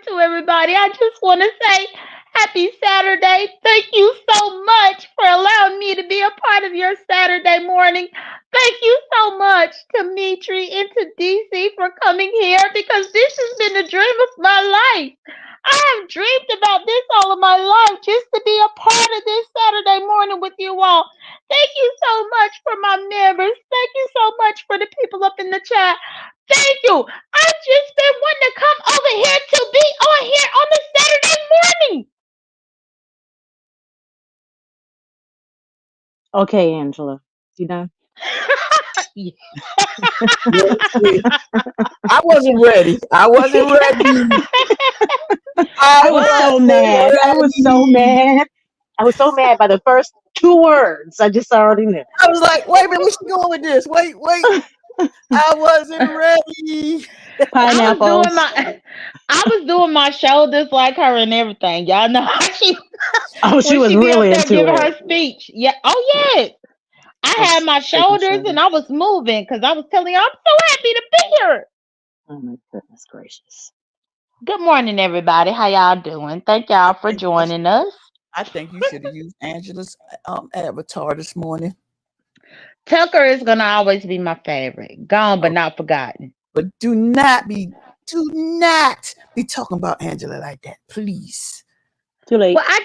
to everybody. I just want to say happy Saturday. Thank you so much for allowing me to be a part of your Saturday morning. Thank you so much to Mytry and to DC for coming here because this has been the dream of my life. I have dreamed about this all of my life just to be a part of this Saturday morning with you all. Thank you so much for my members. Thank you so much for the people up in the chat. Thank you. I've just been wanting to come over here to be on here on a Saturday morning. Okay, Angela. You done? Yeah. I wasn't ready. I wasn't ready. I I was What? so wasn't mad. I was so ready. mad. I was so mad by the first two words. I just already knew. I was like, wait a minute, where's she going with this? Wait. I wasn't ready. I was doing Pineapples. my I was doing my shoulders like her and everything. Y'all know how she Oh, she when was she be up really there into giving it. her speech. Yeah. Oh yes. I I had was my taking shoulders and sugar. I was moving because I was telling you I'm so happy to be here. Oh my goodness gracious. Good morning, everybody. How y'all doing? Thank I y'all for think you, joining us. I think you should have used Angela's avatar this morning. Tucker is gonna always be my favorite. Gone but Oh, not forgotten. but do not be talking about Angela like that, please. Too late. Well, I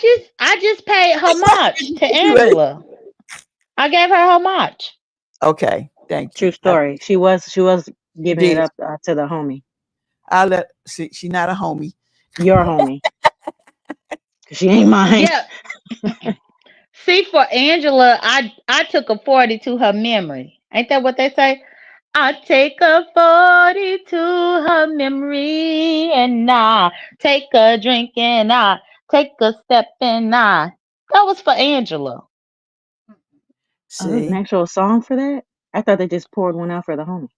just paid homage to You ready? Angela. I gave her homage. Okay, thank True you. story. She was She giving it did. up to the homie. I let see. She not a homie. Your homie. 'Cause she ain't mine. Yeah. See, for Angela, I took a 40 to her memory. Ain't that what they say? I take a 40 to her memory, and I take a drink, and I take a step, and I. That was for Angela. Oh, there's an See, actual song for that? I thought they just poured one out for the homie.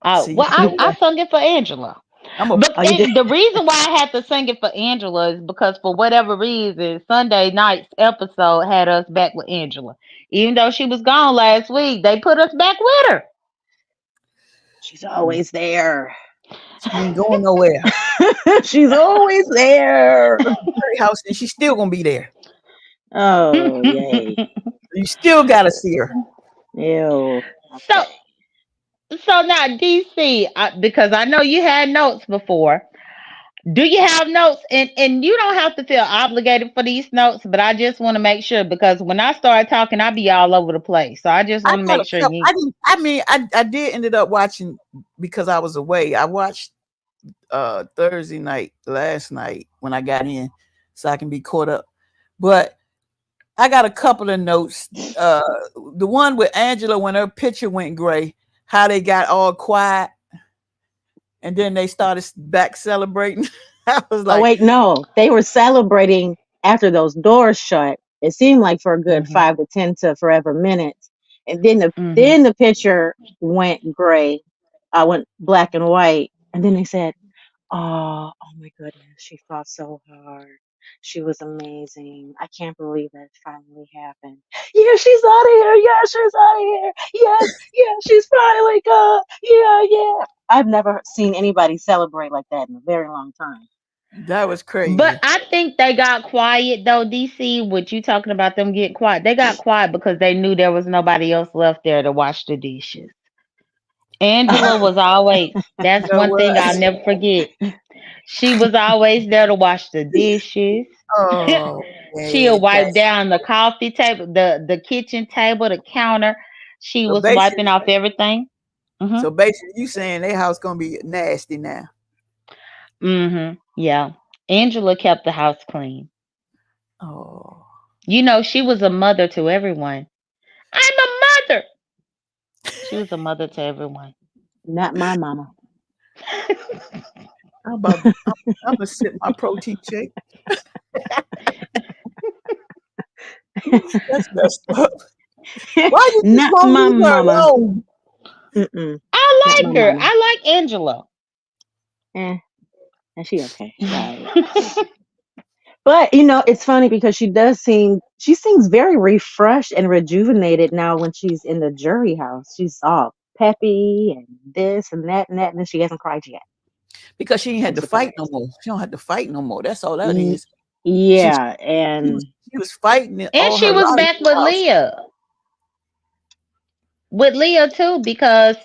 Oh, see. well, I sung it for Angela. I'm a. But Oh, you did? the reason why I had to sing it for Angela is because for whatever reason, Sunday night's episode had us back with Angela. Even though she was gone last week, they put us back with her. She's always there. She ain't going nowhere. She's always there. Her house, and she's still gonna be there. Oh, yay. You still gotta see her. Ew. so Okay. so now DC, because I know you had notes before. Do you have notes? And you don't have to feel obligated for these notes, but I just want to make sure because when I start talking, I be all over the place. So I just I want to got a make sure couple. you. I didn't. I mean, I did ended up watching because I was away. I watched Thursday night last night when I got in, so I can be caught up. But I got a couple of notes. The one with Angela when her picture went gray, how they got all quiet and then they started back celebrating. I was Oh, like, wait, no. They were celebrating after those doors shut. It seemed like for a good Hmm. 5 to 10 to forever minutes. And then the Hmm. then the picture went gray, went black and white. And then they said, oh my goodness, she fought so hard. She was amazing. I can't believe that finally happened. Yeah, she's out of here. Yeah, she's out of here. Yes, yeah, she's finally gone. Yeah, yeah. I've never seen anybody celebrate like that in a very long time. that was But crazy. I think they got quiet though, DC. What you talking about them getting quiet? They got quiet because they knew there was nobody else left there to wash the dishes. Angela was always. That's You know one thing what? I'll never forget. She was always there to wash the dishes. Oh She'll man, wipe down the coffee table, the kitchen table, the counter. She so was basically, wiping off everything. Mhm. you saying their house gonna be nasty now. Mhm. Yeah. Angela kept the house clean. Oh, You know, she was a mother to everyone. I'm a mother. She was a mother to everyone. Not my mama. I'm about to, I'm gonna sip my protein shake. That's messed up. Why you just Not won't my leave her mama. alone? Mm-mm. Not I my like her. mama. I like Angela. Eh, and she okay. She all right. But it's funny because she seems very refreshed and rejuvenated now when she's in the jury house. She's all peppy and this and that, and then she hasn't cried yet. because she ain't had I'm to fight no surprised. more. She don't have to fight no more. That's all that Ye- is. She Yeah, she was and she was fighting it And all she her was life back in the with house. Leah. With Leah too, because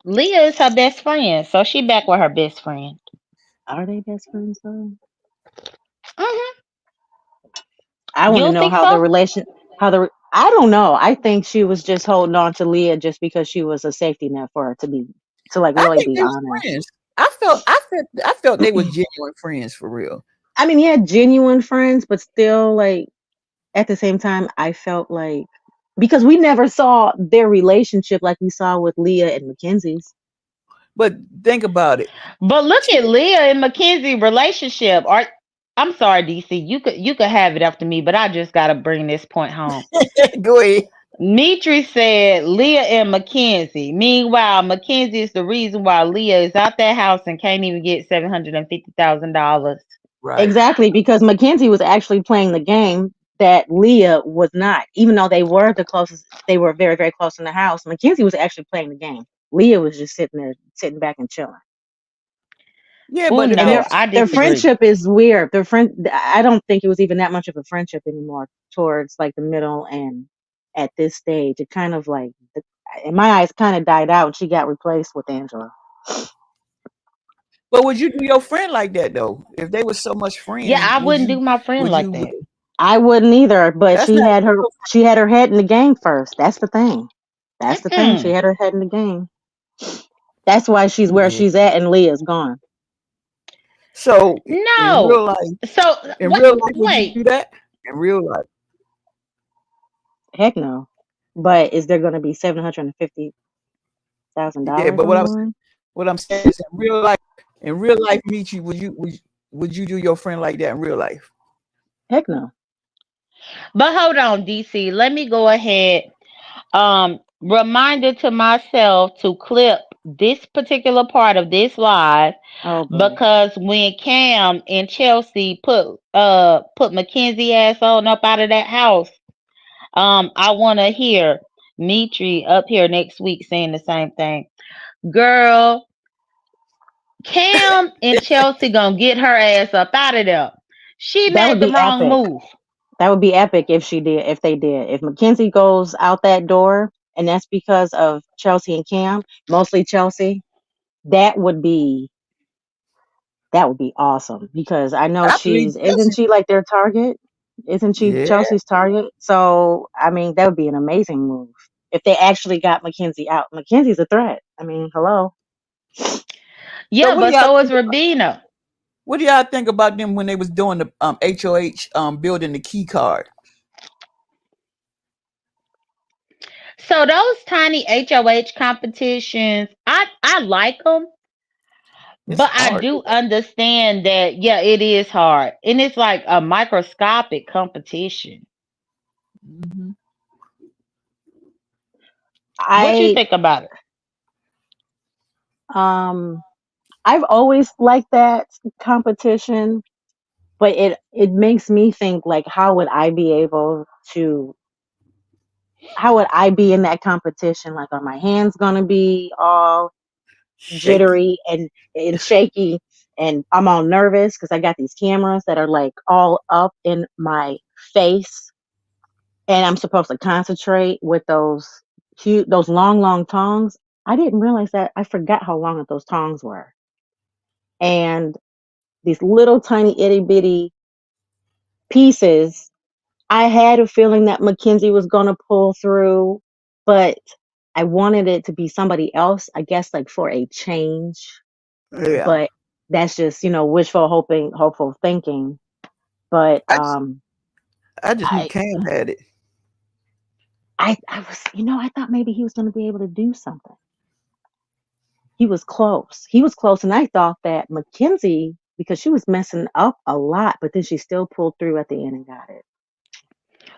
Leah is her best friend. So she back with her best friend. are they best friends though? Hmm. I You want to don't know think how the so? relation, how the, I don't know. I think she was just holding on to Leah just because she was a safety net for her to be, to like I really think be they was honest. friends. I felt they were genuine friends for real. I mean, yeah, genuine friends, but still, like, at the same time, I felt like, because we never saw their relationship like we saw with Leah and Mackenzie's. But think about it. But look She, at Leah and Mackenzie relationship. Or I'm sorry, DC. You could have it after me, but I just gotta bring this point home. go ahead. Mytry said Leah and Mackenzie. Meanwhile, Mackenzie is the reason why Leah is out that house and can't even get $750,000. Right. Exactly, because Mackenzie was actually playing the game that Leah was not. Even though they were the closest, they were very, very close in the house. Mackenzie was actually playing the game. Leah was just sitting there, sitting back and chilling. Yeah, Oh but if And they no, their was I their friends, disagree. friendship is weird. Their friend, I don't think it was even that much of a friendship anymore towards like the middle and at this stage. It kind of like, in my eyes, kind of died out. And she got replaced with Angela. but would you do your friend like that though? If they were so much Yeah, friends, I would wouldn't you? do my friend Would like you? that. I wouldn't either, but That's not. she had her head in the game first. That's the thing. That's the thing. She Mm-mm. had her head in the game. That's why she's where Yeah. she's at, and Leah's gone. So in real No. life, So in what? real life, would you Wait. do that? In real life, Heck no. But is there going to be yeah. $750,000 But on the line? what I'm saying is, in real life, Michi, would you do your friend like that in real life? Heck no. But hold on, DC. Let me go ahead. Reminder to myself to clip this particular part of this live Oh boy. because when Cam and Chelsea put Mackenzie ass on up out of that house, I want to hear Mitri up here next week saying the same thing. Girl, Cam and Chelsea gonna get her ass up out of there. She That would made the be wrong epic. move. That would be epic if she did, if they did. If Mackenzie goes out that door and that's because of Chelsea and Cam, mostly Chelsea, that would be that would be awesome because I know I believe isn't Chelsea. she like their target? Isn't she Yeah, Chelsea's target? So, I mean, that would be an amazing move if they actually got Mackenzie out. Mackenzie's a threat. I mean, hello. so Yeah, but so is Rabina. what do y'all think about them when they was doing the HOH building the key card? So those tiny HOH competitions, I like them, It's but I hard. do understand that yeah, it is hard, and it's like a microscopic competition. Hmm. What you I think about it? um I've always liked that competition, but it makes me think like to how would I be in that competition? Like, are my hands gonna be all Shaky. jittery and shaky, and I'm all nervous because I got these cameras that are like all up in my face, and I'm supposed to concentrate with those long, long tongs. I didn't realize that. I forgot how long those tongs were, and these little tiny itty bitty pieces. I had a feeling that Mackenzie was gonna pull through, but I wanted it to be somebody else, I guess, like for a change. Yeah. But that's just, hopeful thinking. But I just I just knew I Cam had it. I was, I thought maybe he was gonna be able to do something. He was close. He was close, and I thought that Mackenzie, because she was messing up a lot, but then she still pulled through at the end and got it.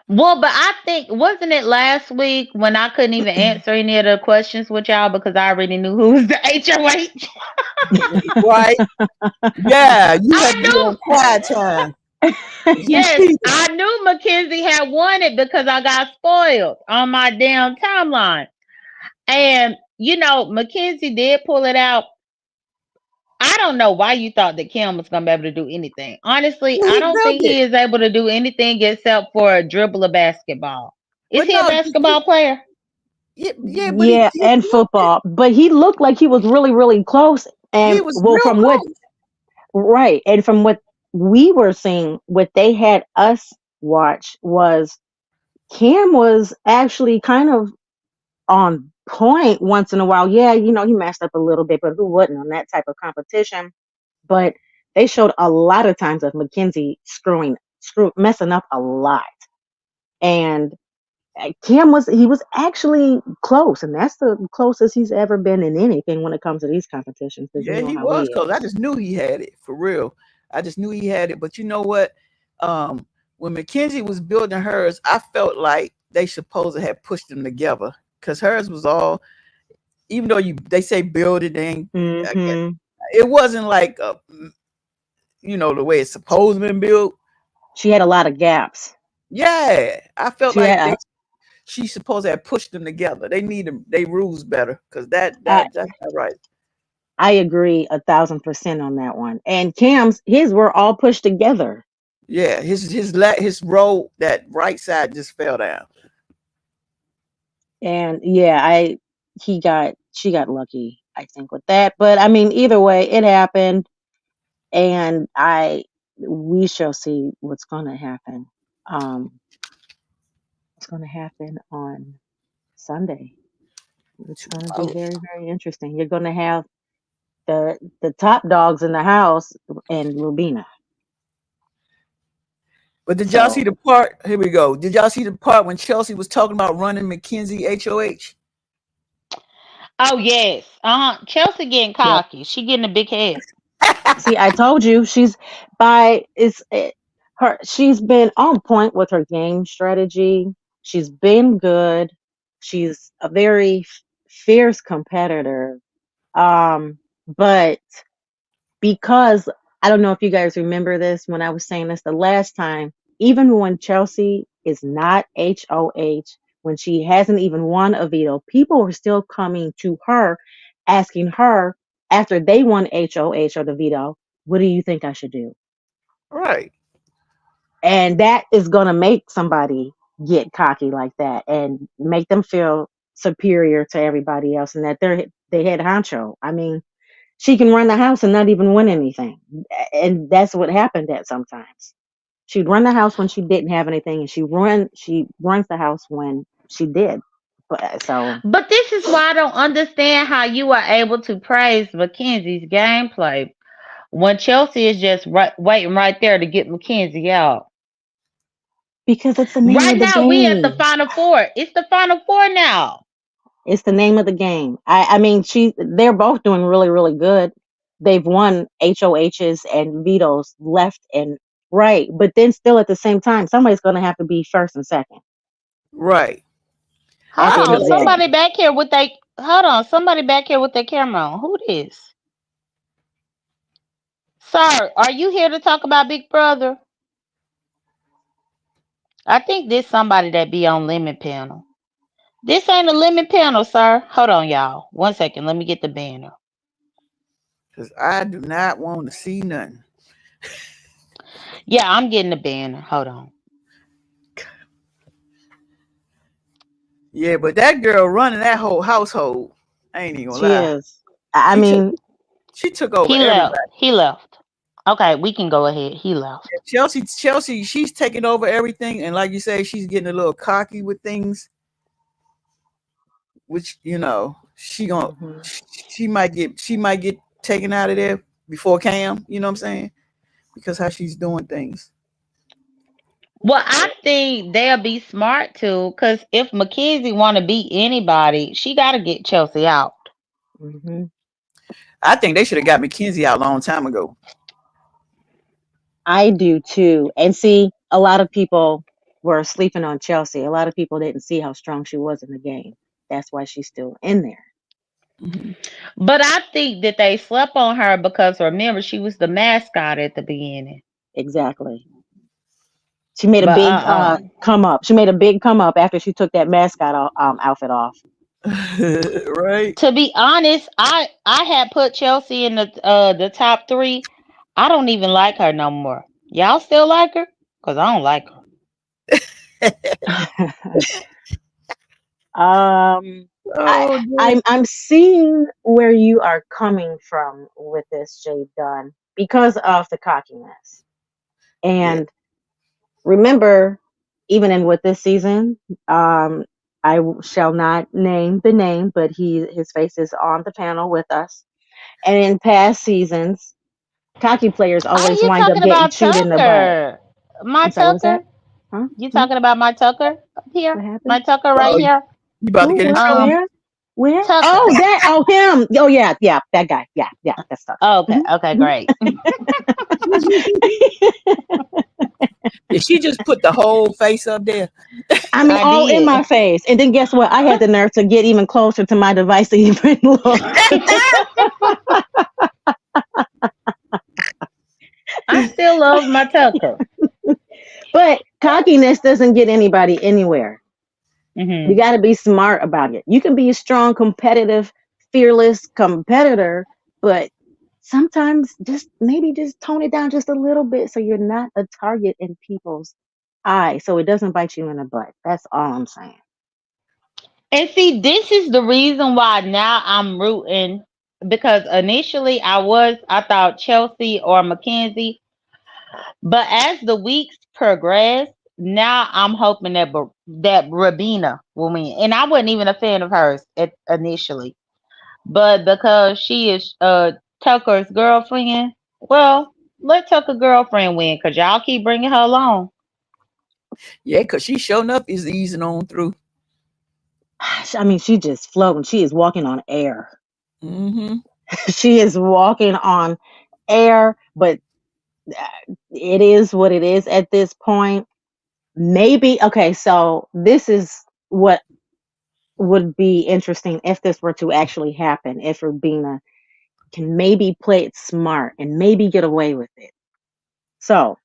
Well, but I think wasn't it last week when I couldn't even answer any of the questions with y'all because I already knew who was the HOH. Right? Yeah, you I had to be on knew. quiet time. You Yes, cheated. I knew Mackenzie had won it because I got spoiled on my damn timeline. And Mackenzie did pull it out. I don't know why you thought that Kim was gonna be able to do anything. Honestly, Well, I he don't built think it. he is able to do anything except for dribble a basketball. Is But he a no, basketball player? yeah, yeah, but Yeah, he and built it. football. But he looked like he was really, really close. He And was well, real from what close. right, and from what we were seeing, what they had us watch was Cam was actually kind of on point once in a while. Yeah, he messed up a little bit, but who wouldn't on that type of competition? But they showed a lot of times of Mackenzie messing up a lot. And Cam was actually close, and that's the closest he's ever been in anything when it comes to these competitions, because you Yeah, know he how was he close. I is. just knew he had it for real. I just knew he had it. But you know what? When Mackenzie was building hers, I felt like they supposed to have pushed them together because hers was all. Even though they say build it, they ain't, I guess, Hmm. it wasn't like the way it's supposed to be built. She had a lot of gaps. Yeah, I felt She like had she's supposed to have pushed them together. They need them, they rules better because that a, that that's not right. I agree 1,000% on that one. And Cam's his were all pushed together. Yeah, his role, that right side just fell down. And yeah, I he got she got lucky, I think, with that. But I mean, either way, it happened, and I we shall see what's going to happen. What's going to happen on Sunday? It's going to be Oh, very, very interesting. You're going to have the top dogs in the house and Rubina. but did y'all see So the part? Here we go. Did y'all see the part when Chelsea was talking about running McKenzie HOH? Oh yes. Chelsea getting yep. cocky. She getting a big head. See, I told you she's been on point with her game strategy. She's been good. She's a very fierce competitor. But because I don't know if you guys remember this when I was saying this the last time, even when Chelsea is not HOH, when she hasn't even won a veto, people are still coming to her asking her after they won HOH or the veto, what do you think I should do? Right, And that is going to make somebody get cocky like that and make them feel superior to everybody else and that they're the head honcho. I mean, she can run the house and not even win anything. And that's what happened at sometimes. She'd run the house when she didn't have anything, and she runs the house when she did. But so But this is why I don't understand how you are able to praise Mackenzie's gameplay when Chelsea is just waiting right there to get Mackenzie out. because it's the name Right of the now, we at the game. Final Four. It's the Final Four now. It's the name of the game. I mean, they're both doing really, really good. They've won HOHs and vetoes left and right, but then still at the same time, somebody's going to have to be first and second right. at Hold I the end feel of on, the like she. day. somebody back here with they. Hold on, somebody back here with their camera on. Who this? Sir, are you here to talk about Big Brother? I think this somebody that be on Lemon Panel. This ain't a Lemon Panel, sir. Hold on, y'all. 1 second. Let me get the banner. Because I do not want to see nothing. Yeah, I'm getting the banner. Hold on. Yeah, but that girl running that whole household, I ain't even gonna She lie. is. I She took mean, she took over He everybody. left. He left. Okay, we can go ahead. He left. Chelsea, she's taking over everything, and like you say, she's getting a little cocky with things, which mhm. she might get taken out of there before Cam. You know what I'm saying? Because how she's doing things. Well, I think they'll be smart too, because if Mackenzie want to beat anybody, she got to get Chelsea out. Mhm. I think they should have got McKenzie out a long time ago. I do too. And see, a lot of people were sleeping on Chelsea. A lot of people didn't see how strong she was in the game. That's why she's still in there. Hmm. But I think that they slept on her because remember she was the mascot at the beginning. Exactly. She made a But big come up. She made a big come up after she took that mascot outfit off. Right? To be honest, I had put Chelsea in the top three. I don't even like her no more. Y'all still like her? Cause I don't like her. um, Oh, dear. I'm seeing where you are coming from with this, Jay Dunn, because of the cockiness. Yeah, And remember, even in with this season, shall not name the name, but his face is on the panel with us. And in past seasons, cocky players Oh, always you wind up talking getting about chewed in the butt. Tucker? My I'm sorry, what was that? Tucker? Huh? You Hmm? talking about my Tucker up here? What happened? My Tucker right oh, you here? about to Who? get in What? trouble. Um, Where? Where? Tucker. Oh, that. Oh, him. Oh, yeah, yeah, that guy. Yeah, yeah, that's Tucker. Oh, okay, okay, Hmm. great. Did she just put the whole face up there? I mean, I all in did. my face. And then guess what? I had the nerve to get even closer to my device to even look. I still love my Tucker. But cockiness doesn't get anybody anywhere. You Hmm. got to be smart about it. You can be a strong, competitive, fearless competitor, but sometimes just tone it down just a little bit so you're not a target in people's eyes, so it doesn't bite you in the butt. That's all I'm saying. And see, this is the reason why now I'm rooting because initially I thought Chelsea or Mackenzie, but as the weeks progress, now I'm hoping that Rabina will win. And I wasn't even a fan of hers initially, but because she is Tucker's girlfriend, well, let Tucker girlfriend win because y'all keep bringing her along. Yeah, because she showing up is easing on through. I mean, she just floating. She is walking on air. Mm-hmm. She is walking on air, but it is what it is at this point. Maybe, okay, so this is what would be interesting if this were to actually happen, if Rubina can maybe play it smart and maybe get away with it. So,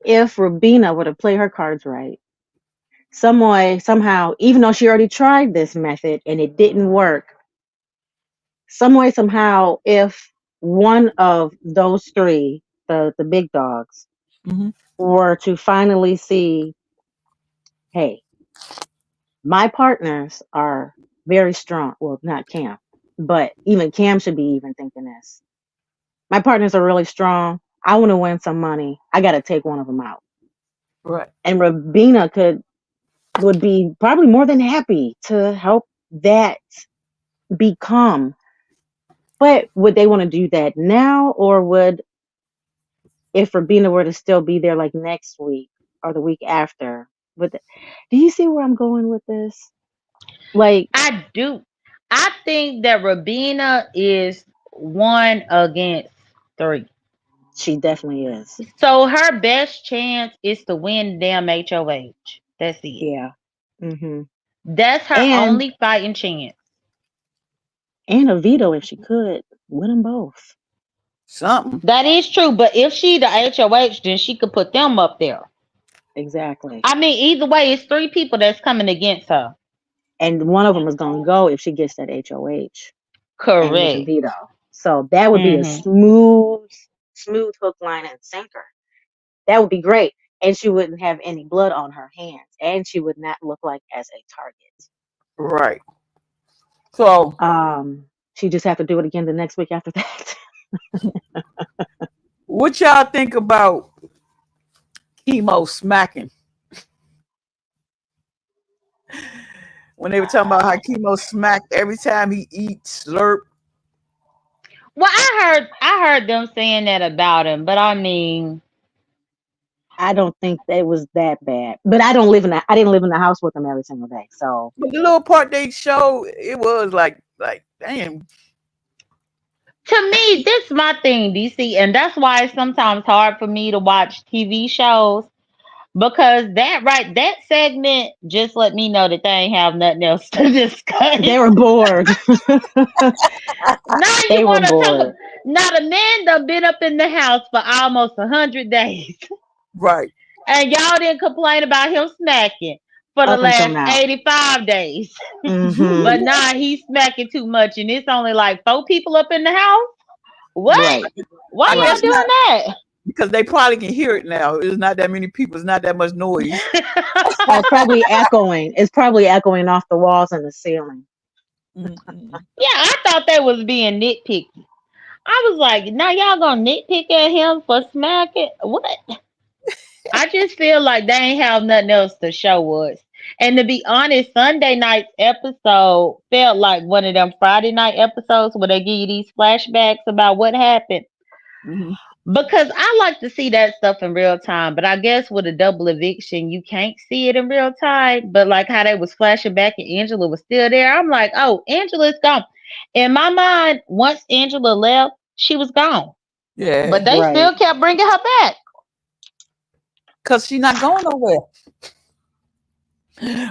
if Rubina were to play her cards right, some way, somehow, even though she already tried this method and it didn't work, some way, somehow, if one of those three, the big dogs, Mm-hmm. were to finally see, hey, my partners are very strong. Well, not Cam, but even Cam should be even thinking this. My partners are really strong. I want to win some money. I got to take one of them out. Right. And Rabina would be probably more than happy to help that become. But would they want to do that now, or would if Rabina were to still be there like next week or the week after? Do you see where I'm going with this? Like I do. I think that Rabina is one against three. she definitely is. So her best chance is to win damn HOH. That's it. Yeah. Hmm. That's her And only fighting chance. a veto if she could win them both. Something. That is true. But if she the HOH, then she could put them up there. Exactly. I mean, either way, it's three people that's coming against her. And one of them is going to go if she gets that HOH and with a Correct. veto. So that would be a Hmm. smooth hook, line, and sinker. That would be great. And she wouldn't have any blood on her hands. And she would not look like as a target. Right. So, She just have to do it again the next week after that. what y'all think about chemo smacking? When they were talking about how chemo smacked every time he eats slurp. Well, I heard them saying that about him, but I mean, I don't think that was that bad. But I didn't live in the house with them every single day. So But the little part they showed, it was like, damn. to me, this my thing, DC, and that's why it's sometimes hard for me to watch TV shows because that segment just let me know that they ain't have nothing else to discuss. they were bored. Now you They were want to talk? bored. Now the man done been up in the house for almost 100 days, Right. and y'all didn't complain about him smacking. for the up until last now. 85 days. Hmm. But nah, he's smacking too much, and it's only like 4 people up in the house. What? Right. Why I guess y'all Right. not, doing because they probably can hear it now. There's not that many people. It's not that much noise. Oh, that? probably echoing. It's probably echoing off the walls and the ceiling. Mm-mm. Yeah, I thought they was being nitpicky. I was like, now y'all gonna nitpick at him for smacking? What? I just feel like they ain't have nothing else to show us. And to be honest, Sunday night's episode felt like one of them Friday night episodes where they give you these flashbacks about what happened. Hmm. Because I like to see that stuff in real time, but I guess with a double eviction, you can't see it in real time. But like how they was flashing back and Angela was still there, I'm like, oh, Angela's gone. In my mind, once Angela left, she was gone. But Yeah, they Right. still kept bringing her back. because she's not going nowhere.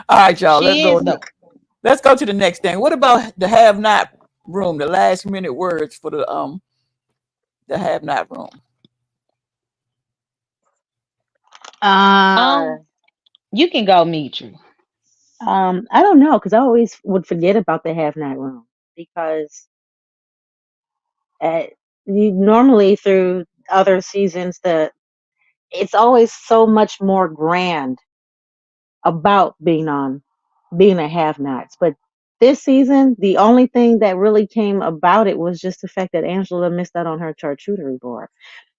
All right, y'all. Let's She go. is though. Let's go to the next thing. What about the have not room? The last minute words for the have not room. Uh, Um, you can go meet you. I don't know because I always would forget about the have not room because uh, you normally through other seasons the it's always so much more grand about being a have nots. But this season, the only thing that really came about it was just the fact that Angela missed out on her charcuterie board.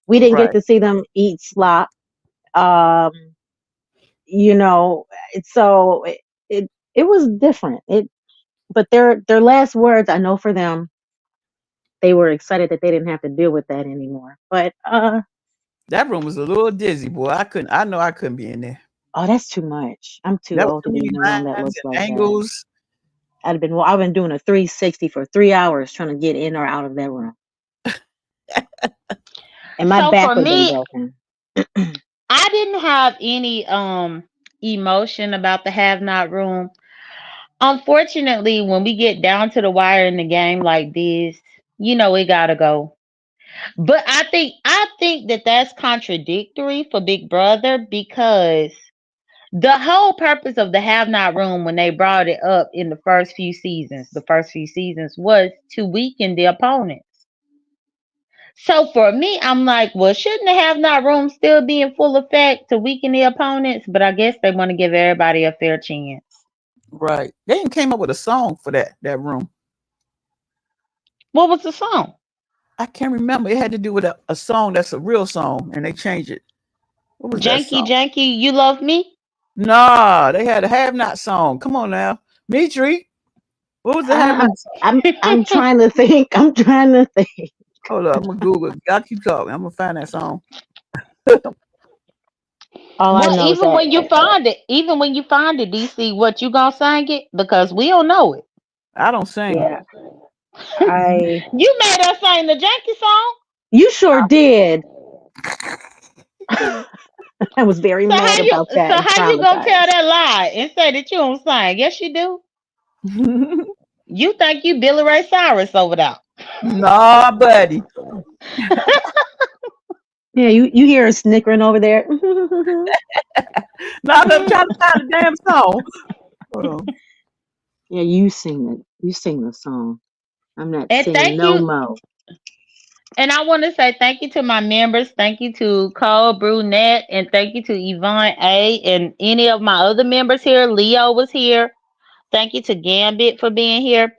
We didn't get Right. to see them eat slop. Um, you know, so it was different. But their last words, I know for them, they were excited that they didn't have to deal with that anymore. But That room was a little dizzy, boy. I couldn't. I know I couldn't be in there. oh, that's too much. I'm too There was old to too be many in a room that lines looks and like that. angles. I've been doing a 360 for 3 hours trying to get in or out of that room, and my So back for would have been me, broken. I didn't have any emotion about the have not room. Unfortunately, when we get down to the wire in the game like this, it gotta go. But I think that that's contradictory for Big Brother because the whole purpose of the have not room when they brought it up in the first few seasons was to weaken the opponents. So for me, I'm like, well, shouldn't the have not room still be in full effect to weaken the opponents? But I guess they want to give everybody a fair chance. Right. They even came up with a song for that room. What was the song? I can't remember. It had to do with a song that's a real song, and they changed it. What was that Janky song? Janky, you love me? Nah, they had a have not song. Come on now, Mytry. What was the have I, not I'm song? I'm trying to think. I'm trying to think. Hold up, I'm gonna Google it. Y'all keep talking. I'm gonna find that song. All I Well, know is that even when you find it, DC, what you gonna sing it? Because we don't know it. I don't sing. yeah, I You made us sing the Janky song. you sure did. I was very So how mad you about that so and how you gonna tell traumatized. that lie and say that you don't sing? Yes, you do. You think you Billy Ray Cyrus over there. Nah, buddy. Yeah, you hear her snickering over there. Nah, I'm trying to find the damn song. Hold on. Yeah, you sing it. You sing the song. I'm not And singing thank no you. mo. And I want to say thank you to my members. Thank you to Cole Brunette. And thank you to Yvonne A. And any of my other members here. Leo was here. Thank you to Gambit for being here.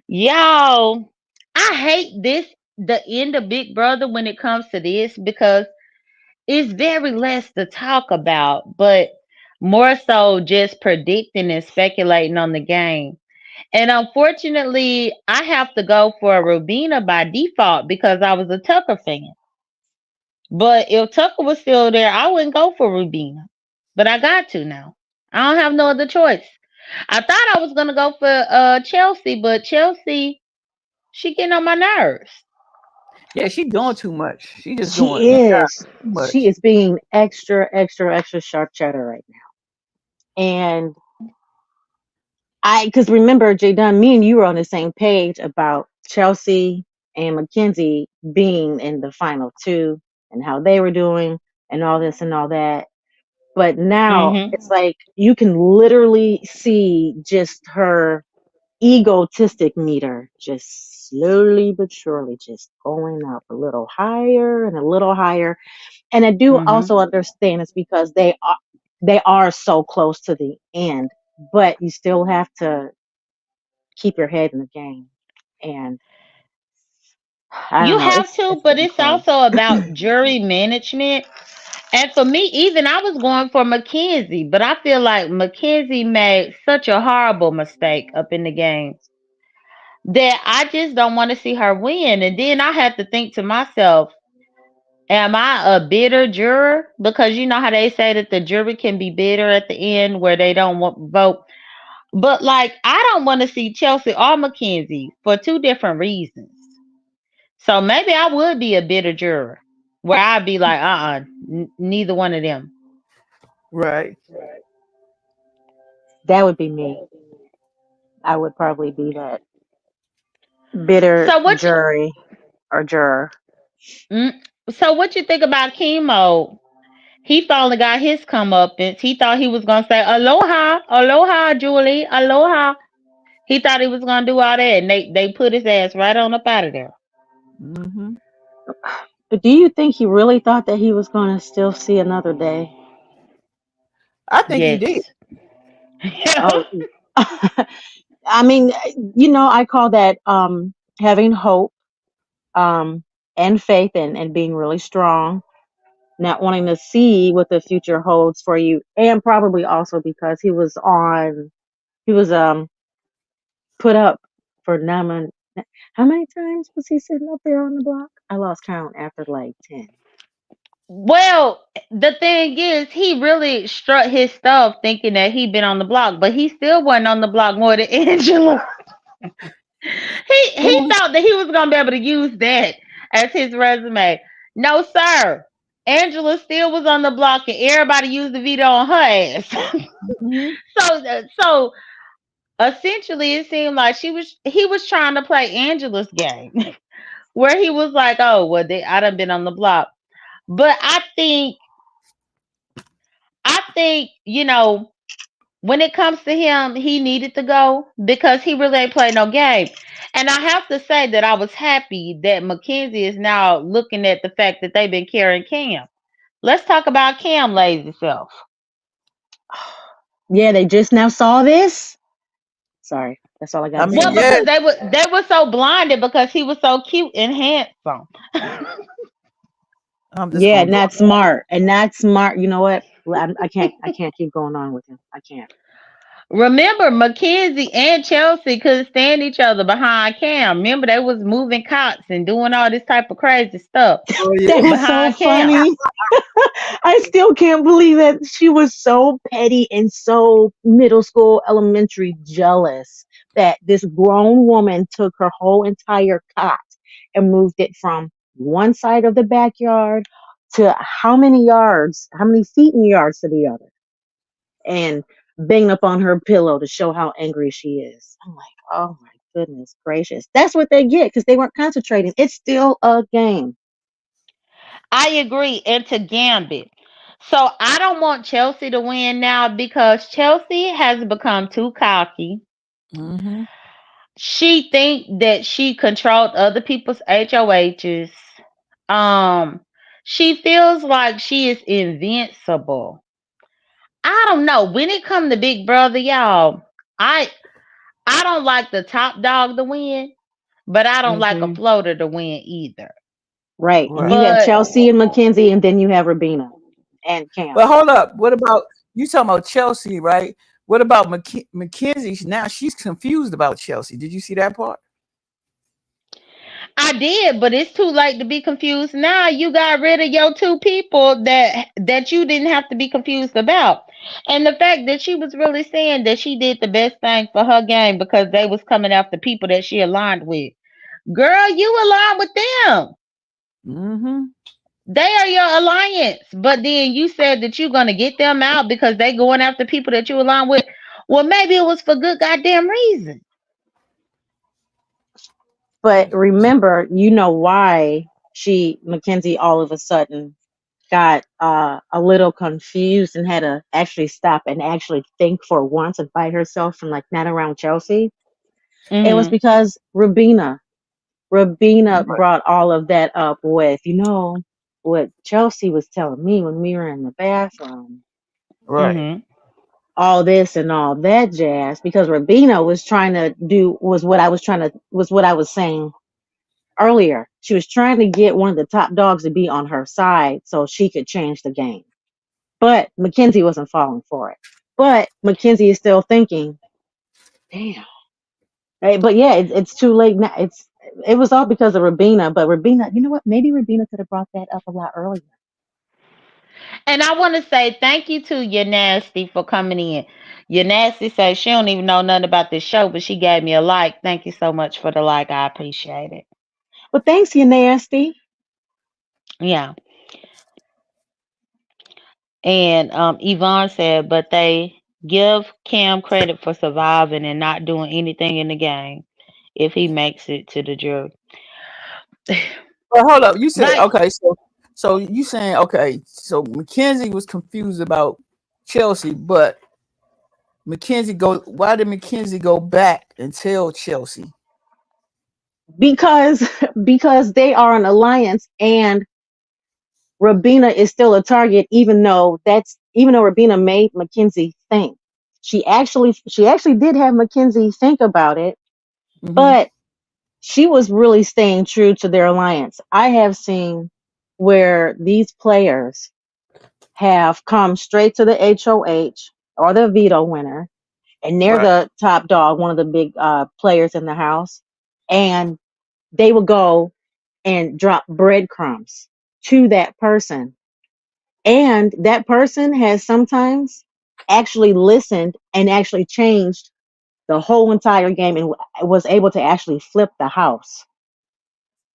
Y'all, I hate the end of Big Brother when it comes to this because it's very less to talk about, but more so just predicting and speculating on the game. And unfortunately, I have to go for Rubina by default because I was a Tucker fan. But if Tucker was still there, I wouldn't go for Rubina. But I got to now. I don't have no other choice. I thought I was gonna go for Chelsea, but Chelsea, she getting on my nerves. Yeah, she doing too much. She just doing She is. too She much. is being extra, extra, extra sharp cheddar right now. And because remember, Jay Dunn, me and you were on the same page about Chelsea and Mackenzie being in the final two and how they were doing and all this and all that. But now Mhm. it's like you can literally see just her egotistic meter just slowly but surely just going up a little higher and a little higher. And I do Mhm. also understand it's because they are so close to the end, but you still have to keep your head in the game. And I You don't know, have it's to, it's but getting it's close. also about jury management. And for me, even I was going for Mackenzie, but I feel like Mackenzie made such a horrible mistake up in the game that I just don't want to see her win. And then I have to think to myself, am I a bitter juror? Because you know how they say that the jury can be bitter at the end where they don't want vote. But like, I don't want to see Chelsea or Mackenzie for two different reasons. So maybe I would be a bitter juror where I'd be like, neither one of them. Right. That would be me. I would probably be that bitter So what you jury or juror. mm, so what you think about chemo? He finally got his comeuppance. He thought he was gonna say aloha, aloha, Julie, aloha. He thought he was gonna do all that, and they put his ass right on up out of there. Mm-hmm. But do you think he really thought that he was going to still see another day? I think he did. Yes. Oh, I mean, I call that having hope, um, and faith, and being really strong, not wanting to see what the future holds for you, and probably also because he was put up for nomin. How many times was he sitting up there on the block? I lost count after like 10. Well, the thing is, he really strut his stuff thinking that he been on the block, but he still wasn't on the block more than Angela. He Well, thought that he was gonna be able to use that as his resume. No, sir. Angela still was on the block, and everybody used the veto on her ass. mhm. So essentially, it seemed like he was trying to play Angela's game, where he was like, "Oh, well, I done been on the block." But I think when it comes to him, he needed to go because he really ain't played no game. And I have to say that I was happy that Mackenzie is now looking at the fact that they've been carrying Cam. Let's talk about Cam lazy self. Yeah, they just now saw this. Sorry, that's all I got I to mean, Well, say. yeah, because they were so blinded because he was so cute and handsome. I'm just Yeah, gonna and go. that's smart, and that's smart. You know what? I can't keep going on with him. I can't. Remember, Mackenzie and Chelsea couldn't stand each other behind Cam. Remember, they was moving cots and doing all this type of crazy stuff Oh That yeah. was so behind Cam. funny. I still can't believe that she was so petty and so middle school, elementary jealous that this grown woman took her whole entire cot and moved it from one side of the backyard to how many feet in yards to the other, and banged up on her pillow to show how angry she is. I'm like, oh my goodness gracious. That's what they get because they weren't concentrating. It's still a game. I agree. And to Gambit. So I don't want Chelsea to win now because Chelsea has become too cocky. Mm-hmm. She think that she controlled other people's HOHs. She feels like she is invincible. I don't know. When it come to Big Brother, y'all, I I don't like the top dog to win, but I don't like a Hmm. floater to win either. Right. And Right. you have But Chelsea and Mackenzie, and then you have Rabina and Cam. But hold up. What about you talking about Chelsea, right? What about Mackenzie? Now she's confused about Chelsea. Did you see that part? I did, but it's too late to be confused now. You got rid of your two people that you didn't have to be confused about. And the fact that she was really saying that she did the best thing for her game because they was coming after people that she aligned with. Girl, you aligned with them. Mm-hmm. They are your alliance. But then you said that you're gonna get them out because they going after people that you align with. Well, maybe it was for good goddamn reason. But remember, you know why Mackenzie all of a sudden. got a little confused and had to actually stop and actually think for once and fight herself from like not around Chelsea, it was Mhm. because Rabina Right. brought all of that up with, what Chelsea was telling me when we were in the bathroom, Right. Mhm. all this and all that jazz, because Rabina was trying to do was what I was saying earlier. She was trying to get one of the top dogs to be on her side so she could change the game. But Mackenzie wasn't falling for it. But Mackenzie is still thinking, damn. Right? But yeah, it's too late now. It was all because of Rabina, but Rabina, you know what? Maybe Rabina could have brought that up a lot earlier. And I want to say thank you to your nasty for coming in. Your nasty says she don't even know nothing about this show, but she gave me a like. Thank you so much for the like. I appreciate it. But thanks, you nasty. Yeah. And Yvonne said, but they give Cam credit for surviving and not doing anything in the game if he makes it to the jury. Well, hold up. You said Like, okay. So you saying okay? So Mackenzie was confused about Chelsea, but Mackenzie go. Why did Mackenzie go back and tell Chelsea? Because because they are an alliance and Rabina is still a target, even though Rabina made Mackenzie think. She actually did have Mackenzie think about it, Mm-hmm. but she was really staying true to their alliance. I have seen where these players have come straight to the HOH or the veto winner, and they're Right. the top dog, one of the big players in the house, and they will go and drop breadcrumbs to that person. And that person has sometimes actually listened and actually changed the whole entire game and was able to actually flip the house.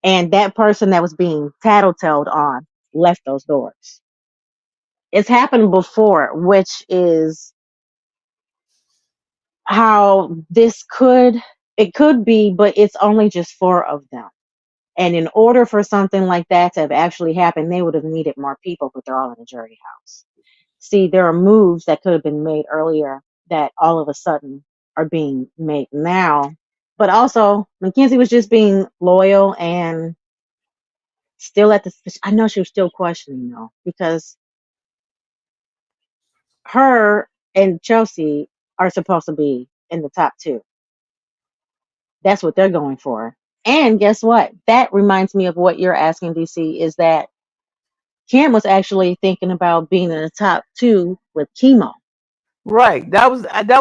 And that person that was being tattletaled on left those doors. It's happened before, which is how it could be, but it's only just four of them. And in order for something like that to have actually happened, they would have needed more people, but they're all in a jury house. See, there are moves that could have been made earlier that all of a sudden are being made now. But also, Mackenzie was just being loyal and still I know she was still questioning though, because her and Chelsea are supposed to be in the top two. That's what they're going for. And guess what? That reminds me of what you're asking, DC, is that Cam was actually thinking about being in the top two with chemo. Right. That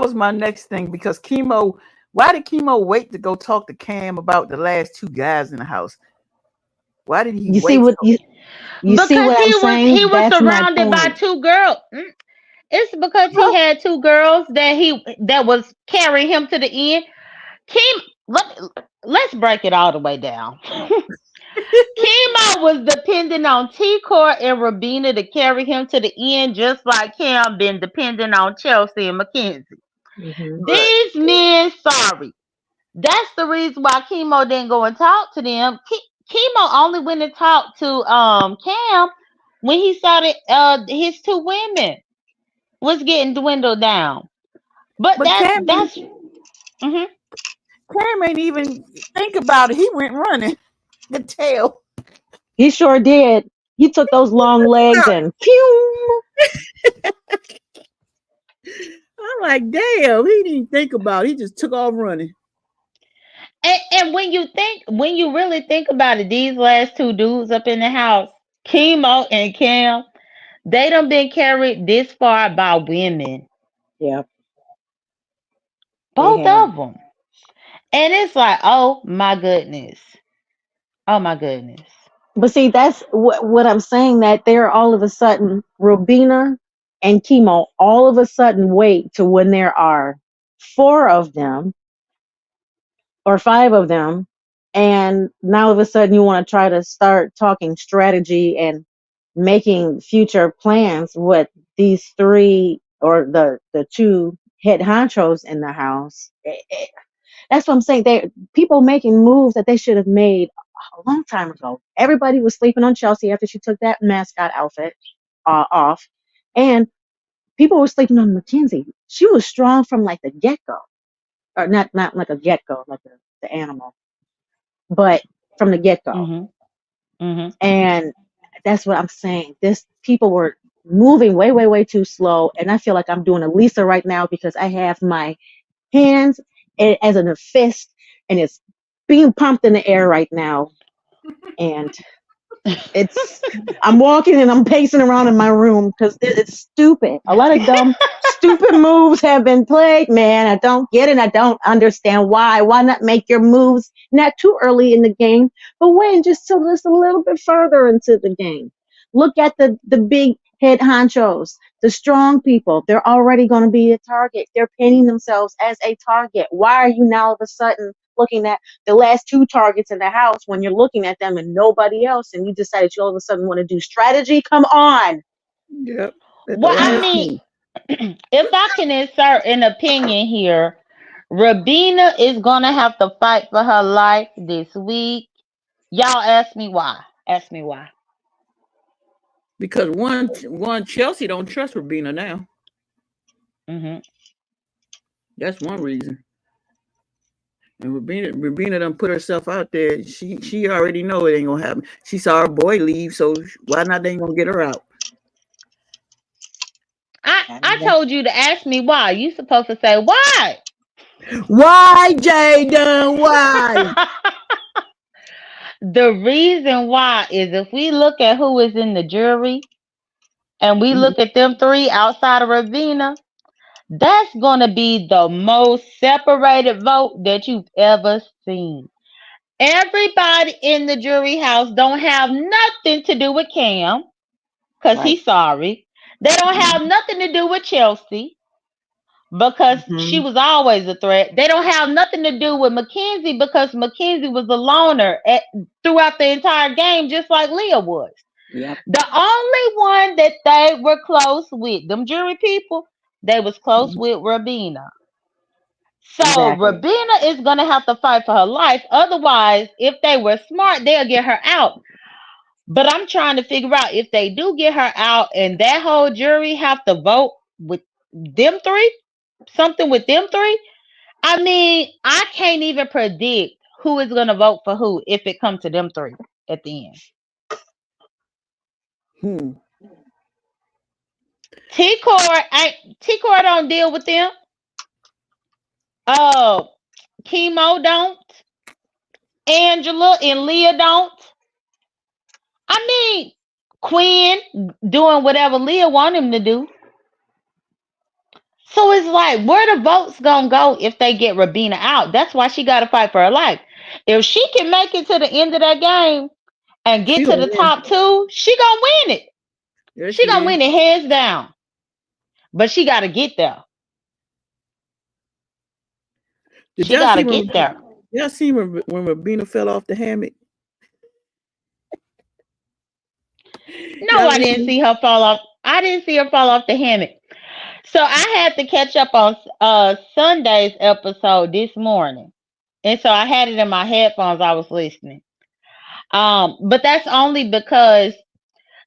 was my next thing because chemo. Why did chemo wait to go talk to Cam about the last two guys in the house? Why did he You see wait? what you see because what I'm he saying? was That's my surrounded by point. two girls. It's because he Huh? had two girls that was carrying him to the end. Kim, let, let's break it all the way down. Chemo was depending on T Core and Rabina to carry him to the end, just like Cam been depending on Chelsea and Mackenzie. Hmm. Right. These men, sorry. That's the reason why Chemo didn't go and talk to them. Chemo only went and talked to Cam when he saw that his two women was getting dwindled down. But But mhm. Cam ain't even think about it. He went running. The tail. He sure did. He took those long legs and pew. I'm like, damn. He didn't think about it. He just took off running. And when you really think about it, these last two dudes up in the house, Chemo and Cam, they done been carried this far by women. Yeah, they Both have. of them. And it's like, oh my goodness. Oh my goodness. But see, that's what I'm saying. That they're all of a sudden Robina and Chemo all of a sudden wait to when there are four of them or five of them, and now all of a sudden you want to try to start talking strategy and making future plans with these three or the two head honchos in the house. That's what I'm saying. They people making moves that they should have made a long time ago. Everybody was sleeping on Chelsea after she took that mascot outfit off, and people were sleeping on Mackenzie. She was strong from like the get go, or not like a get go, like the animal, but from the get go. Mhm. Mhm. And that's what I'm saying. This people were moving way, way, way too slow, and I feel like I'm doing a Lisa right now because I have my hands as in a fist, and it's being pumped in the air right now, and it's I'm walking and I'm pacing around in my room because it's stupid. A lot of dumb, stupid moves have been played, man. I don't get it. I don't understand why. Why not make your moves not too early in the game, but wait just till just a little bit further into the game. Look at the big head honchos, the strong people. They're already going to be a target. They're painting themselves as a target. Why are you now all of a sudden looking at the last two targets in the house when you're looking at them and nobody else, and you decided you all of a sudden want to do strategy? Come on. Yep. At the Well, I last mean, minute. if I can insert an opinion here, Rabina is gonna have to fight for her life this week. Y'all ask me why. Ask me why. Because one Chelsea don't trust Rabina now. Hmm. That's one reason. And Rabina done put herself out there. She already know it ain't gonna happen. She saw her boy leave, so why not? They ain't gonna get her out. I told you to ask me why. You supposed to say why. Why, Jaden? Why? The reason why is if we look at who is in the jury and we Mhm. look at them three outside of Ravina, that's gonna be the most separated vote that you've ever seen. Everybody in the jury house don't have nothing to do with Cam because Right. he's sorry. They don't have nothing to do with Chelsea because she Hmm. was always a threat. They don't have nothing to do with Mackenzie because Mackenzie was a loner throughout the entire game, just like Leah was. Yep. The only one that they were close with, them jury people, they was close with Rabina. So Exactly. Rabina is gonna have to fight for her life. Otherwise, if they were smart, they'll get her out. But I'm trying to figure out if they do get her out and that whole jury have to vote with them three, something with them three. I mean, I can't even predict who is gonna vote for who if it comes to them three at the end. Hmm. T Core don't deal with them. Uh Chemo don't. Angela and Leah don't. I mean, Quinn doing whatever Leah want him to do. So it's like, where the votes gonna go if they get Rabina out? That's why she got to fight for her life. If she can make it to the end of that game and She get to gonna the win. top two, she gonna win it. Yes, She she gonna is. win it hands down. But she got to get there. Did She y'all got see to get there. y'all see when Rabina fell off the hammock? No, Y'all I ain't didn't see. see her fall off. I didn't see her fall off the hammock. So I had to catch up on Sunday's episode this morning. And so I had it in my headphones. I was listening. But that's only because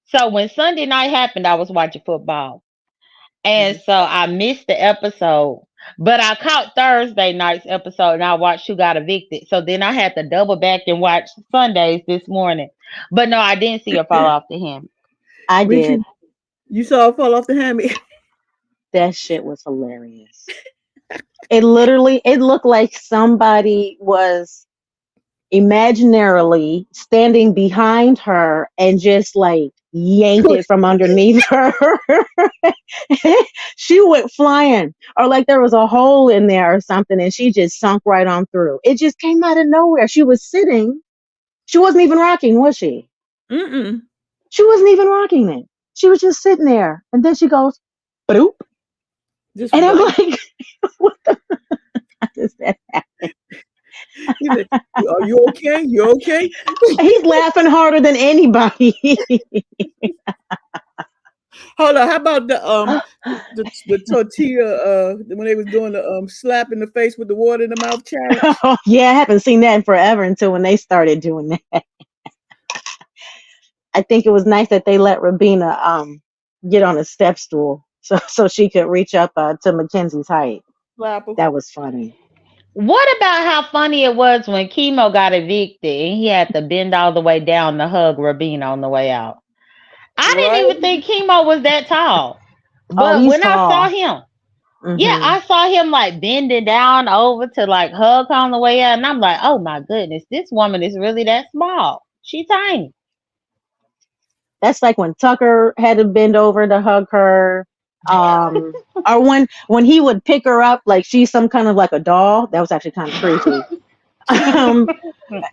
so when Sunday night happened, I was watching football. And Mhm. so I missed the episode. But I caught Thursday night's episode and I watched Who Got Evicted. So then I had to double back and watch Sundays this morning. But no, I didn't see her fall off the him. I did. Mytry, you saw her fall off the hammock. That shit was hilarious. It looked like somebody was imaginarily standing behind her and just like yanked it Push. from underneath her. She went flying, or like there was a hole in there or something, and she just sunk right on through. It just came out of nowhere. She was sitting. She wasn't even rocking, was she? Mm-mm. She wasn't even rocking it. She was just sitting there, and then she goes, "Boop," Just and I'm like like, "What is that?" he said, "Are you okay? You okay?" He's laughing harder than anybody. Hold on. How about the tortilla? When they was doing the slap in the face with the water in the mouth challenge. Yeah, I haven't seen that in forever until when they started doing that. I think it was nice that they let Rabina get on a step stool so she could reach up to Mackenzie's height. Slapper. That was funny. What about how funny it was when Chemo got evicted and he had to bend all the way down to hug Rabina on the way out? I didn't Right. even think Chemo was that tall. Oh, But he's when I saw tall. him, yeah, Hmm. I saw him like bending down over to like hug her on the way out. And I'm like, oh my goodness, this woman is really that small. She's tiny. That's like when Tucker had to bend over to hug her. Or when he would pick her up like she's some kind of like a doll. That was actually kind of creepy. Um,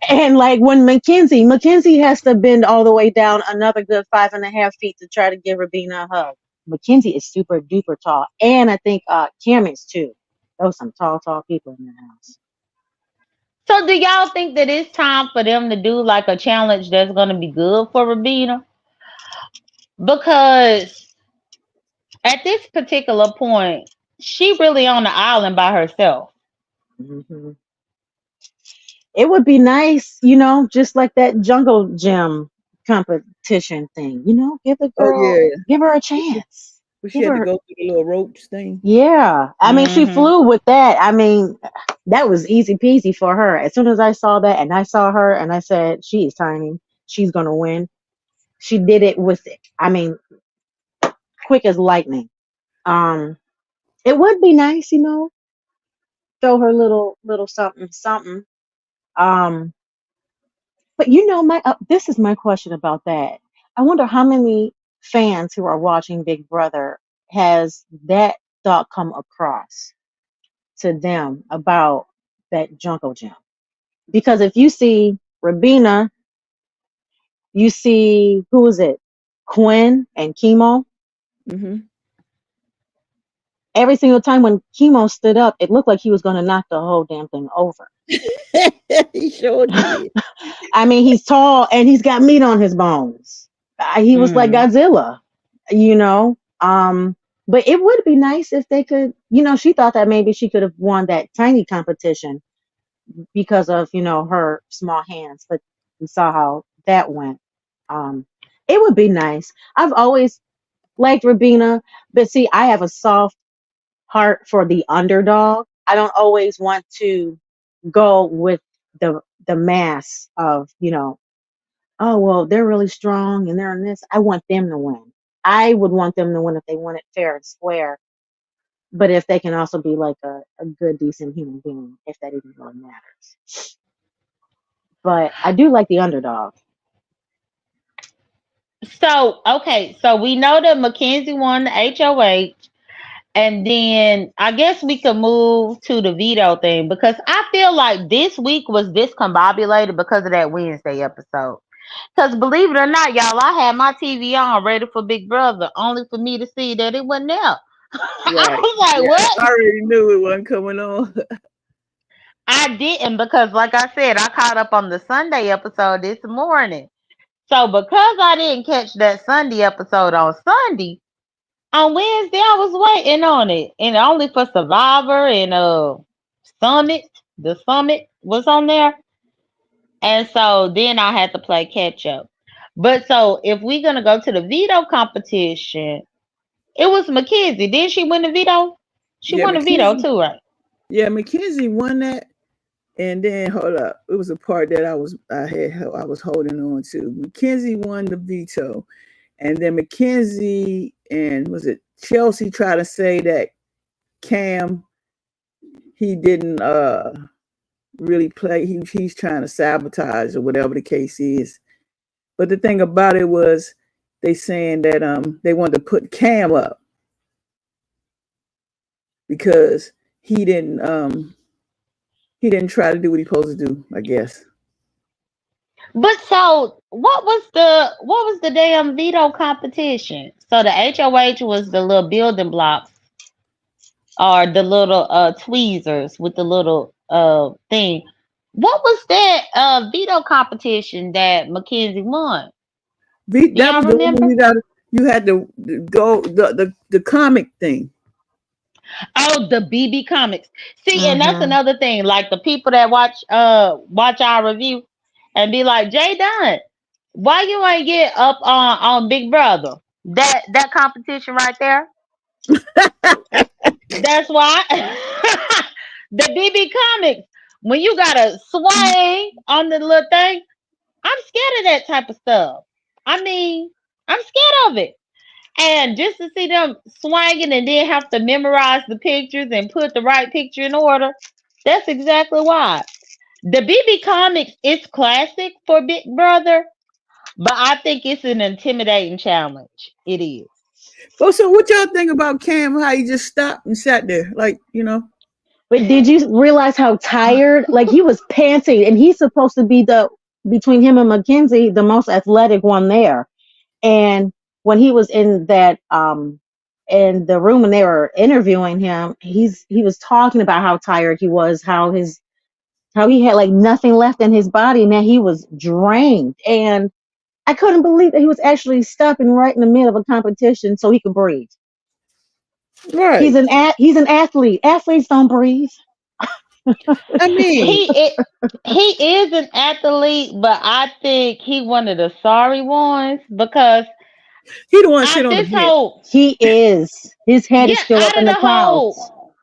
and like when Mackenzie has to bend all the way down another good 5.5 feet to try to give Rabina a hug. Mackenzie is super duper tall, and I think Cam is too. Those some tall people in the house. So do y'all think that it's time for them to do like a challenge that's gonna be good for Rabina? Because at this particular point, she really on the island by herself. Hmm. It would be nice, just like that jungle gym competition thing. Give the Oh girl, yeah. give her a chance. But she Give had to her, go through the little ropes thing. yeah. I mean, she Hmm. flew with that. I mean, that was easy peasy for her. As soon as I saw that and I saw her and I said, she is tiny. She's going to win. She did it with it. I mean, quick as lightning. Um, it would be nice, show her little something, something. Um, but my this is my question about that. I wonder how many fans who are watching Big Brother has that thought come across to them about that Jungle Gym. Because if you see Rabina, you see who is it? Quinn and Chemo. Hmm. Every single time when Chemo stood up, it looked like he was going to knock the whole damn thing over. He sure did. I mean, he's tall and he's got meat on his bones. He was like Mm. Godzilla, you know. But it would be nice if they could, she thought that maybe she could have won that tiny competition because of, her small hands, but we saw how that went. Um, it would be nice. I've always liked Rabina, but see, I have a soft heart for the underdog. I don't always want to go with the mass of, oh well, they're really strong and they're in this. I want them to win. I would want them to win if they win it fair and square. But if they can also be like a good, decent human being, if that even really matters. But I do like the underdog. So okay, so we know that Mackenzie won the HOH, and then I guess we could move to the veto thing because I feel like this week was discombobulated because of that Wednesday episode. Because believe it or not, y'all, I had my TV on ready for Big Brother, only for me to see that it wasn't there. I Right. was like, Yeah. what? I already knew it wasn't coming on. I didn't because, like I said, I caught up on the Sunday episode this morning. So because I didn't catch that Sunday episode on Sunday, on Wednesday I was waiting on it, and only for Survivor and Summit. The Summit was on there, and so then I had to play catch up. But so if we're gonna go to the veto competition, it was Mackenzie. Did she win the veto? She Yeah, won the veto Mackenzie. too, right? Yeah, Mackenzie won that. And then hold up, it was a part that I was holding on to. Mackenzie won the veto, and then Mackenzie and was it Chelsea tried to say that Cam he didn't really play. He's trying to sabotage or whatever the case is. But the thing about it was they saying that they wanted to put Cam up because he didn't try to do what he's supposed to do, I guess. But so what was the damn veto competition? So the HOH was the little building blocks or the little tweezers with the little thing. What was that veto competition that Mackenzie won? Do That y'all was the one remember? You had to go the comic thing. Oh, the BB Comics. See, and that's Mm-hmm. another thing. Like the people that watch our review and be like, Jay Dunn, why you ain't get up on Big Brother? That competition right there. That's why the BB Comics. When you gotta swing on the little thing, I'm scared of that type of stuff. I mean, I'm scared of it. And just to see them swinging and then have to memorize the pictures and put the right picture in order, that's exactly why. The BB Comics is classic for Big Brother, but I think it's an intimidating challenge. It is. Well, so what y'all think about Cam? How he just stopped and sat there, like But did you realize how tired? Like he was panting, and he's supposed to be the between him and Mackenzie, the most athletic one there. And when he was in the room when they were interviewing him, he was talking about how tired he was, how he had like nothing left in his body. Man, he was drained, and I couldn't believe that he was actually stopping right in the middle of a competition so he could breathe. right? He's an athlete. Athletes don't breathe. I mean, He is an athlete, but I think he one of the sorry ones because he don't want to out sit on the this bench. whole He is. His head is yeah, still up out in of the the clouds. whole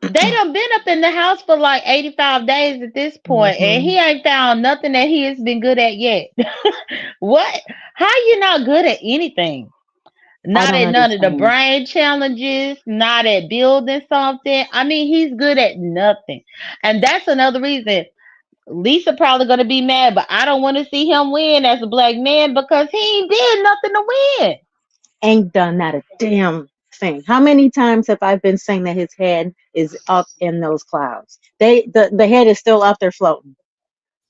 they done been up in the house for like 85 days at this point, and Hmm. he ain't found nothing that he has been good at yet. What? How you not good at anything? I Not don't at none of the understand. brain challenges, not at building something. I mean, he's good at nothing. And that's another reason Lisa probably gonna be mad, but I don't want to see him win as a black man because he ain't did nothing to win. Ain't done not a damn thing. How many times have I been saying that his head is up in those clouds? The head is still up there floating.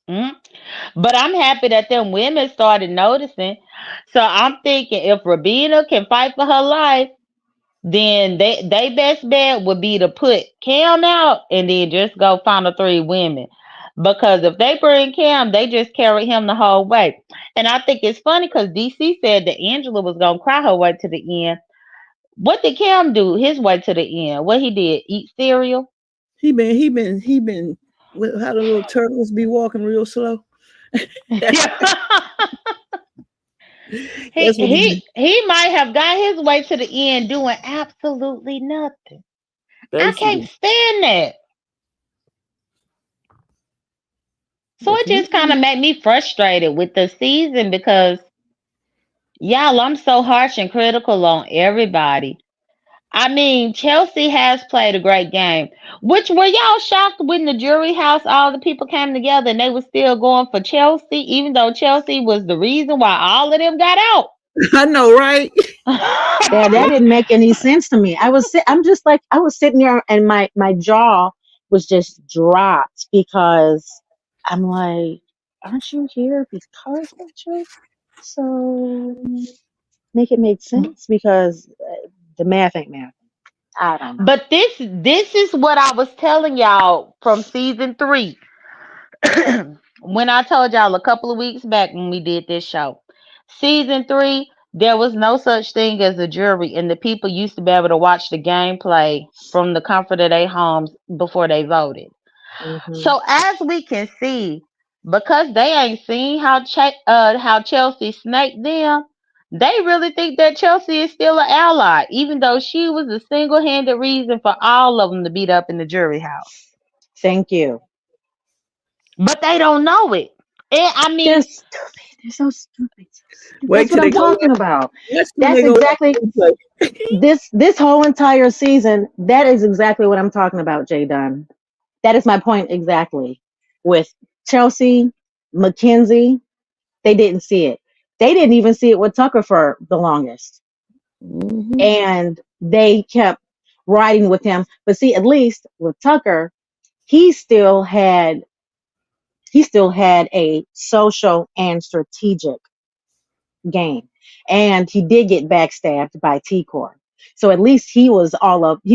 Mm. But I'm happy that them women started noticing. So I'm thinking if Rabina can fight for her life, then they best bet would be to put Cam out and then just go find the three women. Because if they bring Cam, they just carry him the whole way. And I think it's funny because DC said that Angela was gonna cry her way to the end. What did Cam do his way to the end? What he did? Eat cereal? He been. How the little turtles be walking real slow. he That's what he been. he he might have got his way to the end doing absolutely nothing. I can't Basically. stand that. So But it just kind of made me frustrated with the season because y'all, I'm so harsh and critical on everybody. I mean, Chelsea has played a great game. Which were y'all shocked when the jury house all the people came together and they were still going for Chelsea, even though Chelsea was the reason why all of them got I know, right? Yeah, that out? didn't make any sense to me. I'm just like I was sitting there and my jaw was just dropped because I'm like, aren't you here because of truth? So make it make sense because the math ain't math. I don't know. But this is what I was telling y'all from season 3. When I told y'all a couple of weeks back when we did this show. Season 3, there was no such thing as a jury, and the people used to be able to watch the gameplay from the comfort of their homes before they voted. Hmm. So as we can see, because they ain't seen how Chelsea snaked them, they really think that Chelsea is still an ally, even though she was the single-handed reason for all of them to beat up in the jury house. Thank you. But they don't know it. And I They're mean, stupid. They're so stupid. So stupid. Wait That's what till I'm they go talking watch. about. Watch when That's they go watch exactly the replay. this whole entire season. That is exactly what I'm talking about, Jay Dunn. That is my point exactly. With Chelsea, Mackenzie, they didn't see it. They didn't even see it with Tucker for the longest. Hmm. And they kept riding with him. But see, at least with Tucker, he still had he still had a social and strategic game. And he did get backstabbed by T Core. So at least he was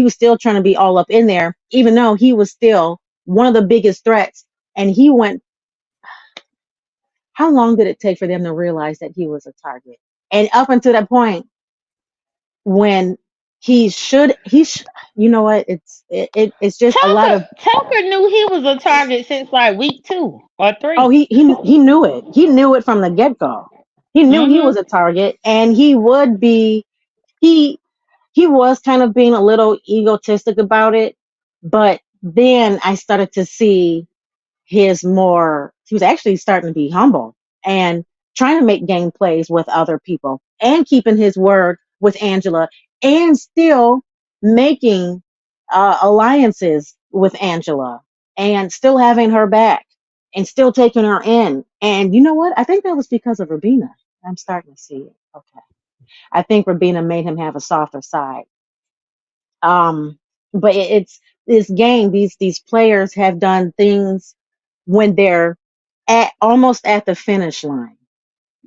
still trying to be all up in there, even though he was still one of the biggest threats. And he went, how long did it take for them to realize that he was a target? And up until that point, when you know what, it's just a lot of. Tucker knew he was a target since like week 2 or 3. Oh, he knew it. He knew it from the get go. He knew he was Mm-hmm. a target, and he would be. He he was kind of being a little egotistic about it, but then I started to see he was actually starting to be humble and trying to make game plays with other people and keeping his word with Angela and still making alliances with Angela and still having her back and still taking her in. And you know what? I think that was because of Rabina. I'm starting to see it. Okay. I think Rabina made him have a softer side. Um, but it's this game. These players have done things when they're at almost at the finish line.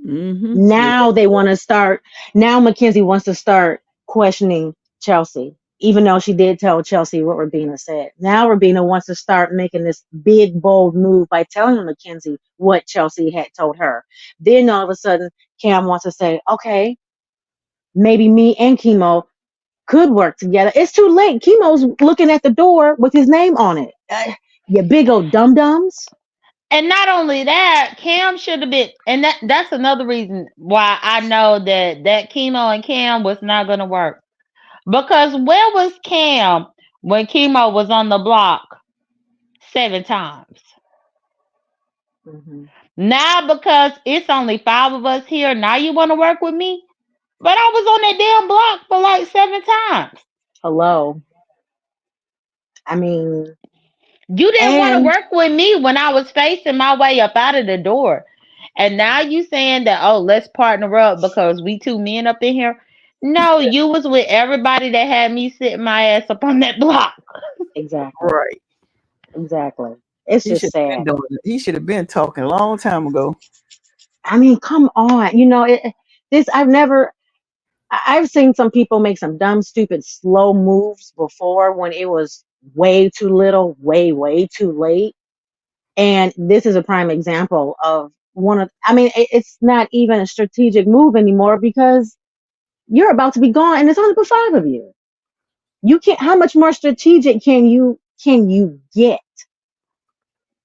Mm-hmm. Yeah. Now they want to start. Now Mackenzie wants to start questioning Chelsea, even though she did tell Chelsea what Rabina said. Now Rabina wants to start making this big bold move by telling Mackenzie what Chelsea had told her. Then all of a sudden, Cam wants to say, "Okay, maybe me and Chemo could work together." It's too late. Chemo's looking at the door with his name on it. You big old dum dums. And not only that, Cam should have been, and that's another reason why I know that Chemo and Cam was not going to work. Because where was Cam when Chemo was on the block 7 times? Hmm. Now because it's only 5 of us here, now you want to work with me? But I was on that damn block for like 7 times. Hello. I mean, You didn't want to and work with me when I was facing my way up out of the door. And now you saying that, oh, let's partner up because we two men up in here. No, you was with everybody that had me sitting my ass up on that block. exactly, Right. exactly. It's He just should have been sad. doing it. He should have been talking a long time ago. I mean, come on. This I've never. I've seen some people make some dumb, stupid, slow moves before when it was way too little, way too late. And this is a prime example of one of. I mean, it's not even a strategic move anymore because you're about to be gone, and it's only but five of you. You can't. How much more strategic can you get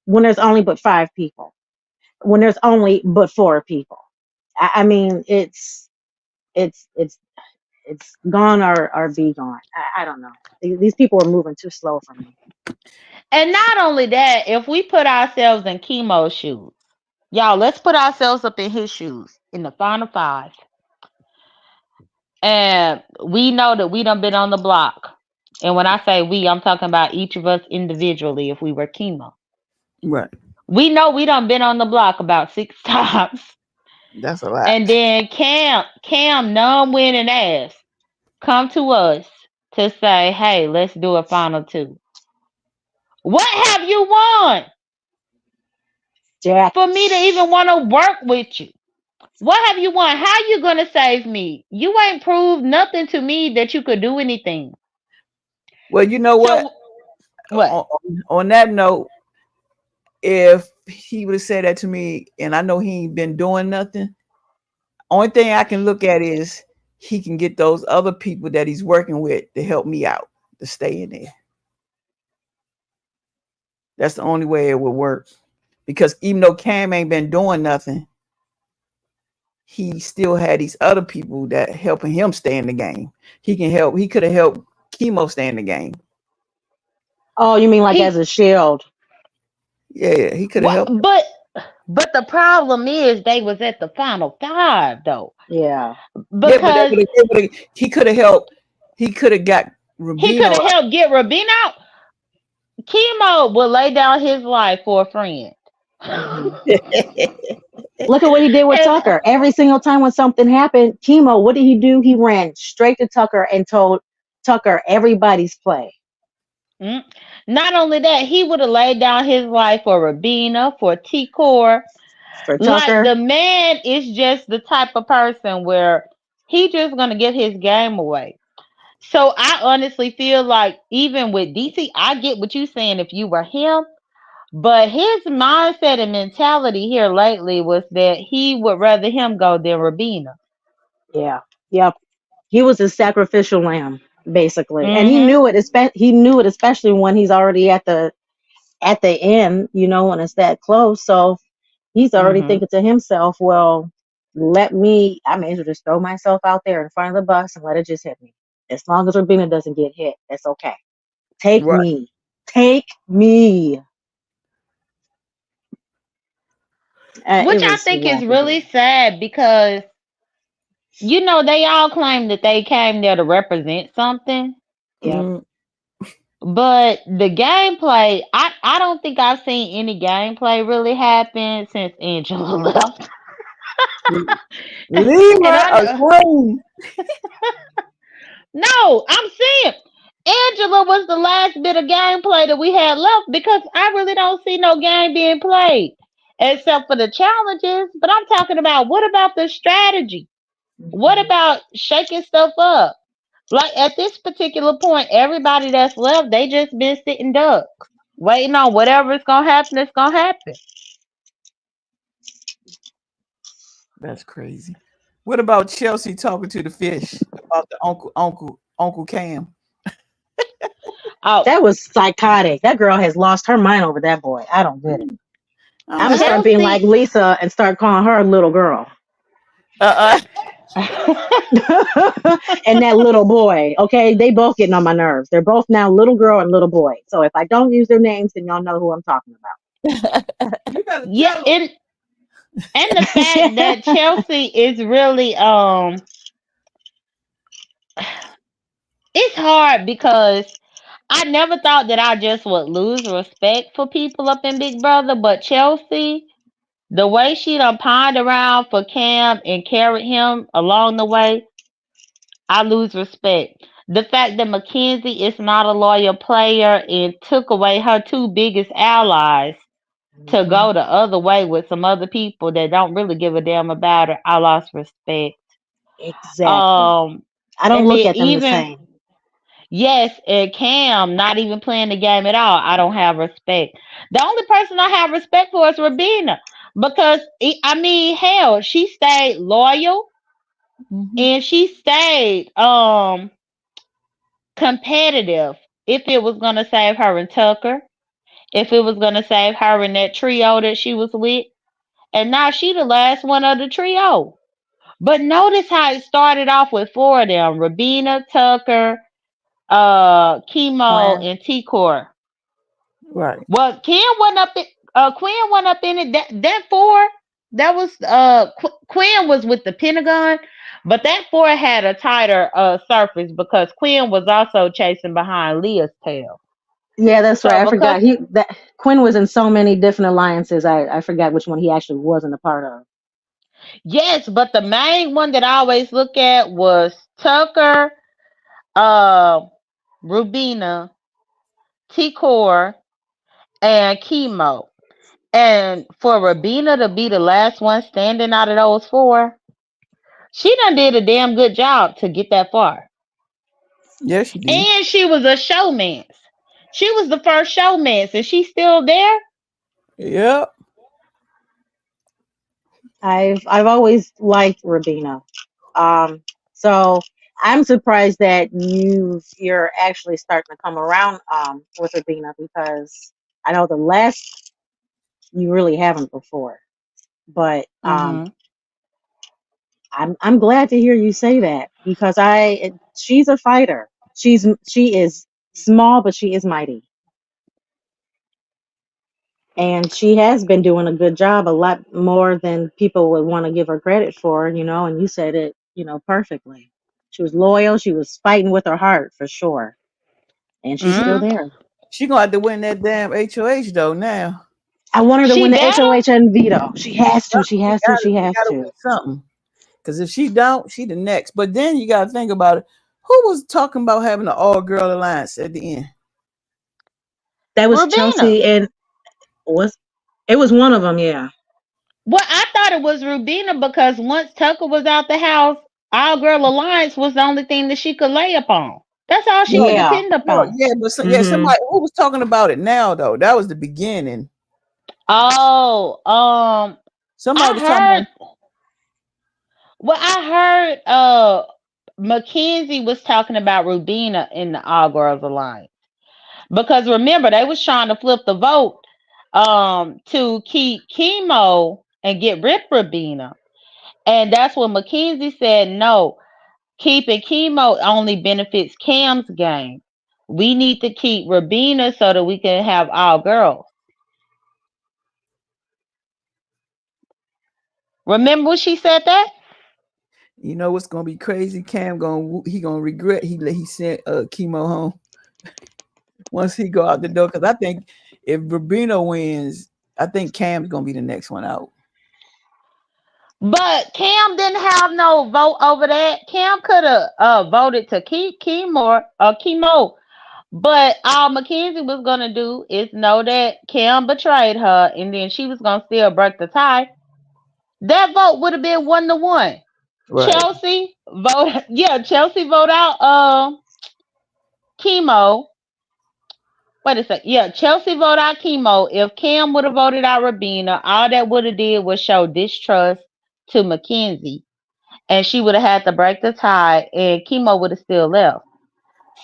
when there's only but five people? When there's only but four people? I mean, it's it's gone or be gone. I don't know. These people are moving too slow for me. And not only that, if we put ourselves in Chemo's shoes, y'all, let's put ourselves up in his shoes in the final five. And we know that we done been on the block. And when I say we, I'm talking about each of us individually if we were Chemo. Right. We know we done been on the block about 6 times. That's a And lot. then Cam, non-winning ass, come to us to say, hey, let's do a final two. What have you won Jack, for me to even want to work with you? What have you won? How you gonna save me? You ain't proved nothing to me that you could do anything. Well, you know what? So what? On that note, if he would have said that to me, and I know he ain't been doing nothing, only thing I can look at is he can get those other people that he's working with to help me out to stay in there. That's the only way it would work. Because even though Cam ain't been doing nothing, he still had these other people that helping him stay in the game. He can help. He could have helped Chemo stay in the game. oh, you mean like as He a shield? Yeah, he could have what? helped. But the problem is they was at the final five though, Yeah, Yeah, but because he could have helped. He could have got he could Rubino have helped get Rabin out. Chemo would lay down his life for a friend. hmm out. Look at what he did with And Tucker. Every single time when something happened, Chemo, what did he do? He ran straight to Tucker and told Tucker everybody's play mm, not only that, he would have laid down his life for Rabina, for T Core. for Like Tucker. the man is just the type of person where he just gonna give his game away. So I honestly feel like even with DC, I get what you saying if you were him, but his mindset and mentality here lately was that he would rather him go than Rabina. Yeah, yep. He was a sacrificial lamb, basically, and he Mhm. knew it. He knew it, especially when he's already at the end. You know, when it's that close. So he's already Mhm. thinking to himself, "Well, let me. I may as well just throw myself out there in front of the bus and let it just hit me. As long as Rabina doesn't get hit, it's okay. Take Right. me, take me." It Which I was think is wacky. really sad because they all claim that they came there to represent something, Yep. Mm, but the gameplay, I don't think I've seen any gameplay really happen since Angela left. leave And her alone. no, I'm saying Angela was the last bit of gameplay that we had left because I really don't see no game being played except for the challenges. But I'm talking about, what about the strategy? What Mhm. about shaking stuff up? Like at this particular point, everybody that's left, they just been sitting ducks, waiting on whatever's gonna happen. It's gonna happen. That's crazy. What about Chelsea talking to the fish about the Uncle Cam? Oh, That was psychotic. That girl has lost her mind over that boy. I don't get it. I'm I'm gonna just like, start being like Chelsea. Lisa and start calling her a little girl. uh, And that little boy. Okay, they both getting on my nerves. They're both now little girl and little boy. So if I don't use their names, then y'all know who I'm talking you better Yeah, tell and the fact that about. Chelsea is really it's hard because I never thought that I just would lose respect for people up in Big Brother, but Chelsea, the way she done pined around for Cam and carried him along the way, I lose respect. The fact that Mackenzie is not a loyal player and took away her two biggest allies to Mhm. go the other way with some other people that don't really give a damn about her, I lost respect. Exactly. Um, I don't and look then at them the even same. yes, and Cam not even playing the game at all. I don't have respect. The only person I have respect for is Rabina because I mean, hell, she stayed loyal Mhm. and she stayed competitive. If it was gonna save her and Tucker, if it was gonna save her and that trio that she was with, and now she the last one of the trio. But notice how it started off with four of them: Rabina, Tucker, Chemo, Plan. and T Core. Right. Well, Ken went up in Quinn went up in it. That four, that was Quinn was with the Pentagon, but that four had a tighter surface because Quinn was also chasing behind Leah's tail. Yeah, that's So right. I because forgot that Quinn was in so many different alliances. I forgot which one he actually wasn't a part of. yes, but the main one that I always look at was Tucker, uh, Rubina, T Core, and Chemo. And for Rubina to be the last one standing out of those four, she done did a damn good job to get that far. Yeah, she did. And she was a showman. She was the first showman. And she's still there. Yep. I've always liked Rabina. Um, so I'm surprised that you're actually starting to come around with Rabina because I know the last you really haven't before. But Mm-hmm. I'm glad to hear you say that because she's a fighter. She is small, but she is mighty, and she has been doing a good job, a lot more than people would want to give her credit for. And you said it, perfectly. She was loyal. She was fighting with her heart for sure, and she's still Mm-hmm. there. She gonna have to win that damn HOH though now. I want her to She win the better. HOH and veto. She has to. She has to. She She has gotta to. win something. Because if she don't, she the next. But then you gotta think about it. Who was talking about having an all girl alliance at the end? That was Rubina. Chelsea, and was it was one of them? Yeah. Well, I thought it was Rubina because once Tucker was out the house, All Girl Alliance was the only thing that she could lay upon. That's all she could No, Yeah. depend no, upon. yeah, but yeah, Hmm. somebody who was talking about it now though. That was the beginning. Oh, Somebody I was talking about heard. Well, I heard. Mackenzie was talking about Rubina in the All Girls Alliance. Because remember, they was trying to flip the vote to keep Chemo and get rid of Rubina. And that's what Mackenzie said, no, keeping Chemo only benefits Cam's game. We need to keep Rubina so that we can have all girls. Remember when she said that? You know what's gonna be crazy? Cam gonna regret he sent Chemo home once he go out the door. Because I think if Rubino wins, I think Cam's gonna be the next one out. But Cam didn't have no vote over that. Cam could have voted to keep Chemo. But all Mackenzie was gonna do is know that Cam betrayed her, and then she was gonna still break the tie. That vote would have been 1-1. Right. Chelsea vote, yeah, Chelsea vote out Chemo. Wait a sec, yeah, Chelsea vote out Chemo. If Cam would have voted out Rabina, all that would have did was show distrust to Mackenzie, and she would have had to break the tie, and Chemo would have still left.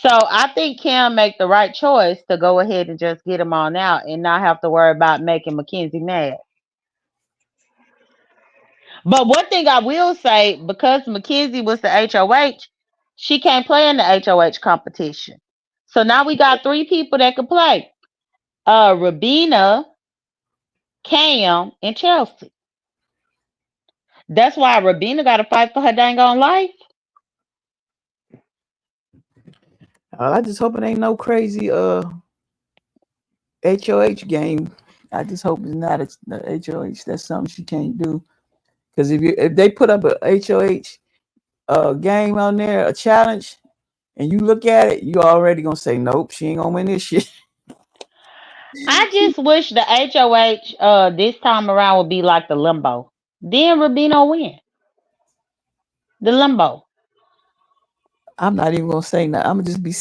So I think Cam make the right choice to go ahead and just get him on out and not have to worry about making Mackenzie mad. But one thing I will say, because Mackenzie was the HOH, she can't play in the HOH competition. So now we got three people that can play. Rabina, Cam, and Chelsea. That's why Rabina got to fight for her dang on life. I just hope it ain't no crazy HOH game. I just hope it's not a HOH. That's something she can't do. Because if they put up a HOH game on there, a challenge, and you look at it, you already gonna say, nope, she ain't gonna win this shit. I just wish the HOH this time around would be like the limbo. Then Rabina win. The limbo. I'm not even gonna say nothing. I'm gonna just be.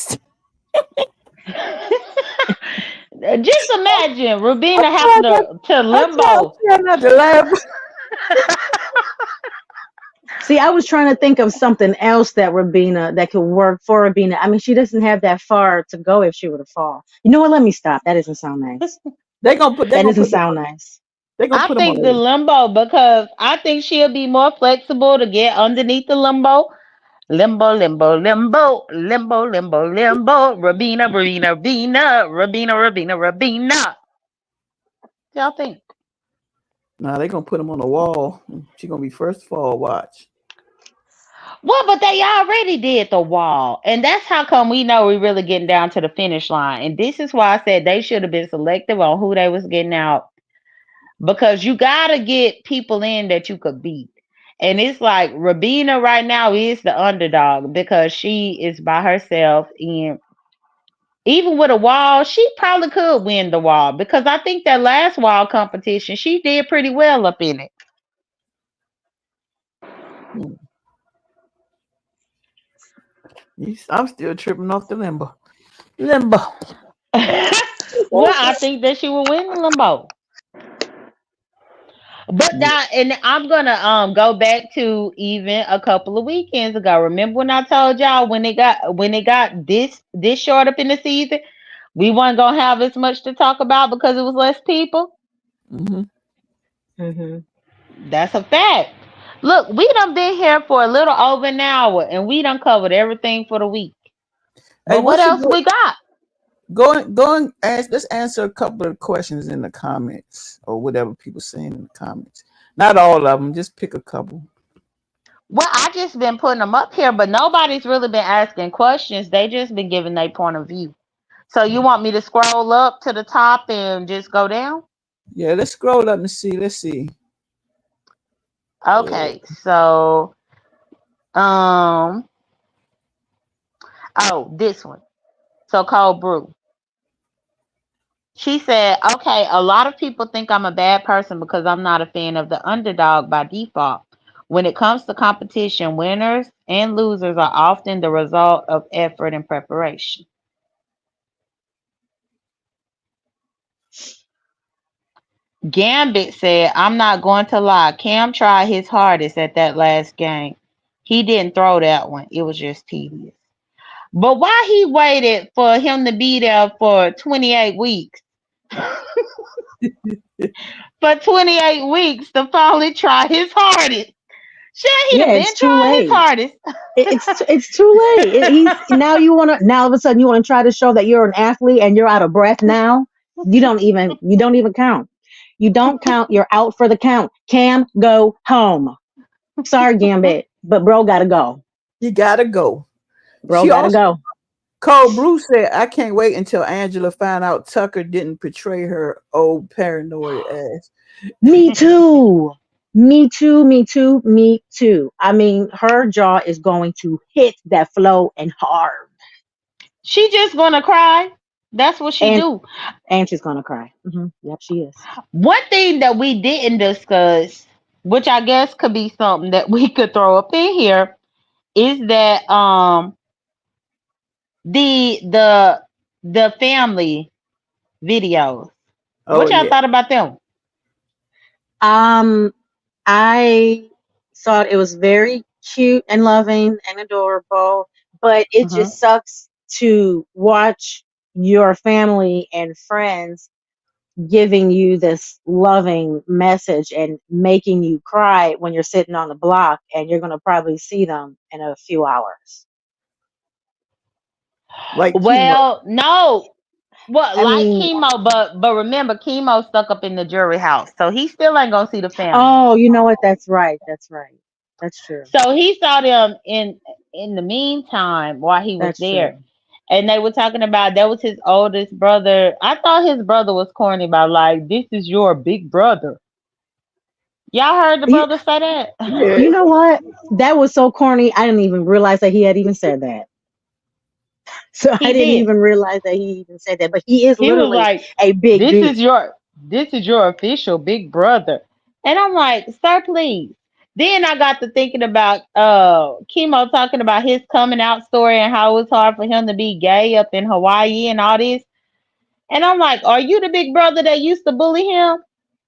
Just imagine I'm Rubina having trying not. to I'm limbo. trying not to laugh. See, I was trying to think of something else that Rabina that could work for Rabina. I mean, she doesn't have that far to go if she were to fall. You know what? Let me stop. That doesn't sound nice. They gonna put. They That gonna doesn't put them sound on. nice. They gonna I put them on think the the. limbo because I think she'll be more flexible to get underneath the limbo. Limbo, limbo, limbo, limbo, limbo, limbo. Rabina, Rabina, Rabina, Rabina, Rabina, Rabina. Y'all think? Nah, they gonna put them on the wall. She gonna be first of all. Watch. Well, but they already did the wall. And that's how come we know we really getting down to the finish line. And this is why I said they should have been selective on who they was getting out. Because you gotta get people in that you could beat. And it's like Rabina right now is the underdog because she is by herself. And even with a wall, she probably could win the wall because I think that last wall competition, she did pretty well up in it. Hmm. I'm still tripping off the limbo. Limbo. Well, I think that she will win the limbo. But that, and I'm gonna go back to even a couple of weekends ago. Remember when I told y'all when it got this short up in the season, we weren't gonna have as much to talk about because it was less people. Mm-hmm. Hmm. That's a fact. Look, we done been here for a little over an hour and we done covered everything for the week. Hey, But what else we got? go and ask. Let's answer a couple of questions in the comments or whatever people saying in the comments. Not all of them. Just pick a couple. Well, I just been putting them up here, but nobody's really been asking questions. They just been giving their point of view. So you want me to scroll up to the top and just go down? Yeah, let's scroll up and see. Let's see. Uh, Okay, so um oh, this one. So called Brew. She said, okay, a lot of people think I'm a bad person because I'm not a fan of the underdog by default. When it comes to competition, winners and losers are often the result of effort and preparation. Gambit said, I'm not going to lie. Cam tried his hardest at that last game. He didn't throw that one. It was just tedious. But why he waited for him to be there for 28 weeks? For 28 weeks to finally try his hardest. Should he Yeah, have it's been too trying his late. hardest? It's too late. He's now you want to now all of a sudden you want to try to show that you're an athlete and you're out of breath now. You don't even count. You don't count. You're out for the count. Cam, go home. Sorry, Gambit, but bro gotta go. You gotta go. Bro She gotta also go. Cole Bruce said, I can't wait until Angela found out Tucker didn't portray her old paranoid ass. Me too. Me too. Me too. Me too. I mean, her jaw is going to hit that flow and hard, She just gonna cry. That's what she and do. she's gonna cry. Yep, she is. One thing that we didn't discuss, which I guess could be something that we could throw up in here, is that the family videos. Oh What y'all yeah. thought about them? Um, I thought it was very cute and loving and adorable, but it Hmm. just sucks to watch your family and friends giving you this loving message and making you cry when you're sitting on the block and you're going to probably see them in a few hours. Like chemo. Well, no. What I like mean, chemo, but remember chemo stuck up in the jury house, so he still ain't gonna see the family. oh, you know what? That's right. That's right. That's true. So he saw them in the meantime while he was That's there, true. and they were talking about that was his oldest brother. I thought his brother was corny about like this is your big brother. Y'all heard the You, brother say that? Yeah. you know what? That was so corny. I didn't even realize that he had even said that. So I He didn't did. even realize that he even said that. But he is He was literally like, a big "This dude. is your official big brother," and I'm like, "Sir, please." Then I got to thinking about chemo talking about his coming out story and how it was hard for him to be gay up in Hawaii and all this. And I'm like, are you the big brother that used to bully him?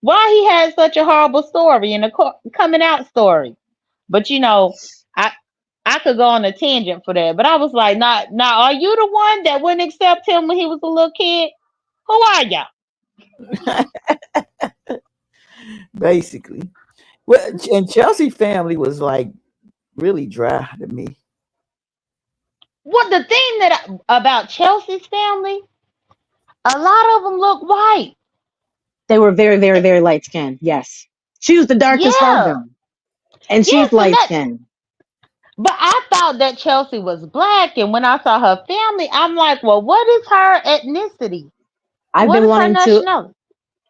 Why he had such a horrible story and a coming out story? But I I could go on a tangent for that. But I was like, not now. Are you the one that wouldn't accept him when he was a little kid? Who are y'all? Basically. Well, and Chelsea family was like really dry to me. What the thing about Chelsea's family? A lot of them look white. They were very, very, very light skinned. Yes. She was the darkest of Yeah, them. And she's yes, and light that. skinned. But I thought that Chelsea was black, and when I saw her family, I'm like, well, what is her ethnicity? I've What been is her wanting to nationality?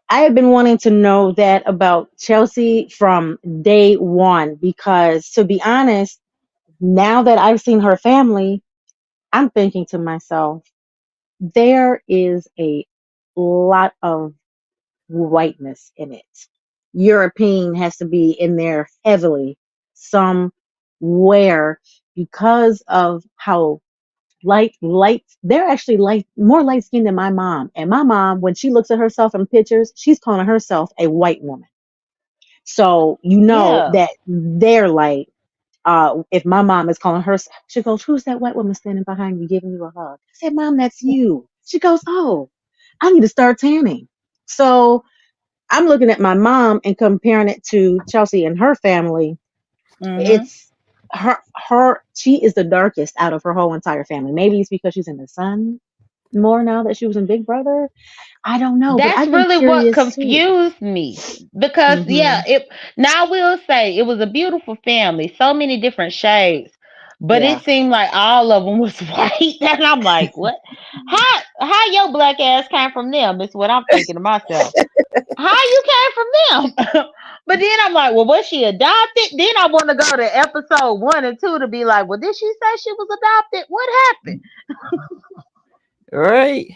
I have been wanting to know that about Chelsea from day one because to be honest, now that I've seen her family, I'm thinking to myself, there is a lot of whiteness in it. European has to be in there heavily somewhere because of how light they're actually more light skinned than my mom. And my mom, when she looks at herself in pictures, she's calling herself a white woman. So you know Yeah. that they're like, if my mom is calling her, she goes, "Who's that white woman standing behind you giving you a hug?" I said, "Mom, that's you." She goes, "Oh, I need to start tanning." So I'm looking at my mom and comparing it to Chelsea and her family. Mhm. It's her she is the darkest out of her whole entire family. Maybe it's because she's in the sun more now that she was in Big Brother. I don't know, but That's I've been really what curious too. confused me because yeah, Hmm. it now I will say it was a beautiful family, so many different shades, but Yeah. it seemed like all of them was white, and I'm like, what? How your black ass came from them? Is what I'm thinking to myself. How you came from them? But then I'm like, well, was she adopted? Then I want to go to episode 1 and 2 to be like, well, did she say she was adopted? What happened? All right.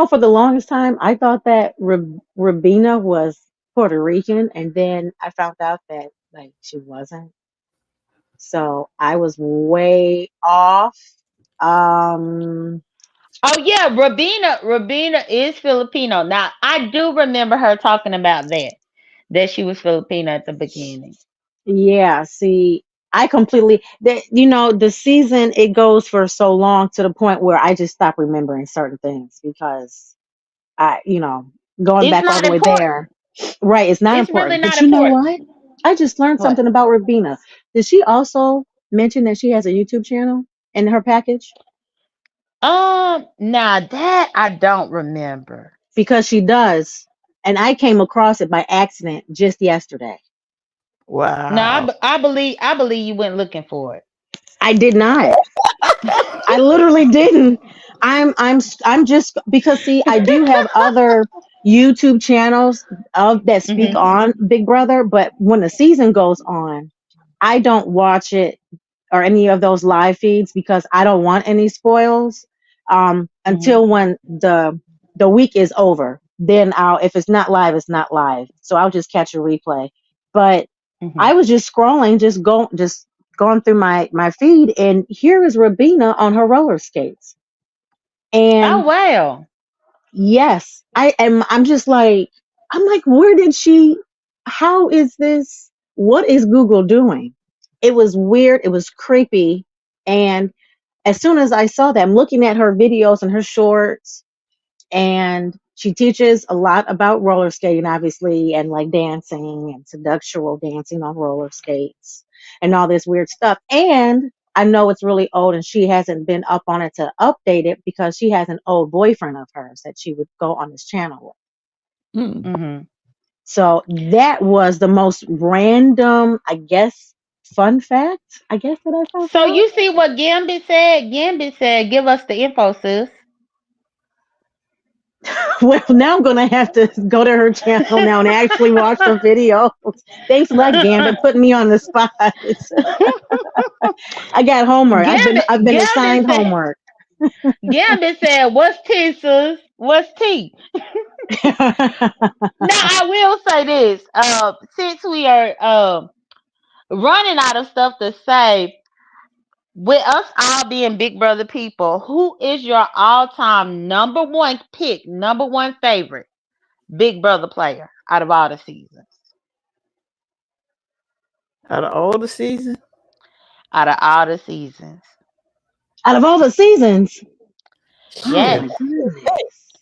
For the longest time, I thought that Rabina was Puerto Rican, and then I found out that like she wasn't. So I was way off. Um, Oh yeah, Rabina is Filipino. Now I do remember her talking about that she was Filipino at the beginning. yeah. See. I completely that the season it goes for so long to the point where I just stop remembering certain things because I going It's back all not the way important. there, right? It's not It's really important. But not you know important. what? I just learned What? something about Rabina. Did she also mention that she has a YouTube channel in her package? Now that I don't remember. Because she does, and I came across it by accident just yesterday. Now Wow. I believe you went looking for it. I did not. I literally didn't. I'm just because see, I do have other YouTube channels of that speak Mhm. on Big Brother, but when the season goes on, I don't watch it or any of those live feeds because I don't want any spoils Mhm. until when the week is over. Then I'll if it's not live, it's not live. So I'll just catch a replay. But I Mhm. was just scrolling, just going through my feed, and here is Rabina on her roller skates. Oh And wow. yes, I'm just like I'm like, where did she? How is this? What is Google doing? It was weird. It was creepy. And as soon as I saw that, I'm looking at her videos and her shorts, and she teaches a lot about roller skating, obviously, and like dancing and seductual dancing on roller skates and all this weird stuff. And I know it's really old, and she hasn't been up on it to update it because she has an old boyfriend of hers that she would go on this channel with. Hmm. Mhm. So that was the most random, I guess, fun fact, I guess, that I found So out. you see what Gambit said? Gambit said, "Give us the info, sis." Well, now I'm gonna have to go to her channel now and actually watch the videos. Thanks a lot, Gambit, putting me on the spot. I got homework. I've been Gambit assigned said, homework. "What's T, sis? What's T?" Now I will say this. Since we are running out of stuff to say, with us all being Big Brother people, who is your all-time number one pick, number one favorite Big Brother player out of all the seasons? Out of all the season, Out of all the seasons, Out of all the seasons, oh yes. my goodness.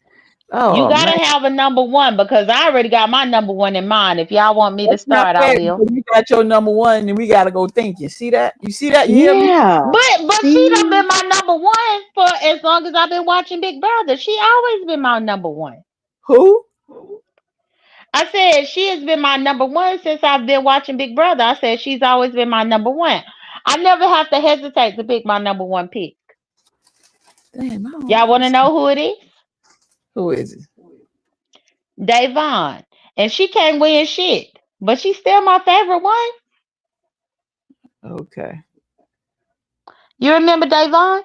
You oh gotta man, have a number one because I already got my number one in mind. If y'all want me to that's not start, I fair will. because you got your number one and we gotta go thinking. See that? You see that? You hear me? Yeah. But she done See, been my number one for as long as I've been watching Big Brother. She always been my number one. Who? I said she has been my number one since I've been watching Big Brother. I said she's always been my number one. I never have to hesitate to pick my number one pick. Damn, I don't Y'all want to understand. know who it is? Who is it? Davon. And she can't win shit, but she's still my favorite one. Okay, You remember Davon?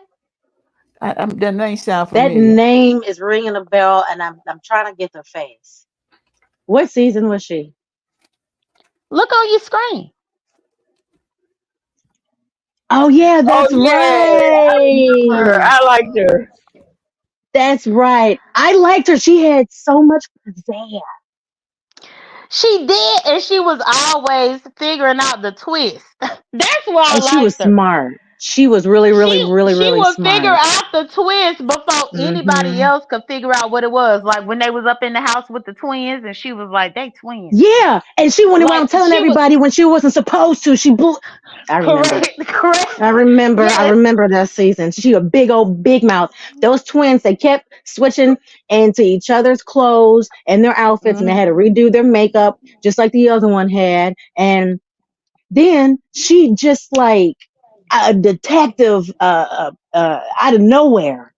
that name sound that familiar. name is ringing a bell, and I'm trying to get the face. What season was she? Look on your screen. Oh yeah, Oh that's yeah, I remember. right. I liked her. That's right. I liked her. She had so much pizzazz. She did, and she was always figuring out the twist. That's why I And she was liked her. smart. She was really, really, really, She really would figure smart. out the twist before anybody Hmm. else could figure out what it was. Like when they was up in the house with the twins, and she was like, "They twins." Yeah, and she went Like around telling she was everybody when she wasn't supposed to. She blew. I remember. correct, correct. I remember. I Yes. remember that season. She a big old big mouth. Those twins, they kept switching into each other's clothes and their outfits, and they Hmm. had to redo their makeup just like the other one had. And then she just like a detective out of nowhere.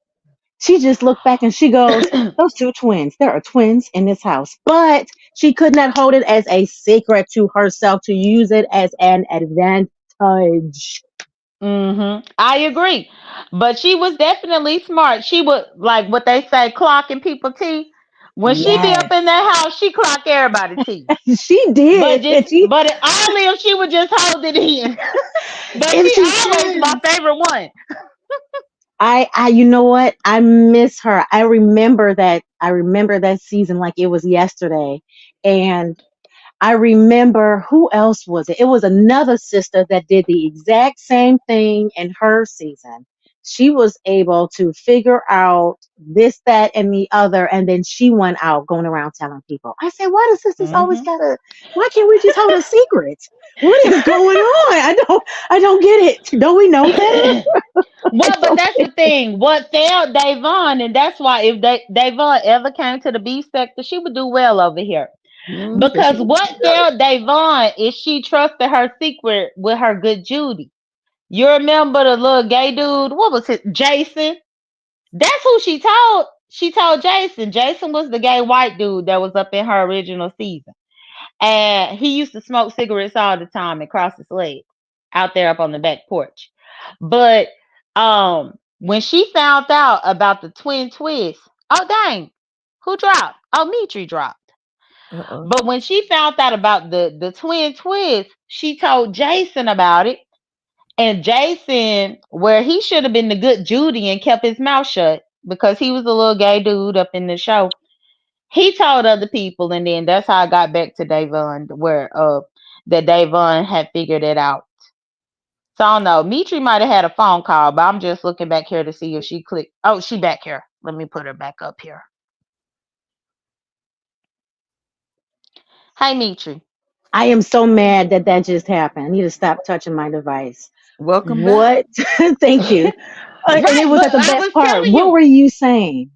She just looked back and she goes, "Those two twins, there are twins in this house." But she could not hold it as a secret to herself to use it as an advantage. I agree, but she was definitely smart. She would like what they say, clocking people tea. When she be up Yes, in that house, she clock everybody tea. she did. And she, But only if she would just hold it in. But if she she always my just, favorite one. you know what? I miss her. I remember that season like it was yesterday. And I remember who else was it? It was another sister that did the exact same thing in her season. She was able to figure out this, that, and the other, and then she went out going around telling people. I said, why does sisters always Hmm. gotta, why can't we just hold a secret? What is going on? I don't get it. Don't we know better? I Well, but don't that's get the thing. What failed Davon, and that's why if Davon ever came to the beef sector, she would do well over here. Cause Because she was what failed Davon is she trusted her secret with her good Judy. You remember the little gay dude? What was it? Jason. That's who she told. She told Jason. Jason was the gay white dude that was up in her original season. And he used to smoke cigarettes all the time and cross his legs out there up on the back porch. But when she found out about the twin twists, oh dang, who dropped? Oh, Mytry dropped. uh-uh. But when she found out about the twin twists, she told Jason about it. And Jason, where he should have been the good Judy and kept his mouth shut because he was a little gay dude up in the show, he told other people, and then that's how I got back to Davon, where that Davon had figured it out. So I don't know. Mitri might have had a phone call, but I'm just looking back here to see if she clicked. Oh, she back here. Let me put her back up here. Hey, Mitri. I am so mad that that just happened. I need to stop touching my device. Welcome back. What? Thank you. And it Right, was but at the I best was part. telling What you, were you saying?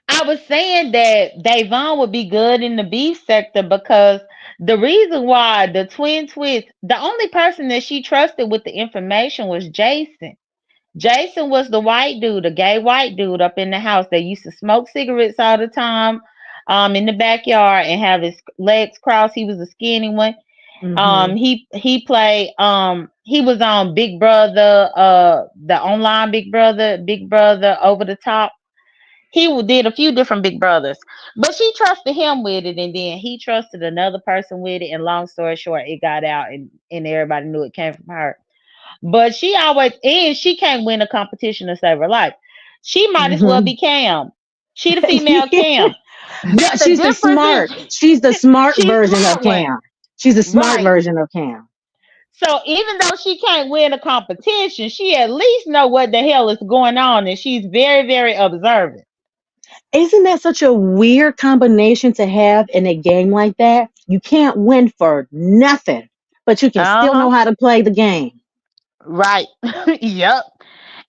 I was saying that Davon would be good in the beef sector because the reason why the twin twist, the only person that she trusted with the information was Jason. Jason was the white dude, a gay white dude up in the house that used to smoke cigarettes all the time in the backyard and have his legs crossed. He was a skinny one. Hmm. He played he was on Big Brother, the online Big Brother over the top. Did a few different Big Brothers, but she trusted him with it, and then he trusted another person with it. And long story short, it got out, and everybody knew it came from her. But she always, and she can't win a competition to save her life. She might as well Hmm. be Cam. She the female Cam. No, But the difference is She's the smart she's version of smart one. Cam. She's the smart Right. version of Cam. So even though she can't win a competition, she at least know what the hell is going on, and she's very, very observant. Isn't that such a weird combination to have in a game like that? You can't win for nothing, but you can still know Uh-huh. how to play the game. Right. Yep.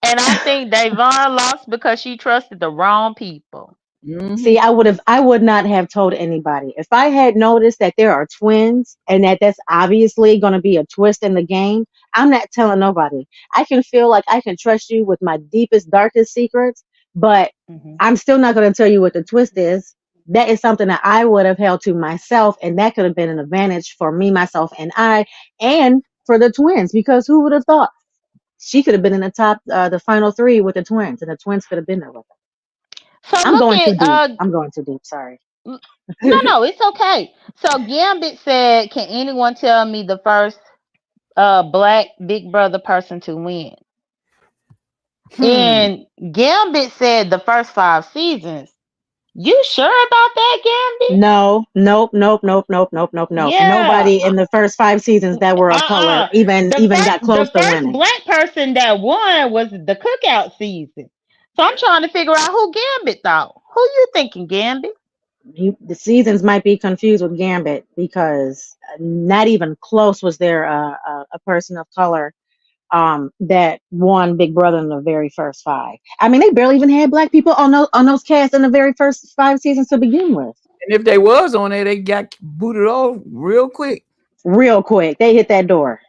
And I think Davon lost because she trusted the wrong people. See, Mm-hmm. I would not have told anybody. If I had noticed that there are twins and that that's obviously going to be a twist in the game, I'm not telling nobody. I can feel like I can trust you with my deepest, darkest secrets, but Hmm. I'm still not going to tell you what the twist is. That is something that I would have held to myself, and that could have been an advantage for me, myself, and for the twins, because who would have thought she could have been in the top, the final three with the twins, and the twins could have been there with her. So I'm look going too at deep. I'm going too deep. Sorry. no, it's okay. So Gambit said, "Can anyone tell me the first black Big Brother person to win?" Hmm. And Gambit said the first 5 seasons. You sure about that, Gambit? No, nope, nope, nope, nope, nope, nope, nope. Yeah. Nobody in the first 5 seasons that were of color even got close The to first winning. black person that won was the cookout season. So I'm trying to figure out who Gambit thought. Who you thinking, Gambit? The seasons might be confused with Gambit because not even close was there a person of color that won Big Brother in the very first five. I mean, they barely even had black people on those casts in the very first 5 seasons to begin with. And if they was on there, they got booted off real quick. Real quick, they hit that door.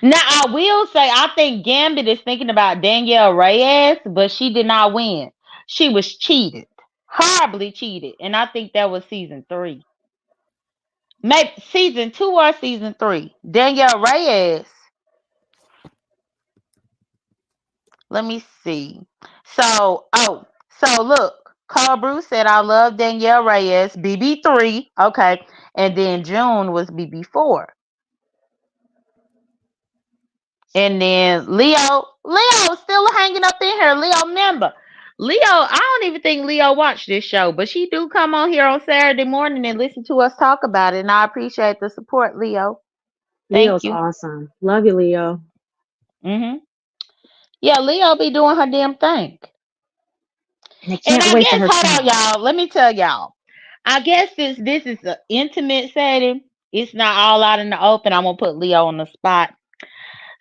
Now I will say I think Gambit is thinking about Danielle Reyes, but she did not win. She was cheated, horribly cheated, and I think that was season 3, maybe season 2 or season 3. Danielle Reyes. Let me see. So look, Carl Bruce said I love Danielle Reyes, BB3, okay, and then June was BB4, and then Leo still hanging up in here. Leo member. Leo, I don't even think Leo watched this show, but she do come on here on Saturday morning and listen to us talk about it, and I appreciate the support, Leo. Thank Leo's you. awesome. Love you, Leo. Mhm. Yeah, Leo be doing her damn thing. And I And can't I wait for guess, her hold on, son. y'all. Let me tell y'all. I guess since this is an intimate setting, it's not all out in the open. I'm gonna put Leo on the spot.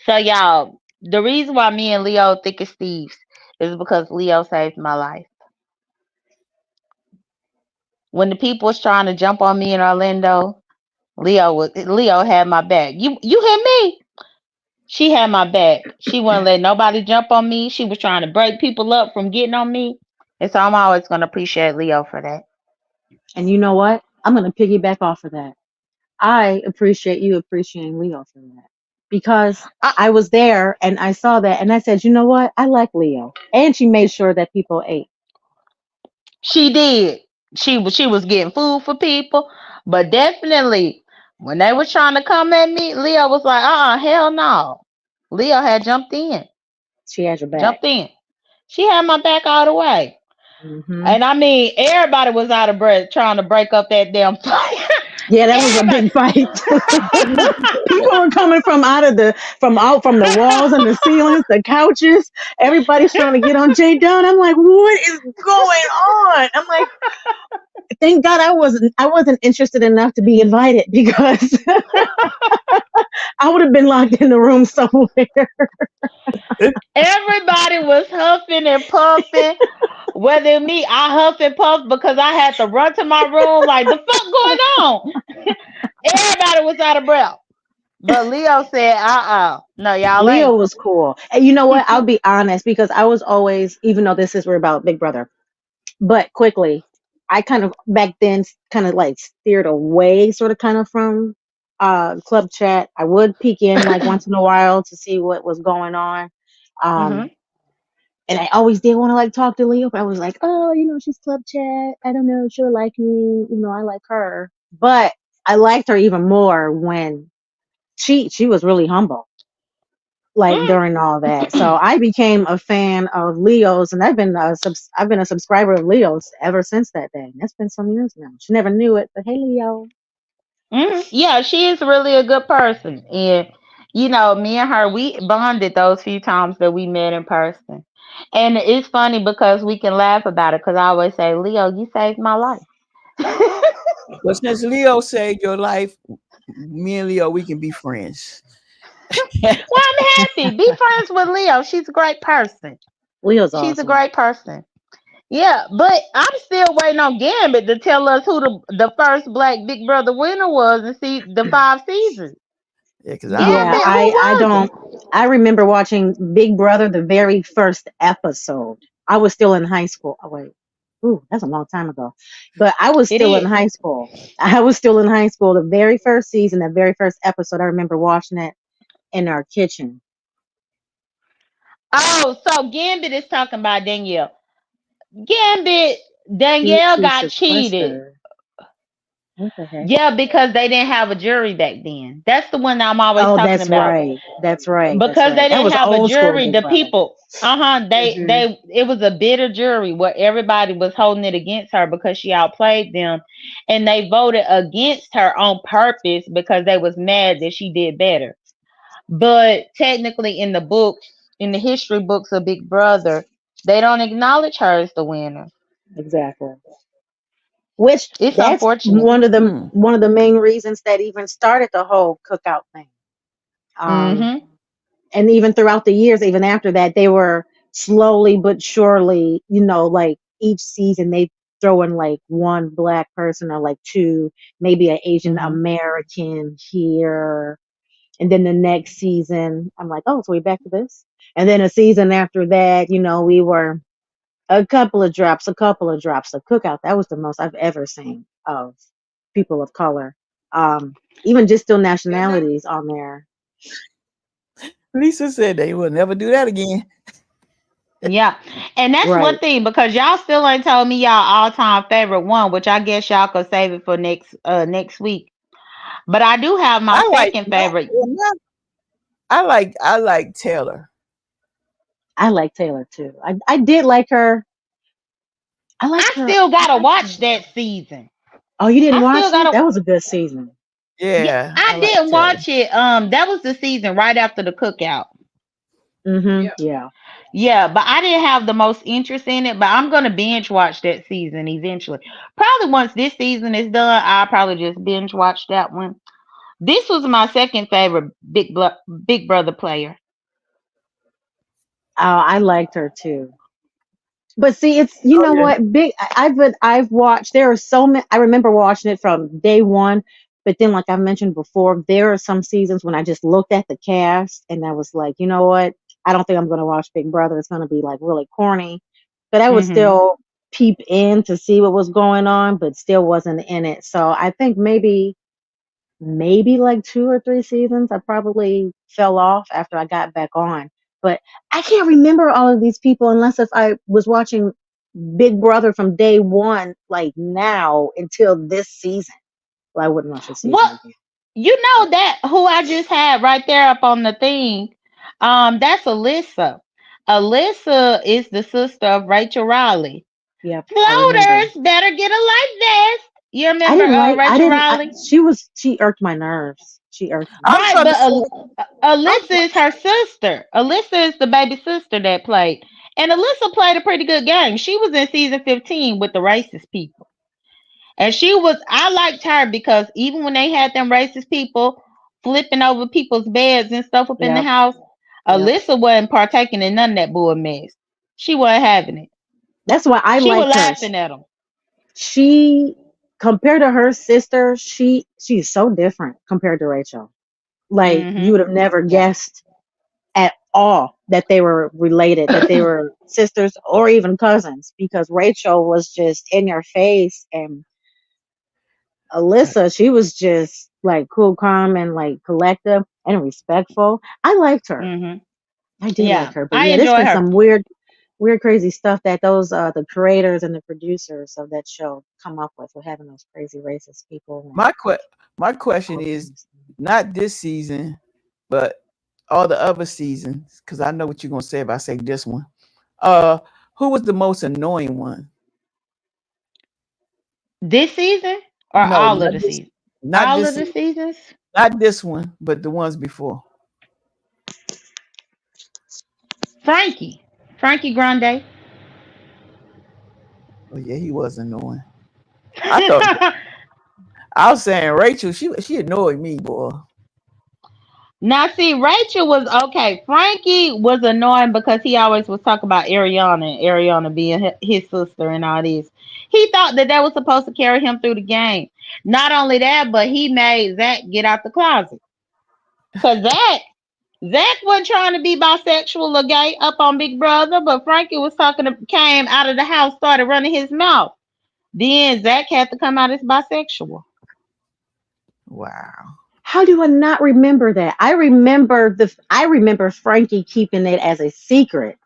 So, y'all, the reason why me and Leo thick as thieves is because Leo saved my life. When the people was trying to jump on me in Orlando, Leo had my back. You hear me? She had my back. She wouldn't let nobody jump on me. She was trying to break people up from getting on me. And so I'm always gonna appreciate Leo for that. And you know what? I'm going to piggyback off of that. I appreciate you appreciating Leo for that because Uh, I was there and I saw that and I said, you know what? I like Leo. And she made sure that people ate. she did. She was getting food for people, but definitely when they was trying to come at me, Leo was like, hell no. Leo had jumped in. She has your back. Jumped in. She had my back all the way. Hmm. And I mean, everybody was out of breath trying to break up that damn fight. Yeah, that was a Everybody. big fight. People were coming from out from the walls and the ceilings, the couches. Everybody's trying to get on Jay Dunn. I'm like, what is going on? I'm like, thank God I wasn't interested enough to be invited because I would have been locked in the room somewhere. Everybody was huffing and puffing. Whether me, I huff and puff because I had to run to my room like the fuck going on. Everybody was out of breath. But Leo said, no, y'all Leo ain't. was cool. And you know what? I'll be honest because I was always, even though this is we're about Big Brother, but quickly, I kind of back then kind of like steered away, sort of kind of from club chat. I would peek in like once in a while to see what was going on. Hmm. Um, and I always did want to like talk to Leo, but I was like, oh, she's club chat. I don't know, she'll like me. I like her. But I liked her even more when she was really humble like during all that. So I became a fan of Leo's, and I've been a subscriber of Leo's ever since that day. That's been some years now. She never knew it, but hey, Leo. Yeah, she is really a good person. And, me and her, we bonded those few times that we met in person. And it's funny because we can laugh about it because I always say, Leo, you saved my life. But since Leo saved your life, me and Leo, we can be friends. Well, I'm happy. Be friends with Leo. She's a great person. Leo's She's a awesome. great person. Yeah, but I'm still waiting on Gambit to tell us who the first Black Big Brother winner was and see the 5 seasons. Yeah, because I don't Yeah, Gambit, know. who I was don't. it? I remember watching Big Brother the very first episode. I was still in high school. Oh wait, ooh, that's a long time ago. But I was It still in is. high school. I was still in high school. The very first season, the very first episode, I remember watching it in our kitchen. Oh, so Gambit is talking about Danielle. Gambit, Danielle He got cheated. sequestered. What the heck? Yeah, because they didn't have a jury back then. That's the one I'm always Oh, talking that's about. right. That's right. That's Because right. they That didn't was have a old school jury, Big the Brother. people, Hmm. it was a bitter jury where everybody was holding it against her because she outplayed them, and they voted against her on purpose because they was mad that she did better. But technically, in the history books of Big Brother, they don't acknowledge her as the winner. Exactly. Which It's that's unfortunate. Hmm. one of the main reasons that even started the whole cookout thing. Um, Mm-hmm. and even throughout the years, even after that, they were slowly but surely, like each season they throw in like one black person or like two, maybe an Asian Mm-hmm. American here. And then the next season, I'm like, oh, so we back to this. And then a season after that, we were a couple of drops of cookout. That was the most I've ever seen of people of color. Even just still nationalities on there. Lisa said they will never do that again. Yeah. And that's one Right. thing because y'all still ain't told me y'all all time favorite one, which I guess y'all could save it for next week. But I do have my I like second no, favorite. well, not, I like Taylor. I like Taylor too. I did like her. I liked I her. still I gotta liked watch her. that season. Oh, you didn't I still watch it? gotta. That was a good season. Yeah, Yeah, I I like didn't that. watch it. That was the season right after the cookout. Mm-hmm. Yeah. Yeah, but I didn't have the most interest in it. But I'm gonna binge watch that season eventually. Probably once this season is done, I'll probably just binge watch that one. This was my second favorite Big Brother player. Oh, I liked her too. But see, it's you Oh know yeah. what, I've watched. There are so many. I remember watching it from day one, but then, like I mentioned before, there are some seasons when I just looked at the cast and I was like, you know what, I don't think I'm going to watch Big Brother. It's going to be like really corny. But I would Hmm. still peep in to see what was going on, but still wasn't in it. So I think maybe like 2 or 3 seasons. I probably fell off after I got back on. But I can't remember all of these people unless if I was watching Big Brother from day one, like now until this season. Well, I wouldn't watch the season What again. you But know that who I just had right there up on the thing? That's Alyssa. Alyssa is the sister of Rachel Riley. yep, I remember. Floaters better get a life vest. You I remember didn't like. I Rachel didn't. Riley? She irked my nerves. She irked me. I'm Right, trying to but say. I'm Alyssa is her sister. Alyssa is the baby sister that played. And Alyssa played a pretty good game. She was in season 15 with the racist people. And I liked her because even when they had them racist people flipping over people's beds and stuff up in the Yep, house, yep. Alyssa wasn't partaking in none of that bull mess. She wasn't having it. That's why I She was liked her. laughing at them. She compared to her sister, she's so different compared to Rachel. Like you Hmm. would have never Yeah. guessed at all that they were related, that they were sisters or even cousins, because Rachel was just in your face and Alyssa, she was just like cool, calm, and like collective and respectful. I liked her. Hmm. I did like Yeah. her. But I yeah, there's enjoy been her. some weird, crazy stuff that those the creators and the producers of that show come up with having those crazy racist people and my que- my question all is kinds of stuff. not this season, but all the other seasons, because I know what you're gonna say if I say this one. Uh, who was the most annoying one? This season or No, all of the seasons? not All this of the season, seasons? not this one, but the ones before. Frankie. Frankie Grande. Oh yeah, he was annoying. I thought I was saying Rachel. She annoyed me, boy. Now, see, Rachel was okay. Frankie was annoying because he always was talking about Ariana and Ariana being his sister and all this. He thought that that was supposed to carry him through the game. Not only that, but he made Zach get out the closet. Because Zach wasn't trying to be bisexual or gay up on Big Brother, but Frankie was came out of the house, started running his mouth. Then Zach had to come out as bisexual. Wow. How do I not remember that? I remember Frankie keeping it as a secret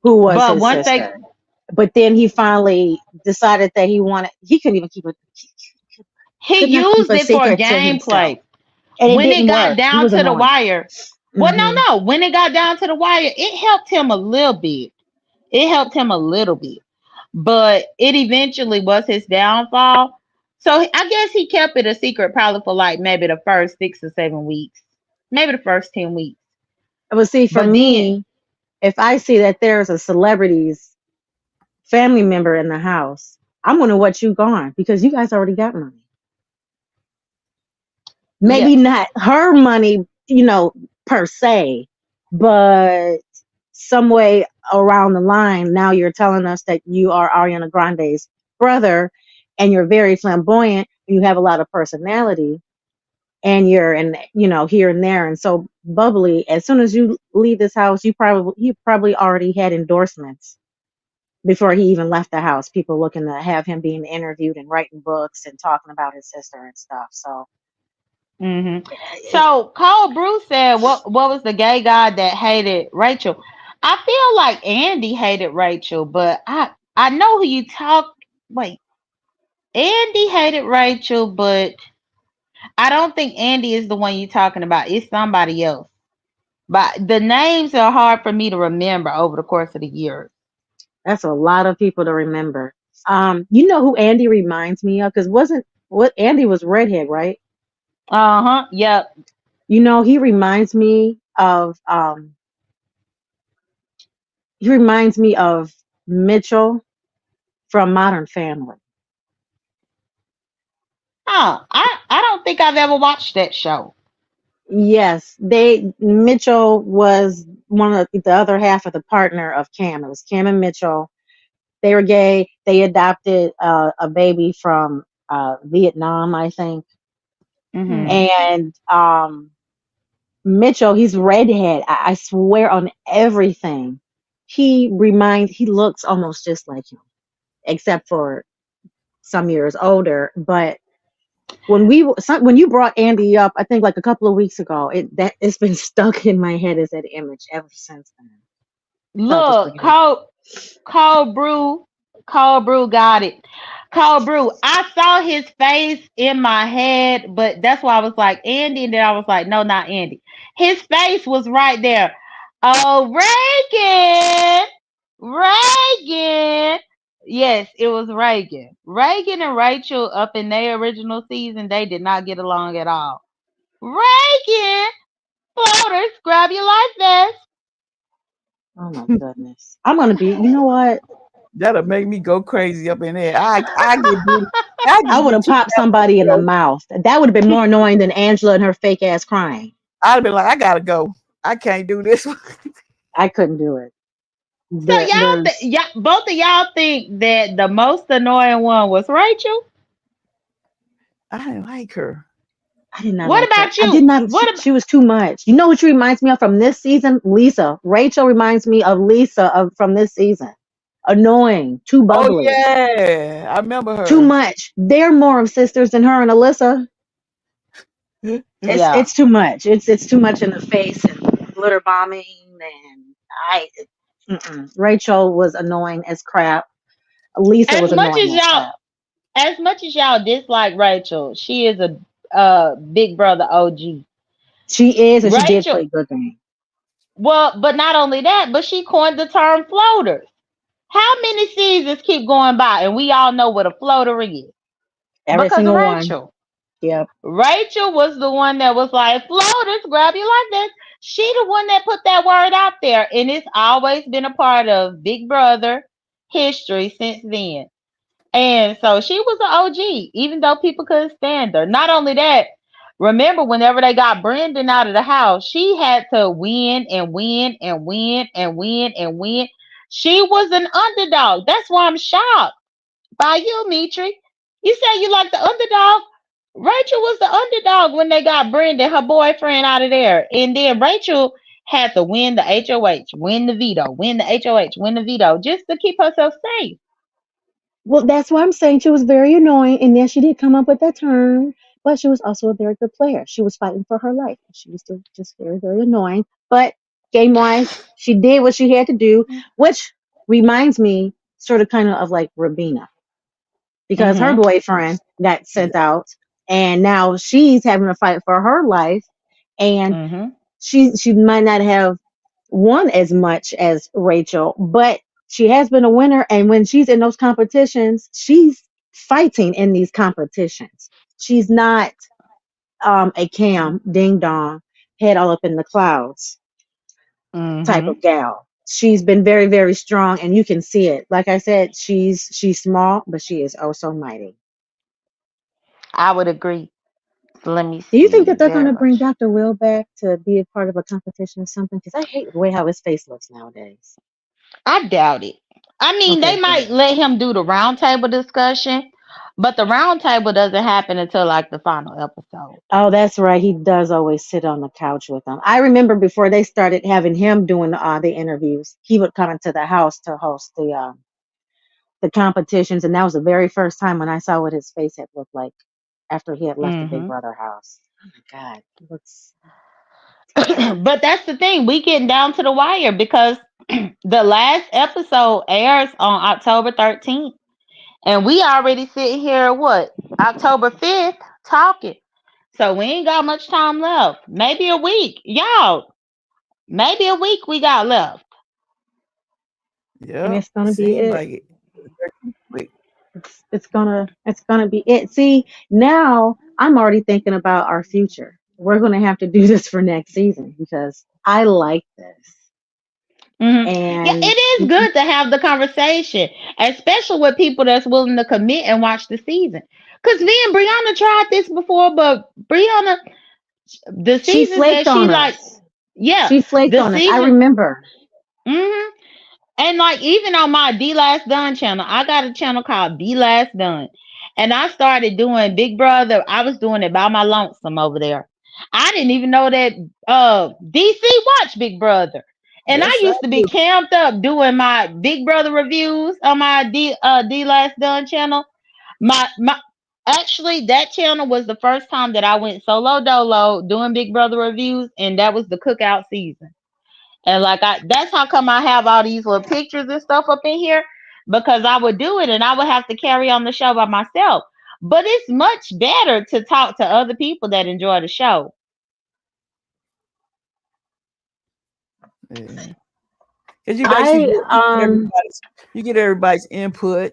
who was But his once they sister. But then he finally decided that he couldn't even he could not keep used a it for secret to himself. gameplay. And it When it didn't got work. He down was to the annoying. wire, well, Hmm. no, when it got down to the wire, it helped him a little bit. It helped him a little bit, but it eventually was his downfall. So I guess he kept it a secret probably for like maybe the first 6 or 7 weeks, maybe the first 10 weeks. But see, for But then, me, if I see that there's a celebrity's family member in the house, I'm gonna watch you gone because you guys already got money. Maybe yes, not her money, per se, but some way around the line, now you're telling us that you are Ariana Grande's brother and you're very flamboyant and you have a lot of personality and you're here and there and so bubbly. As soon as you leave this house, he probably already had endorsements before he even left the house. People looking to have him being interviewed and writing books and talking about his sister and stuff. So hmm. it, So Cole Bruce said, "What was the gay guy that hated Rachel?" I feel like Andy hated Rachel, but I know who you talk. Wait, Andy hated Rachel, but I don't think Andy is the one you're talking about. It's somebody else. But the names are hard for me to remember over the course of the years. That's a lot of people to remember. You know who Andy reminds me of? Because wasn't what Andy was redhead, right? Uh-huh. Yep. You know, he reminds me of Mitchell from Modern Family. Huh. I don't think I've ever watched that show. Yes, they Mitchell was one of the other half of the partner of Cam. It was Cam and Mitchell. They were gay. They adopted a baby from Vietnam, I think. Mm-hmm. And Mitchell, he's redhead. I swear on everything. He looks almost just like him, except for some years older. But when you brought Andy up, I think like a couple of weeks ago, it's been stuck in my head as that image ever since then. So I'll just bring Look, it up. Cold Brew, Cold Brew got it. Cold Brew. I saw his face in my head, but that's why I was like Andy, and then I was like, no, not Andy. His face was right there. Oh, Reagan, Reagan. Yes, it was Reagan. Reagan and Rachel up in their original season, they did not get along at all. Reagan, floaters, grab your life vest. Oh my goodness. I'm gonna be. You know what? That'll make me go crazy up in there. I get bullied. I I just would get have too popped damn somebody in the bullied. mouth. That would have been more annoying than Angela and her fake ass crying. I'd have been like, I gotta go. I can't do this. I couldn't do it. So There's y'all, both of y'all think that the most annoying one was Rachel? I didn't like her. I did not What like her. about I did you? not. What about She was too much. You know what she reminds me of from this season? Lisa. Rachel reminds me of Lisa from this season. Annoying, too Oh bubbly, yeah, I remember too her. much. They're more of sisters than her and Alyssa. yeah? It's too much. It's too much in the face and glitter bombing and I. Rachel was annoying as crap. Lisa As was much annoying as as y'all, crap. as much as y'all dislike Rachel, she is a Big Brother OG. She is, and she did Rachel, play good game. well, but not only that, but she coined the term floaters. How many seasons keep going by, and we all know what a floater is Every because of single one. Rachel. Yep. Rachel was the one that was like, floaters, grab you like this. She the one that put that word out there, and it's always been a part of Big Brother history since then. And so she was an OG, even though people couldn't stand her. Not only that, remember whenever they got Brendan out of the house, she had to win and win and win and win and win. She was an underdog. That's why I'm shocked by you, Mytry. You say you like the underdog. Rachel was the underdog when they got Brendan, her boyfriend, out of there. And then Rachel had to win the HOH, win the veto, win the HOH, win the veto, just to keep herself safe. Well, that's why I'm saying she was very annoying. And yes, she did come up with that term, but she was also a very good player. She was fighting for her life. She was still just very, very annoying. But game wise, she did what she had to do, which reminds me sort of kind of like Rabina because her Mm-hmm. boyfriend got sent out and now she's having to fight for her life. And Mm-hmm. she might not have won as much as Rachel, but she has been a winner. And when she's in those competitions, she's fighting in these competitions. She's not a Cam ding dong head all up in the clouds type Mm-hmm. of gal. She's been very, very strong, and you can see it. Like I said, she's small, but she is oh so mighty. I would agree. Let me Do you think see. that they're going Very to bring much. Dr. Will back to be a part of a competition or something? Because I hate the way how his face looks nowadays. I doubt it. I mean, Okay, they good. might let him do the roundtable discussion, but the roundtable doesn't happen until like the final episode. Oh, that's right. He does always sit on the couch with them. I remember before they started having him doing the interviews, he would come into the house to host the competitions, and that was the very first time when I saw what his face had looked like after he had left the Big Hmm. Brother house. Oh my God, he looks. But that's the thing. We getting down to the wire because the last episode airs on October 13th. And we already sitting here, what, October 5th, talking. So we ain't got much time left. Maybe a week. Y'all, maybe a week we got left. and Yeah, it's gonna be seemed it. like it. Quick. It's gonna be it. See, now I'm already thinking about our future. We're gonna have to do this for next season because I like this. Yeah, And it is good to have the conversation, especially with people that's willing to commit and watch the season. Cause me and Brianna tried this before, but Brianna, the she seasons that flaked she on like, us. yeah, She flaked the on us. I season. remember. hmm And like even on my D Last Done channel, I got a channel called D Last Done. And I started doing Big Brother. I was doing it by my lonesome over there. I didn't even know that DC watched Big Brother. And I Yes, I used to be do. camped up doing my Big Brother reviews on my D Last Done channel. My actually that channel was the first time that I went solo dolo doing Big Brother reviews, and that was the cookout season. And like that's how come I have all these little pictures and stuff up in here, because I would do it and I would have to carry on the show by myself. But it's much better to talk to other people that enjoy the show. Yeah. Because you actually I get everybody's input.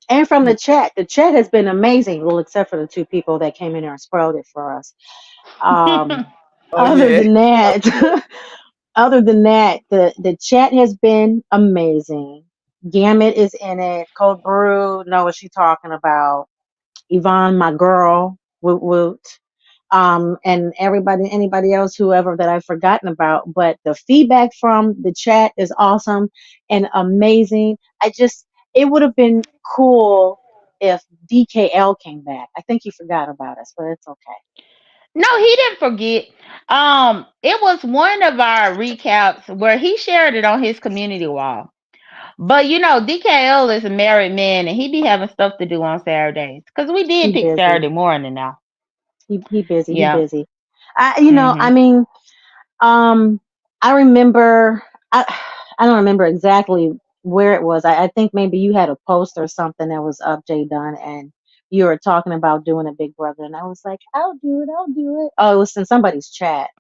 And from the chat has been amazing. Well, except for the two people that came in there and spoiled it for us. Um, Oh other yeah. than that, other than that, the chat has been amazing. Gamut is in it. Cold Brew know what she's talking about. Yvonne, my girl, woot woot. And everybody, anybody else, whoever that I've forgotten about. But the feedback from the chat is awesome and amazing. It would have been cool if DKL came back. I think he forgot about us, but it's okay. No, he didn't forget. It was one of our recaps where he shared it on his community wall. But DKL is a married man and he be having stuff to do on Saturdays. Because we did He pick busy. Saturday morning now. He busy. He Yeah. busy. I hmm mean, Um, I remember, I, I don't remember exactly where it was. I think maybe you had a post or something that was up, Jay Dunn, and you were talking about doing a Big Brother, and I was like, I'll do it, I'll do it. Oh, it was in somebody's chat,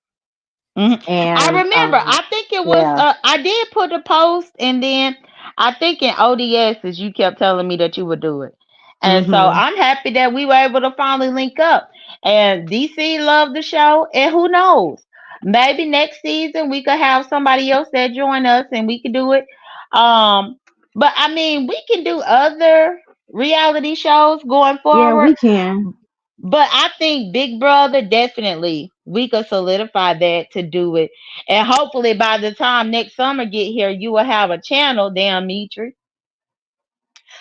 hmm I and remember. I think it was. yeah, I did put a post, and then I think in ODS, as you kept telling me that you would do it, and so hmm I'm happy that we were able to finally link up. And DC loved the show, and who knows, maybe next season we could have somebody else that join us, and we could do it. Um, but I mean, we can do other reality shows going yeah, forward. we can. But I think Big Brother definitely we could solidify that to do it. And hopefully by the time next summer get here, you will have a channel, damn Mytry.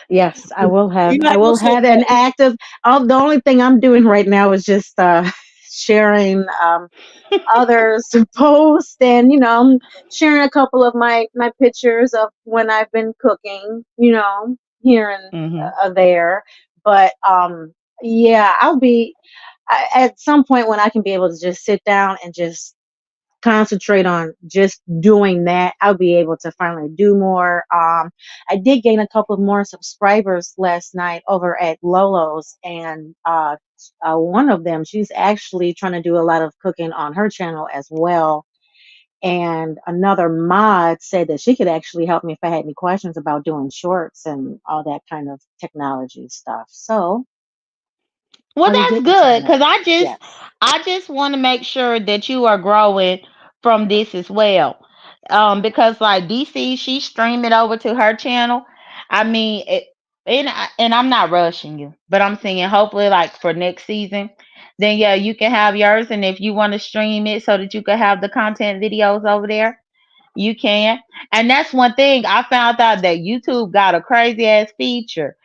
Yes, I will have. You're not I gonna will say have an active. The only thing I'm doing right now is just sharing. Others to post and I'm sharing a couple of my pictures of when I've been cooking, here and hmm there. But yeah, at some point when I can be able to just sit down and just concentrate on just doing that, I'll be able to finally do more. I did gain a couple more subscribers last night over at Lolo's, and one of them, she's actually trying to do a lot of cooking on her channel as well. And another mod said that she could actually help me if I had any questions about doing shorts and all that kind of technology stuff. So Well, I'll be that's getting good somewhere. because I just Yes. I just want to make sure that you are growing from this as well. Because like DC, she's streaming over to her channel. I mean, and I'm not rushing you, but I'm saying hopefully like for next season, then yeah, you can have yours, and if you want to stream it so that you can have the content videos over there, you can. And that's one thing I found out that YouTube got a crazy ass feature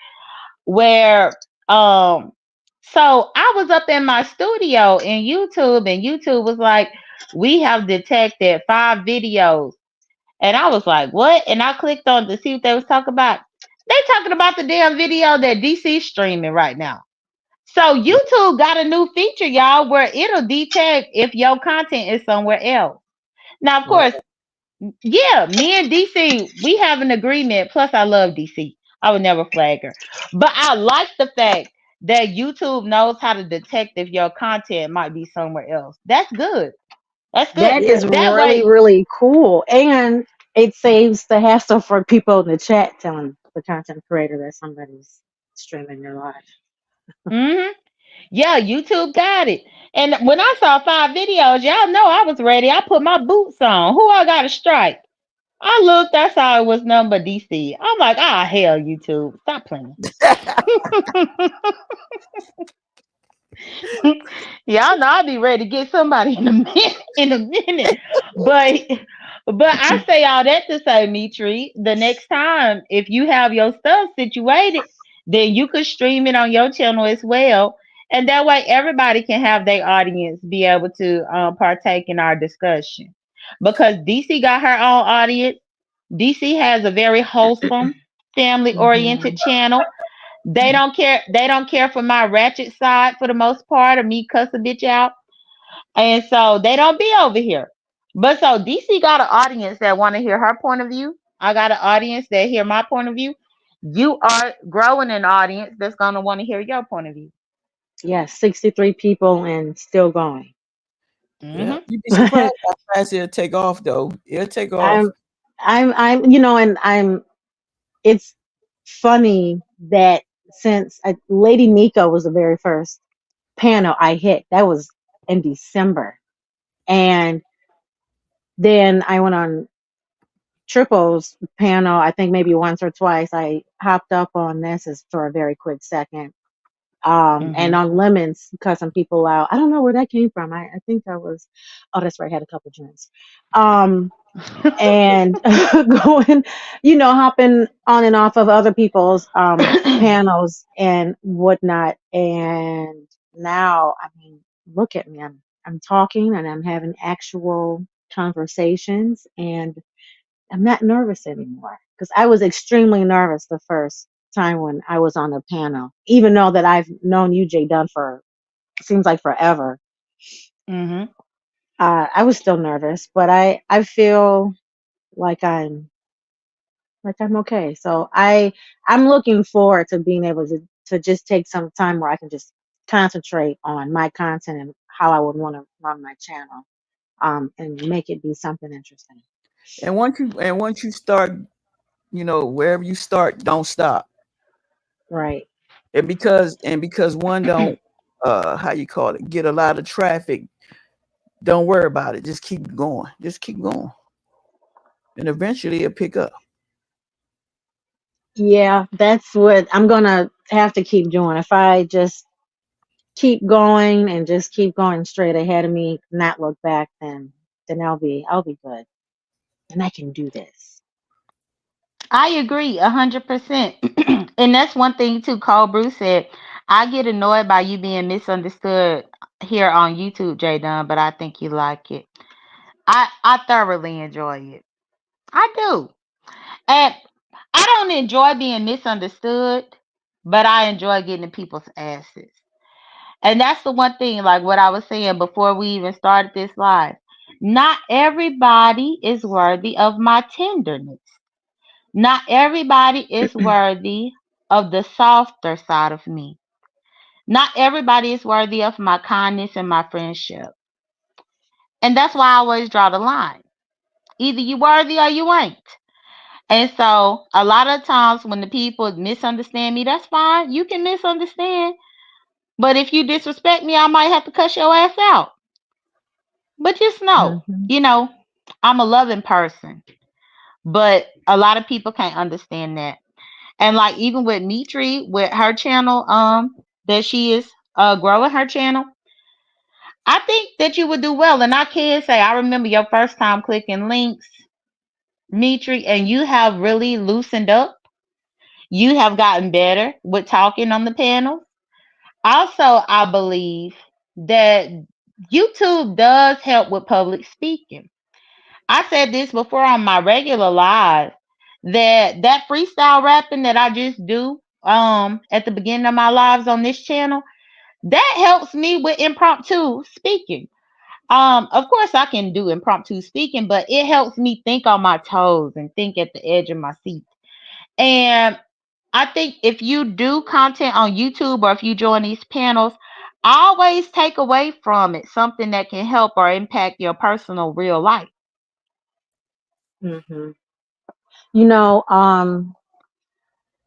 where so I was up in my studio in YouTube and YouTube was like, we have detected 5 videos. And I was like, what? And I clicked on to see what they was talking about. They talking about the damn video that DC streaming right now. So YouTube got a new feature, y'all, where it'll detect if your content is somewhere else. Now, of what? course, yeah, me and DC, we have an agreement. Plus, I love DC. I would never flag her. But I like the fact that YouTube knows how to detect if your content might be somewhere else. That's good. That's good. That Yeah. is That really, way, really cool. And it saves the hassle for people in the chat telling the content creator that somebody's streaming your live. Mhm. Yeah, YouTube got it. And when I saw 5 videos, y'all know I was ready. I put my boots on. Who I got to strike? I looked, I saw it was number DC. I'm like, ah, hell, YouTube, stop playing. Y'all know I'll be ready to get somebody in a minute. In a minute, but I say all that to say, Mitri, the next time if you have your stuff situated, then you could stream it on your channel as well, and that way everybody can have their audience be able to partake in our discussion. Because DC got her own audience. DC has a very wholesome, family oriented Hmm. channel. They don't care. They don't care for my ratchet side for the most part, of me cuss a bitch out, and so they don't be over here. But so DC got an audience that want to hear her point of view. I got an audience that hear my point of view. You are growing an audience that's gonna want to hear your point of view. Yes, 63 people and still going. Yeah, Hmm. you'd be surprised how fast it'll take off, though. It'll take off. I'm, and it's funny that since Lady Miko was the very first panel I hit, that was in December. And then I went on Triple's panel, I think maybe once or twice. I hopped up on this as for a very quick second. And Hmm. on Lemons, cussing people out. I don't know where that came from. I think I was, oh, that's right, I had a couple drinks. Um, and going, hopping on and off of other people's panels and whatnot. And now, I mean, look at me. I'm talking and I'm having actual conversations, and I'm not nervous anymore because I was extremely nervous the first time when I was on a panel, even though that I've known you, Jay Dunn, for seems like forever. Hmm. I was still nervous, but I feel like I'm okay. So I'm looking forward to being able to just take some time where I can just concentrate on my content and how I would want to run my channel, and make it be something interesting. And once you start, wherever you start, don't stop. Right. And because one don't, how you call it, get a lot of traffic, don't worry about it. Just keep going. Just keep going, and eventually it'll pick up. Yeah, that's what I'm gonna have to keep doing. If I just keep going and just keep going straight ahead of me, not look back, then I'll be good. And I can do this. I agree 100%. And that's one thing too. Cole Bruce said, I get annoyed by you being misunderstood here on YouTube, Jay Dunn, but I think you like it. I thoroughly enjoy it. I do. And I don't enjoy being misunderstood, but I enjoy getting in people's asses. And that's the one thing, like what I was saying before we even started this live. Not everybody is worthy of my tenderness. Not everybody is worthy of the softer side of me. Not everybody is worthy of my kindness and my friendship. And that's why I always draw the line. Either you worthy or you ain't. And so a lot of times when the people misunderstand me, that's fine. You can misunderstand. But if you disrespect me, I might have to cuss your ass out. But just know, Hmm. I'm a loving person. But a lot of people can't understand that. And like even with Mitri, with her channel, that she is growing her channel, I think that you would do well. And I can say I remember your first time clicking links, Mitri, and you have really loosened up. You have gotten better with talking on the panel. Also, I believe that YouTube does help with public speaking. I said this before on my regular live, that freestyle rapping that I just do at the beginning of my lives on this channel, that helps me with impromptu speaking. Of course I can do impromptu speaking, but it helps me think on my toes and think at the edge of my seat. And I think if you do content on YouTube or if you join these panels, always take away from it something that can help or impact your personal real life. Hmm. You know,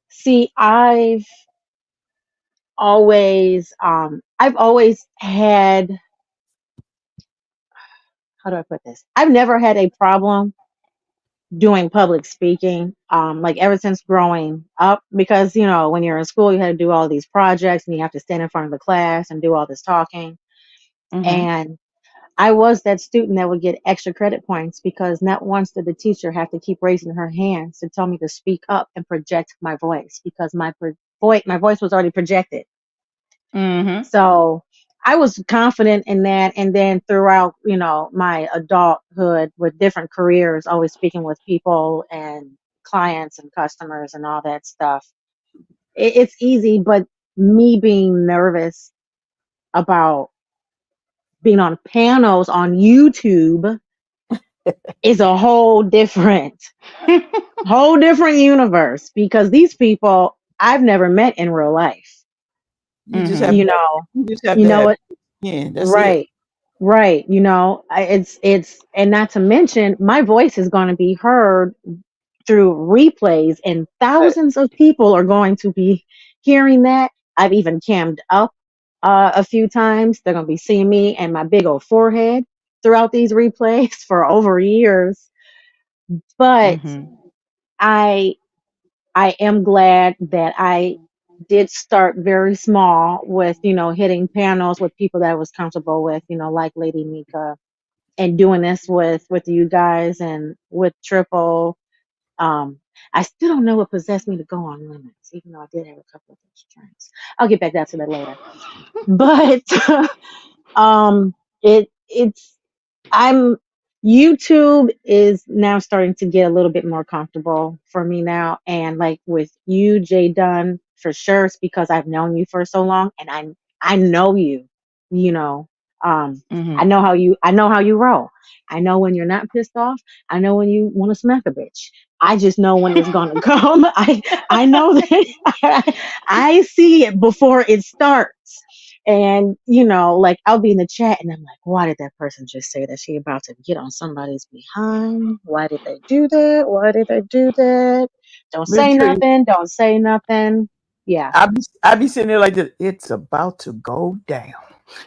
see, I've always had, how do I put this? I've never had a problem doing public speaking, like ever since growing up, because, when you're in school, you had to do all these projects and you have to stand in front of the class and do all this talking. Mhm. And I was that student that would get extra credit points because not once did the teacher have to keep raising her hands to tell me to speak up and project my voice because my voice was already projected. Mhm. So I was confident in that. And then throughout, my adulthood with different careers, always speaking with people and clients and customers and all that stuff, it's easy. But me being nervous about being on panels on YouTube is a whole different universe because these people I've never met in real life. You just have Mhm. You to know, you just have you to know have what? yeah, that's it. Right. Right. And not to mention, my voice is going to be heard through replays, and Right. thousands of people are going to be hearing that. I've even cammed up a few times. They're going to be seeing me and my big old forehead throughout these replays for over years. But Mhm. I I am glad that I did start very small with, hitting panels with people that I was comfortable with, like Lady Mika, and doing this with you guys and with Triple. Um, I still don't know what possessed me to go on limits, even though I did have a couple of those drinks. I'll get back to that later. But um, it's I'm YouTube is now starting to get a little bit more comfortable for me now, and like with you, Jay Dunn, for sure, it's because I've known you for so long, and I know you, you know. Um, I Mhm. know how you roll. I know when you're not pissed off. I know when you want to smack a bitch. I just know when it's gonna come. I know that I see it before it starts. And, like I'll be in the chat and I'm like, why did that person just say that she about to get on somebody's behind? Why did they do that? Why did they do that? Don't say Mytry, nothing. Don't say nothing. Yeah. I be sitting there like this. It's about to go down.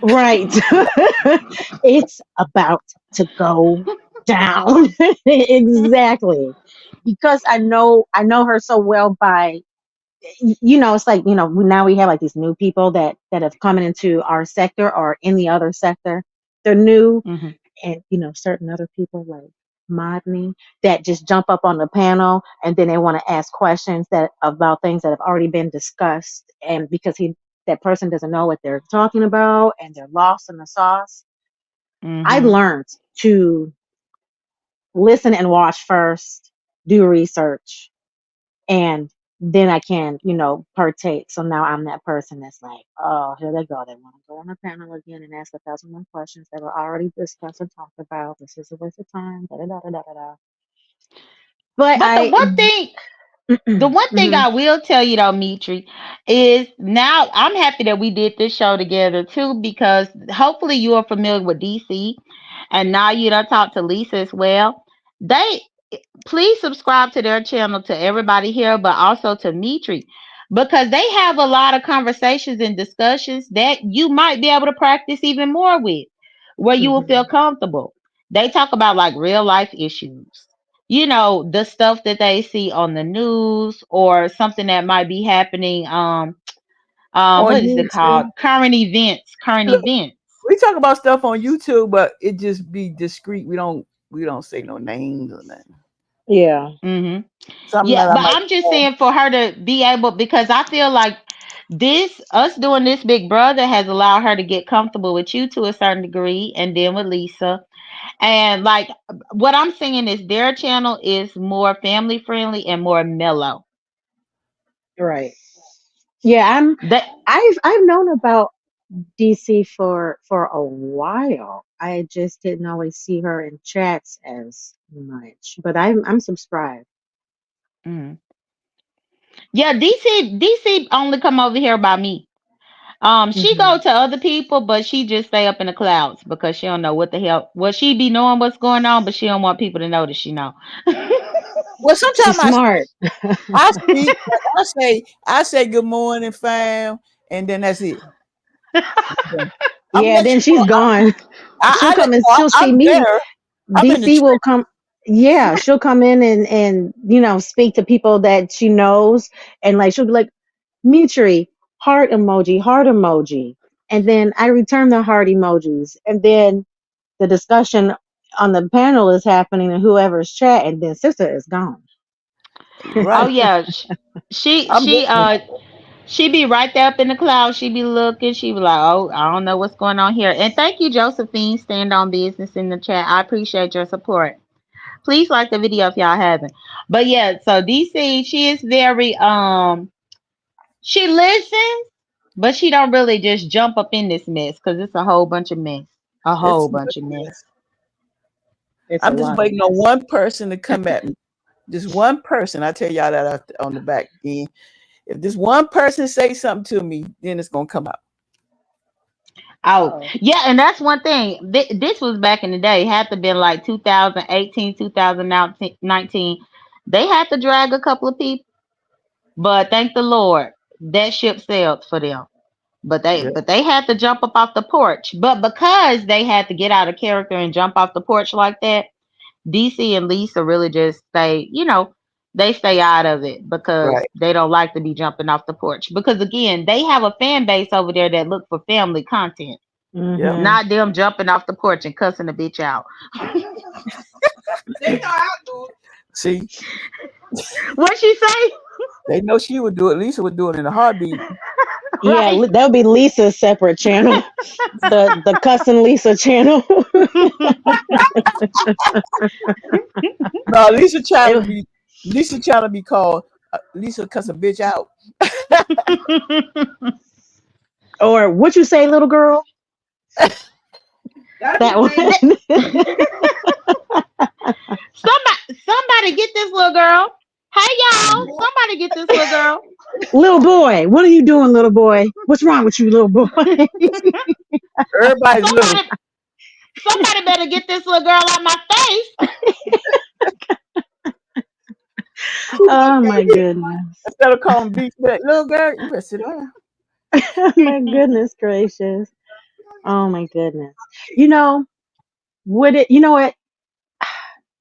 Right. It's about to go down. Exactly. Because I know her so well by it's like, now we have like these new people that have come into our sector or in the other sector. They're new, Mhm. and certain other people like Modney that just jump up on the panel and then they want to ask questions that about things that have already been discussed, and because that person doesn't know what they're talking about and they're lost in the sauce. I Mhm. learned to listen and watch first, do research, and then I can, partake. So now I'm that person that's like, oh, here they go. They want to go on the panel again and ask 1,001 questions that were already discussed and talked about. This is a waste of time. Da da da da da da. Da. But But the one thing mhm, I will tell you though, Mitri, is now I'm happy that we did this show together too, because hopefully you are familiar with DC, and now you done talk to Lisa as well. They Please subscribe to their channel, to everybody here, but also to Mitri, because they have a lot of conversations and discussions that you might be able to practice even more with, where you will feel mhm, comfortable. They talk about like real life issues, the stuff that they see on the news or something that might be happening. On What is it called? YouTube. Current Look, events. we talk about stuff on YouTube, but it just be discreet. We don't say no names or nothing. yeah, Hmm. Something Yeah, that I but might I'm just saying for her to be able, because I feel like us doing this Big Brother has allowed her to get comfortable with you to a certain degree, and then with Lisa. And like what I'm saying is their channel is more family friendly and more mellow. right. Yeah, That I've known about DC for a while. I just didn't always see her in chats as much, but I'm subscribed. mm. Yeah, DC only come over here by me. She go Hmm. to other people, but she just stay up in the clouds because she don't know what the hell. Well, she be knowing what's going on, but she don't want people to know that she know. Well, She's sometimes smart. I speak, but I say good morning, fam, and then that's it. I'm Yeah, let then you she's know. gone. She'll I let come you and know she'll see I'm me. there. I'm in the DC will trench. come. Yeah, she'll come in and speak to people that she knows, and like she'll be like, Mitri, heart emoji, and then I return the heart emojis, and then the discussion on the panel is happening, and whoever's chat, and then sister is gone. Oh Right. yeah, she I'm she listening. uh she be right there up in the clouds. She be looking. She be like, "Oh, I don't know what's going on here." And thank you, Josephine. Stand on business in the chat. I appreciate your support. Please like the video if y'all haven't. But yeah, so DC, she is very she listens, but she don't really just jump up in this mess because it's a whole bunch of mess. A It's whole bunch of mess. It's a I'm just lot of waiting on mess. one person to come at me. Just one person. I tell y'all that on the back end. If this one person say something to me, then it's gonna come out. Oh, Oh. yeah, and that's one thing. This was back in the day. Had to been like 2018, 2019. They had to drag a couple of people, but thank the Lord that ship sailed for them. Yeah. But they had to jump up off the porch. But because they had to get out of character and jump off the porch like that, DC and Lisa really just stay, they stay out of it because Right. they don't like to be jumping off the porch. Because again, they have a fan base over there that look for family content, Yep. Mm-hmm. not them jumping off the porch and cussing the bitch out. They know how to do it. See, What she say? they know she would do it. Lisa would do it in a heartbeat. Yeah, Right. that would be Lisa's separate channel, the cousin Lisa channel. No, Lisa trying to It- be Lisa trying to be called Lisa cuss a bitch out. or what you say, little girl? That'd be That me. one. Somebody get this little girl. Hey y'all, somebody get this little girl. Little boy, what are you doing, little boy? What's wrong with you, little boy? Everybody's little. Somebody somebody better get this little girl out my face. Oh my goodness. Instead of calling beef back, little girl, you better sit down. Oh my goodness gracious. Oh my goodness. You know, would it, you know what?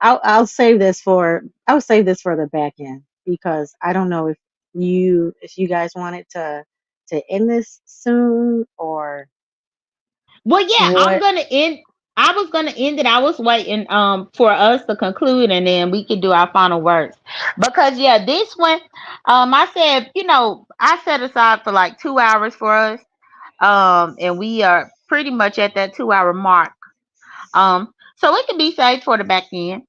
I'll save this for the back end because I don't know if you guys wanted to end this soon or Well, yeah, I'm what. gonna end. I was gonna end it. I was waiting for us to conclude, and then we could do our final words. Because yeah, this one, I said, I set aside for like 2 hours for us, and we are pretty much at that 2 hour mark. So it can be saved for the back end.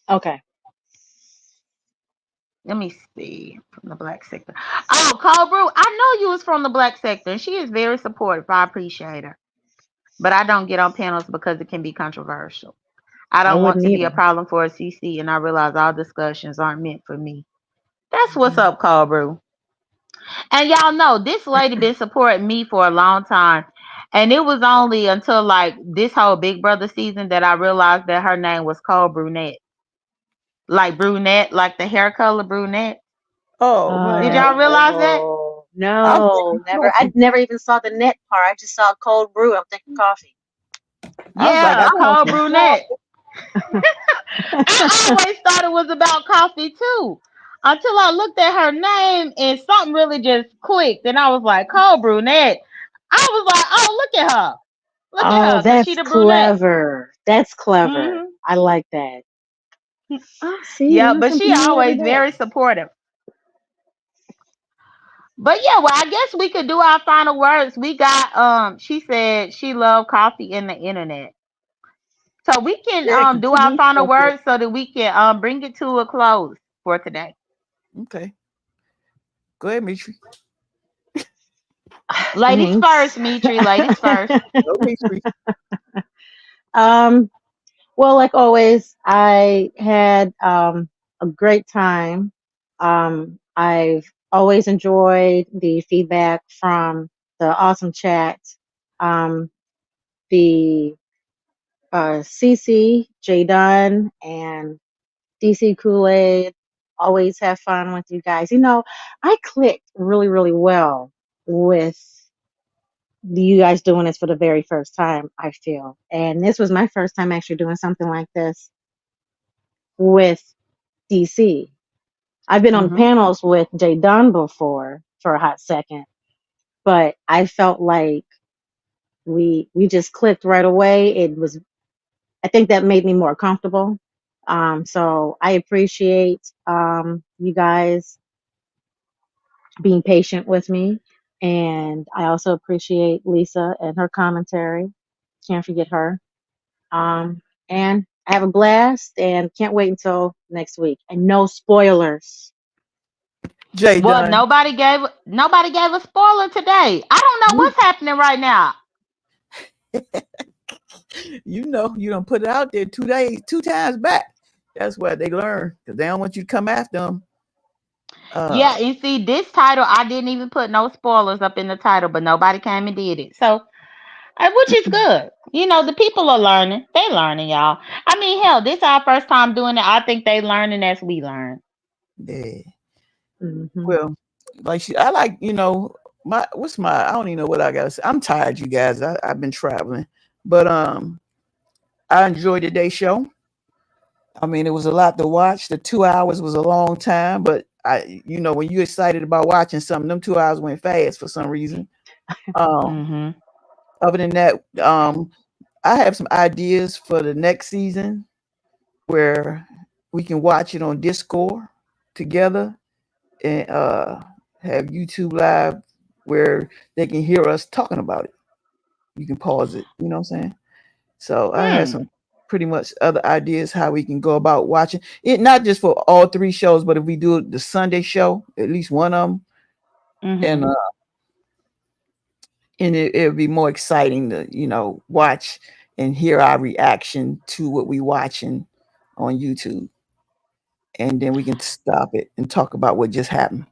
Okay. Let me see from the black sector. Oh, Cole Brew, I know you was from the black sector, and she is very supportive. I appreciate her, but I don't get on panels because it can be controversial. I I don't want wouldn't to be a either. problem for a CC, and I realize all discussions aren't meant for me. That's what's Mhm. up, Cole Brew. And y'all know this lady been supporting me for a long time. And it was only until like this whole Big Brother season that I realized that her name was Cole Brunette. Like brunette, like the hair color brunette. Oh Did man, y'all realize that? I'm No, thinking never. I coffee. never even saw the net part. I just saw cold brew. I'm thinking coffee. I was like, I Yeah, a want Cole some Brunette. coffee. I always thought it was about coffee too. Until I looked at her name and something really just clicked and I was like, Cole Brunette. I was like, oh, look at her. Look at Oh, her, cause she that's the brunette. clever. That's clever. Hmm. I like that. Oh, see, Yeah, learn but something she new every always day. very supportive. But yeah, well, I guess we could do our final words. We got she said she loved coffee and the internet. So we can Yeah, do our continue. final Okay. words so that we can bring it to a close for today. Okay. Go ahead, Mitri. Ladies Thanks. first, Mitri. Ladies first. Go, Mitri. um, well, like always, I had a great time. I've always enjoyed the feedback from the awesome chat. Um, the CC, J Dunn, and DC Koolaid. Always have fun with you guys. You know, I clicked really, really well with you guys doing this for the very first time, I feel. And this was my first time actually doing something like this with DC. I've been on Mhm. panels with Jay Dunn before for a hot second, but I felt like we just clicked right away. It was, I think that made me more comfortable. So I appreciate you guys being patient with me, and I also appreciate Lisa and her commentary. Can't forget her. And I have a blast, and can't wait until next week. And no spoilers. Jay Well, Dunn, nobody gave a spoiler today. I don't know what's happening right now. you don't put it out there 2 days, 2 times back. That's what they learn because they don't want you to come after them. Yeah, Uh, and see this title, I didn't even put no spoilers up in the title, but nobody came and did it. So, which is good. The people are learning. They learning, y'all. I mean, hell, this our first time doing it. I think they learning as we learn. yeah. Hmm. Well, I like I don't even know what I gotta say. I'm tired, you guys. I've been traveling, but I enjoyed today's show. I mean, it was a lot to watch. The 2 hours was a long time, but when you're excited about watching something, them 2 hours went fast for some reason. Um, Mhm. Other than that, I have some ideas for the next season where we can watch it on Discord together and have YouTube live where they can hear us talking about it. You can pause it. You know what I'm saying? So I had Hmm. some pretty much other ideas how we can go about watching it, not just for all three shows, but if we do the Sunday show, at least one of them, and Mhm. uh, and it would be more exciting to watch and hear our reaction to what we watching on YouTube, and then we can stop it and talk about what just happened.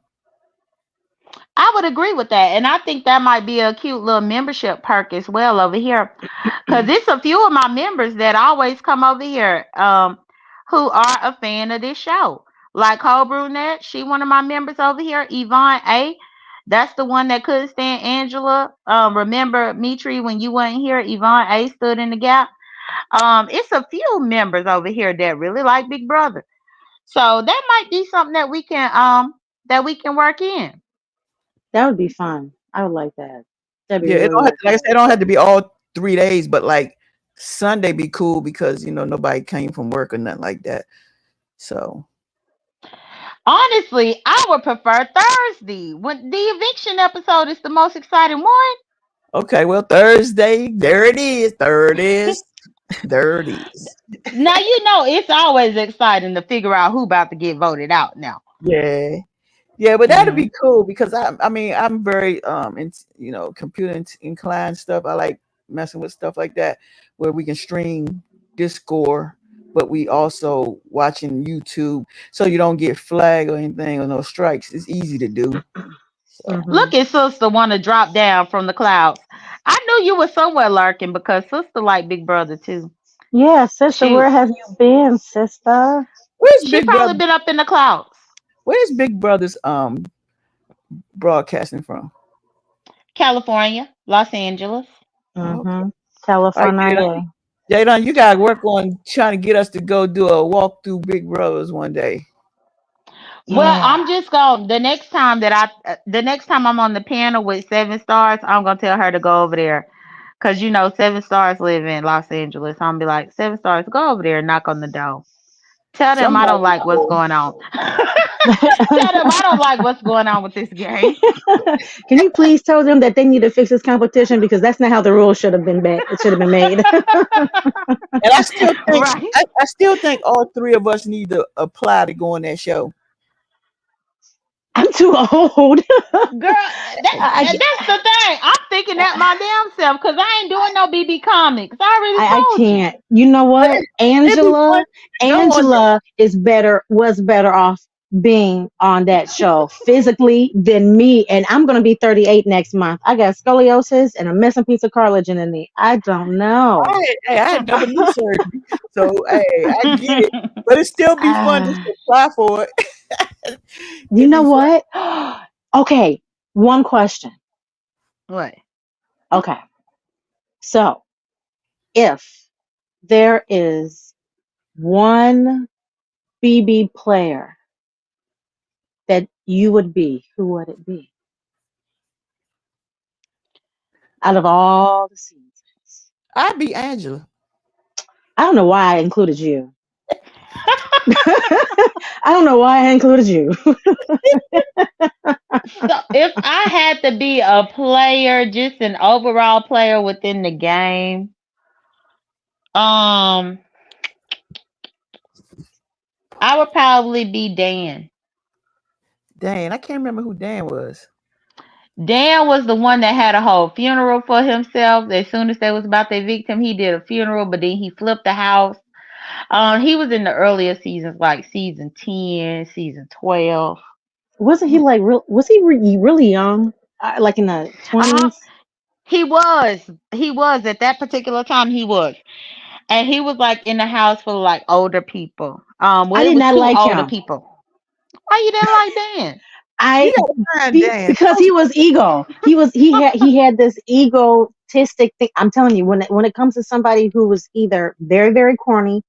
I would agree with that. And I think that might be a cute little membership perk as well over here. Cause it's a few of my members that always come over here, who are a fan of this show. Like Cole Brunette, she one of my members over here. Yvonne A. That's the one that couldn't stand Angela. Remember Mytry when you weren't here? Yvonne A stood in the gap. It's a few members over here that really like Big Brother. So that might be something that we can work in. That would be fun. I would like that. That'd be Yeah, it really, don't have really to, like I said, cool. it don't have to be all 3 days, but like Sunday be cool because nobody came from work or nothing like that. So Honestly, I would prefer Thursday. When the eviction episode is the most exciting one. okay, well Thursday, there it is. Third is there it is. Now it's always exciting to figure out who about to get voted out now. Yeah. Yeah, but that'd Hmm. be cool because I mean I'm very computer inclined stuff. I like messing with stuff like that where we can stream Discord, but we also watching YouTube so you don't get flagged or anything or no strikes. It's easy to do. So Hmm. Look at sister want to drop down from the clouds. I knew you were somewhere lurking because sister like Big Brother too. Yeah, sister, She where have you been, sister? where's she Big probably Brother? been up in the clouds. Where's Big Brother's broadcasting from? California, Los Angeles. Okay. Hmm. All right, California. Jadon, you gotta work on trying to get us to go do a walk through Big Brothers one day. Well, Yeah. I'm just going the next time I'm on the panel with Seven Stars, I'm gonna tell her to go over there. Cause Seven Stars live in Los Angeles. I'm gonna be like, Seven Stars, go over there and knock on the door. Tell them I don't Somebody like what's going on. Tell them I don't like what's going on with this game. Can you please tell them that they need to fix this competition because that's not how the rules should have been it should have been made. and I still think Right. I still think all three of us need to apply to go on that show. I'm too old. Girl, I, that's the thing. I'm thinking that my damn self because I ain't doing no BB comics. I already I told you. can't. You know But what? it'd be fun Angela to go on there. is better was better off being on that show physically than me. And I'm going to be 38 next month. I got scoliosis and a missing piece of cartilage in the knee. I don't know. I had double knee surgery, so hey, I get it. But it still be fun just Ah, to apply for it. you It'd know be fun. what? Okay, one question. What? Okay, so if there is one BB player that you would be, who would it be? Out of all the seasons. I'd be Angela. I don't know why I included you. I don't know why I included you. So if I had to be a player, just an overall player within the game, um, I would probably be Dan. Dan, I can't remember who Dan was. Dan was the one that had a whole funeral for himself. As soon as they was about to evict him, he did a funeral, but then he flipped the house. He was in the earlier seasons, like season 10, season 12. Wasn't he Mm. like real? Was he really young? Like in the Uh-huh. 20s? He was. He was at that particular time. He was, and he was like in the house for like older people. Well, I it did was not two like older him. people. Why you didn't like Dan? You I gotta find Dan. That because was he was ego. He had this egotistic thing. I'm telling you, when it comes to somebody who was either very very corny,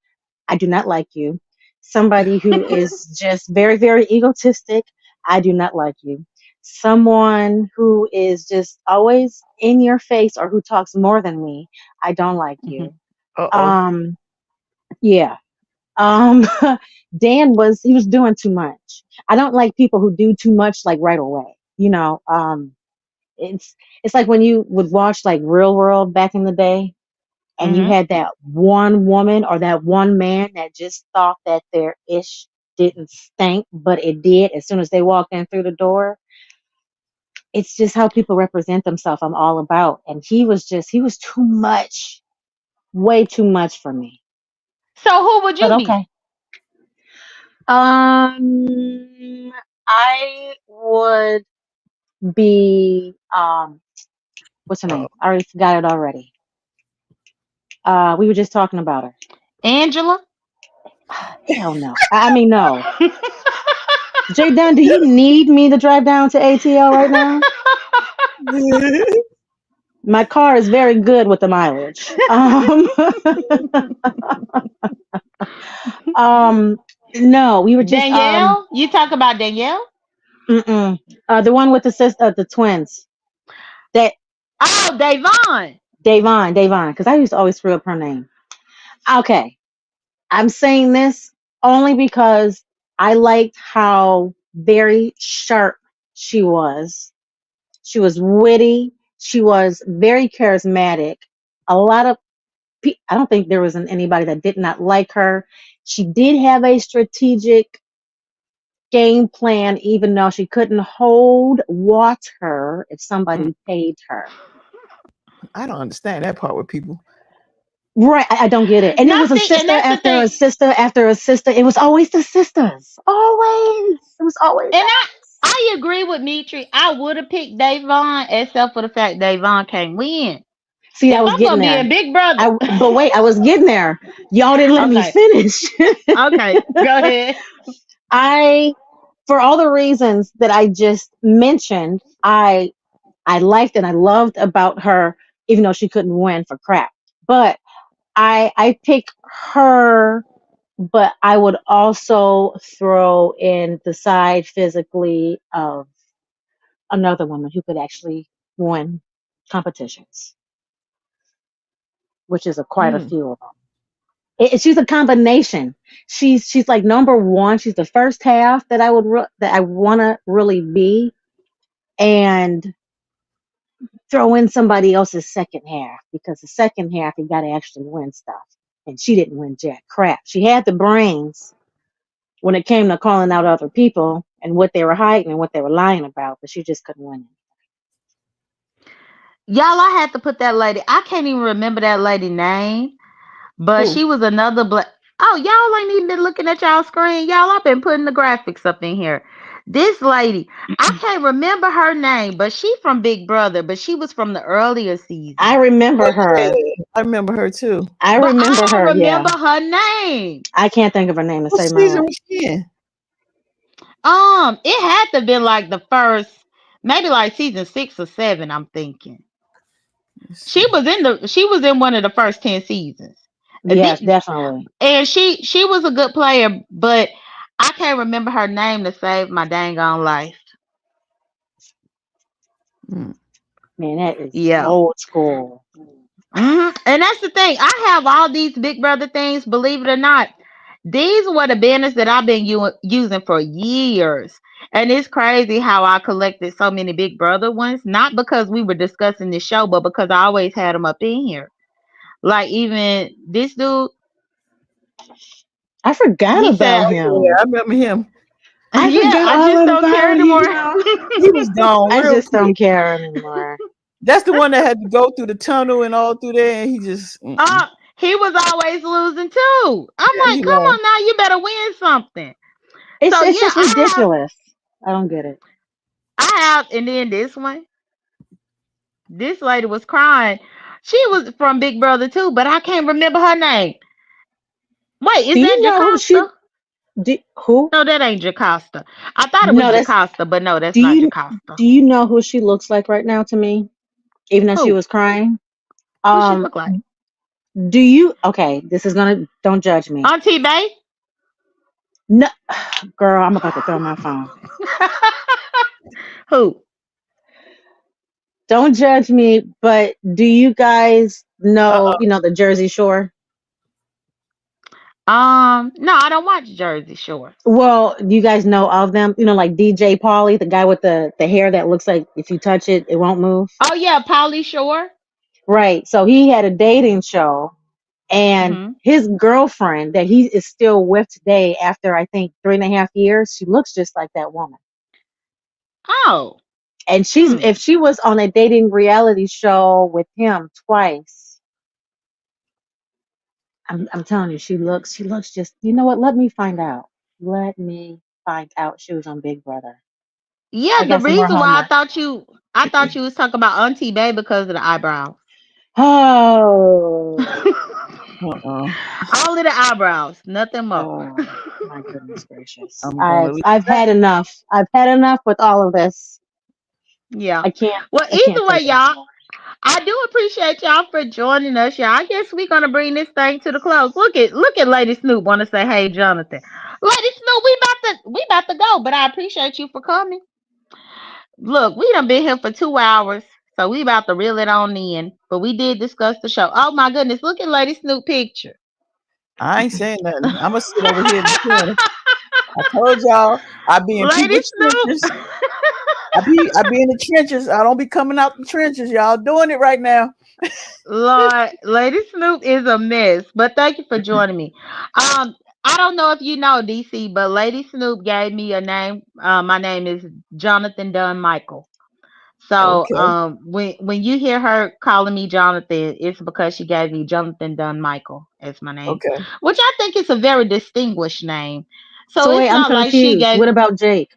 I do not like you. Somebody who is just very very egotistic, I do not like you. Someone who is just always in your face or who talks more than me, I don't like you. uh-oh. Um, yeah. Um, Dan was he was doing too much. I don't like people who do too much like right away. It's it's like when you would watch like Real World back in the day, and you Hmm. had that one woman or that one man that just thought that their ish didn't stink, but it did as soon as they walked in through the door. It's just how people represent themselves. I'm all about, and he was too much, way too much for me. So who would But you be? okay. I would be what's her Uh-oh. name? I already forgot it already. We were just talking about her. Angela? Hell no. I mean no. Jay Dunn, do you need me to drive down to ATL right now? My car is very good with the mileage. Um, no, we were just Danielle? You talk about Danielle? mm-mm. The one with the the twins. That Oh, Davon. Davon, because I used to always screw up her name. Okay, I'm saying this only because I liked how very sharp she was. She was witty. She was very charismatic. A lot of I don't think there was anybody that did not like her. She did have a strategic game plan, even though she couldn't hold water if Mm, somebody paid her. I don't understand that part with people. Right, I don't get it. And it Now was a see, and sister that's the after a thing. sister after a sister. It was always the sisters. Always. It was always And that. I agree with Mitri. I would have picked Davon, except for the fact Davon can't win. See, I If was I'm getting gonna be a there. big brother. But wait, I was getting there. Y'all didn't let me Okay. finish. Okay. Go ahead. I, for all the reasons that I just mentioned, I liked and I loved about her, even though she couldn't win for crap. But I pick her, but I would also throw in the side physically of another woman who could actually win competitions, which is quite a Mm. few of them. She's a combination. She's like number one. She's the first half that that I want to really be, and throw in somebody else's second half because the second half you got to actually win stuff, and she didn't win jack crap. She had the brains when it came to calling out other people and what they were hiding and what they were lying about, but she just couldn't win it. Y'all, I had to put that lady. I can't even remember that lady name, but Who? she was another black. Oh, y'all ain't even been looking at y'all screen. Y'all, I've been putting the graphics up in here. This lady, I can't remember her name, but she from Big Brother, but she was from the earlier I seasons. remember Oh yeah, her. I remember her too. I But remember I her. don't Yeah. remember her name. I can't think of her name to What save my season life. was she in? It had to been like the first, maybe like season 6 or 7. I'm thinking Let's see. she was in one of the first 10 seasons. Yes, definitely. And she was a good player, but I can't remember her name to save my dang on life. Mm. Man, that is Yeah. old school. And that's the thing. I have all these Big Brother things. Believe it or not, these were the banners that I've been using for years. And it's crazy how I collected so many Big Brother ones. Not because we were discussing this show, but because I always had them up in here. Like even this dude, I forgot he about said, Oh yeah, him. I remember him. I "Yeah, forgot I just all don't care about anymore." him. He was gone I real just don't quick. care anymore. That's the one that had to go through the tunnel and all through there, and he just Uh, he was always losing too. I'm yeah, like, he come lost. on now, you better win something. It's So it's yeah, just ridiculous. I don't get it. and then this one, this lady was crying. She was from Big Brother too, but I can't remember her name. Wait, Do is that you know who she? Jocasta? Who? No, that ain't Jocasta. I thought it was No, that's. Jocasta, but no, that's Do not you Jocasta. do you know who she looks like right now to me? Even though she Who? was crying. Who she Um. look like? Do you? Okay, this is gonna. Don't judge me. Auntie Bay? No, girl, I'm about to throw my phone. Who? Don't judge me, but do you guys know? Uh-uh. The Jersey Shore. No, I don't watch Jersey Shore. Well, you guys know of them. Like DJ Pauly, the guy with the hair that looks like if you touch it, it won't move. Oh yeah, Polly Shore. Right. So he had a dating show, and Hmm. his girlfriend that he is still with today, after I think 3.5 years, she looks just like that woman. Oh. And Hmm. if she was on a dating reality show with him twice, I'm telling you, she looks just. You know what? Let me find out. Let me find out. She was on Big Brother. Yeah, I the got some more reason why homework. I thought you was talking about Auntie Bay because of the eyebrows. Oh, Uh-uh. Only the eyebrows, nothing more. oh, my goodness gracious! I'm gonna I've leave I've that. had enough. I've had enough with all of this. Yeah. I can't. Well, I can't either way, take it y'all, anymore. I do appreciate y'all for joining us, y'all. I guess we're gonna bring this thing to the close. Look at Lady Snoop wanna say, hey Jonathan. Lady Snoop, we about to go, but I appreciate you for coming. Look, we done been here for 2 hours, so we about to reel it on in. But we did discuss the show. Oh my goodness, look at Lady Snoop picture. I ain't saying nothing. I'm gonna sit over here in the corner. I told y'all I be in Lady people's trenches. Snoop. I be in the trenches. I don't be coming out the trenches. Y'all doing it right now. Lord, Lady Snoop is a mess. But thank you for joining me. I don't know if you know DC, but Lady Snoop gave me a name. My name is Jonathan Dunn Michael. So Okay. when you hear her calling me Jonathan, it's because she gave me Jonathan Dunn Michael as my name, Okay. which I think is a very distinguished name. So So it's wait, I'm not like she confused. gave. What about Jake?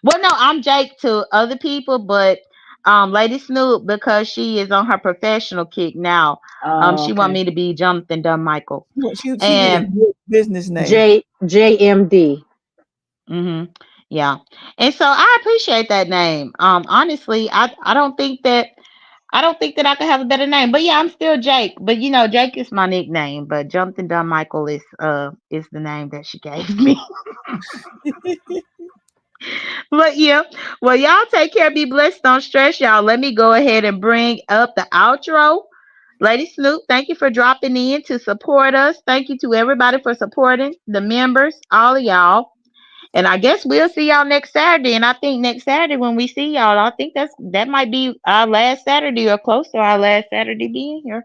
Well, no, I'm Jake to other people, but Lady Snoop, because she is on her professional kick now, Oh, she want okay. me to be Jonathan Dunn Michael. She need a And good business name. JMD. hmm yeah. And so I appreciate that name. Honestly, I don't think that I could have a better name. But yeah, I'm still Jake. But Jake is my nickname. But Jonathan Dunn Michael is the name that she gave me. But yeah, well, y'all take care. Be blessed. Don't stress, y'all. Let me go ahead and bring up the outro. Lady Snoop, thank you for dropping in to support us. Thank you to everybody for supporting the members, all of y'all. And I guess we'll see y'all next Saturday. And I think next Saturday when we see y'all, I think that might be our last Saturday or close to our last Saturday being here.